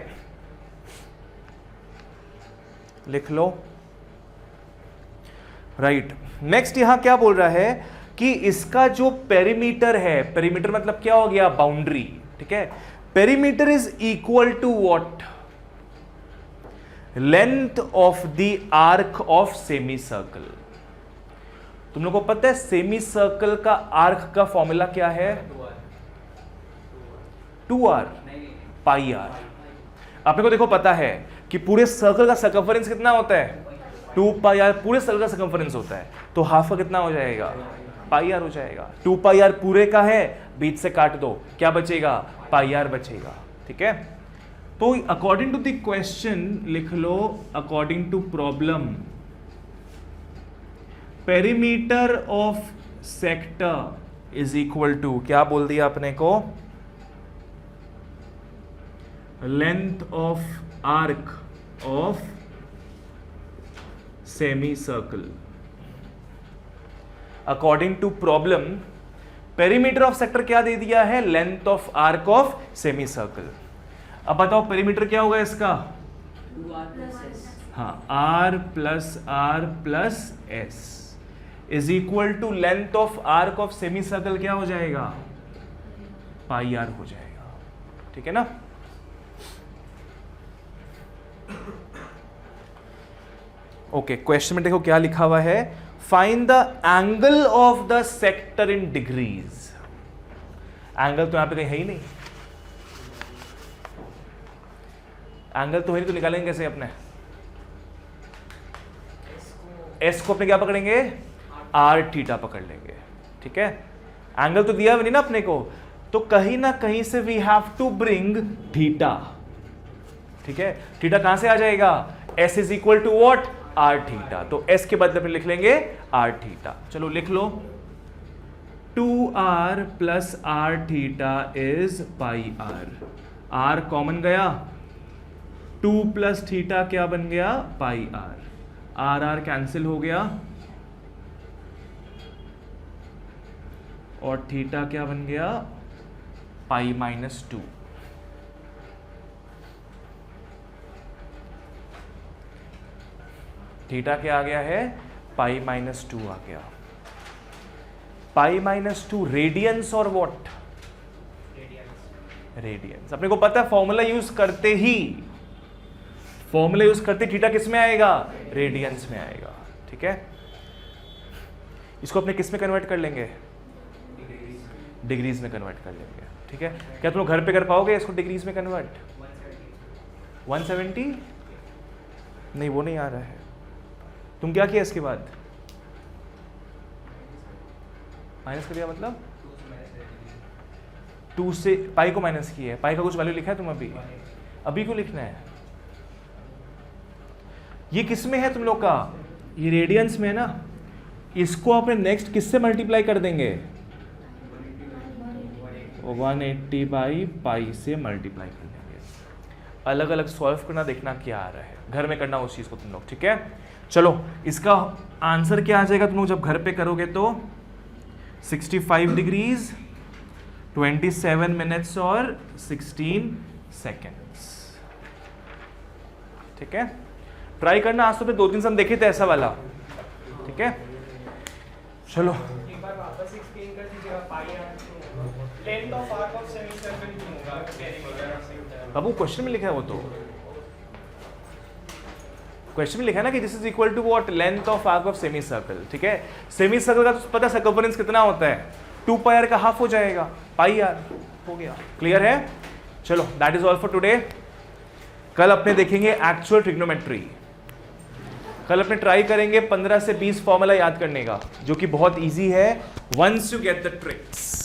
लिख लो, राइट। नेक्स्ट यहां क्या बोल रहा है कि इसका जो पेरीमीटर है, पेरीमीटर मतलब क्या हो गया? बाउंड्री, ठीक है। Perimeter is equal to what? Length of the arc of semicircle. तुम लोगों को पता है सेमी सर्कल का आर्क का फॉर्मूला क्या है? 2r पाई r। आपने को देखो पता है कि पूरे सर्कल का सर्कम्फरेंस कितना होता है? 2 पाई r पूरे सर्कल का सर्कम्फरेंस होता है, तो हाफ का कितना हो जाएगा? पाई r हो जाएगा। 2 पाई r पूरे का है, बीच से काट दो, क्या बचेगा? पाई r बचेगा, ठीक है। तो अकॉर्डिंग टू द क्वेश्चन लिख लो, according to problem, perimeter of sector is equal to, क्या बोल दिया अपने को? Length of arc of semicircle. According to problem perimeter of sector क्या दे दिया है? Length of arc of semicircle. अब बताओ पेरीमीटर क्या होगा इसका? हाँ, r plus s is equal to length of arc of semicircle, क्या हो जाएगा? पाई r हो जाएगा, ठीक है ना। ओके, क्वेश्चन में देखो क्या लिखा हुआ है, find the angle of the sector in degrees. Angle तो यहां पे कहीं है ही नहीं, एंगल तो है नहीं, तो निकालेंगे कैसे अपने? एस को अपने क्या पकड़ेंगे? आर थीटा पकड़ लेंगे, ठीक है। एंगल तो दिया भी नहीं ना अपने को, तो कहीं ना कहीं से we have to bring theta, ठीक है। थीटा कहां से आ जाएगा? S is equal to what? R theta. तो एस के बदले में लिख लेंगे आर थीटा। चलो लिख लो, 2r plus R theta is pi R. R common गया, 2 प्लस थीटा क्या बन गया? Pi R. R R cancel हो गया और थीटा क्या बन गया? Pi minus 2। थीटा क्या आ गया है? पाई माइनस 2 आ गया। पाई माइनस 2 रेडियंस और व्हाट? रेडियंस। अपने को पता है फॉर्मूला यूज करते ही, फॉर्मूला यूज करते थीटा किस में आएगा? रेडियंस में आएगा, ठीक है। इसको अपने किस में कन्वर्ट कर लेंगे? डिग्रीज में कन्वर्ट कर लेंगे, ठीक है। क्या तुम लोग घर पे कर पाओगे इसको डिग्रीज में कन्वर्ट? 170? नहीं, वो नहीं आ रहा है। तुम क्या किया इसके बाद? माइनस कर दिया, मतलब 2 से पाई को माइनस किया है। पाई का कुछ वैल्यू लिखा है तुम अभी? अभी क्यों लिखना है? ये किस में है तुम लोग का? ये रेडियंस में है ना। इसको अपने नेक्स्ट किससे मल्टीप्लाई कर देंगे? 180 बाई पाई से मल्टीप्लाई कर देंगे। अलग अलग सॉल्व करना, देखना क्या आ रहा है, घर में करना उस चीज को तुम लोग, ठीक है। चलो इसका आंसर क्या आ जाएगा तुम लोग जब घर पे करोगे तो? 65 डिग्रीज 27 मिनट्स और 16 सेकेंड्स, ठीक है। ट्राई करना, आज तो पे 2-3 सम देखे थे ऐसा वाला, ठीक है। चलो एक बार वापस एक्सप्लेन कर दीजिएगा। Pi R length of arc of semicircle क्यों होगा? पेरीमीटर बाबू क्वेश्चन में लिखा है वो तो, क्वेश्चन में लिखा है ना कि this is equal to what? Length of arc of semicircle, ठीक है। सेमी सर्कल का तो पता है सर्कमफरेंस कितना होता है? 2 पाई आर का हाफ हो जाएगा, पाई आर हो गया। क्लियर है? चलो that is all for today. कल अपने देखेंगे एक्चुअल ट्रिग्नोमेट्री। कल अपने ट्राई करेंगे 15 से 20 फॉर्मूला याद करने का, जो कि बहुत इजी है once you get the tricks.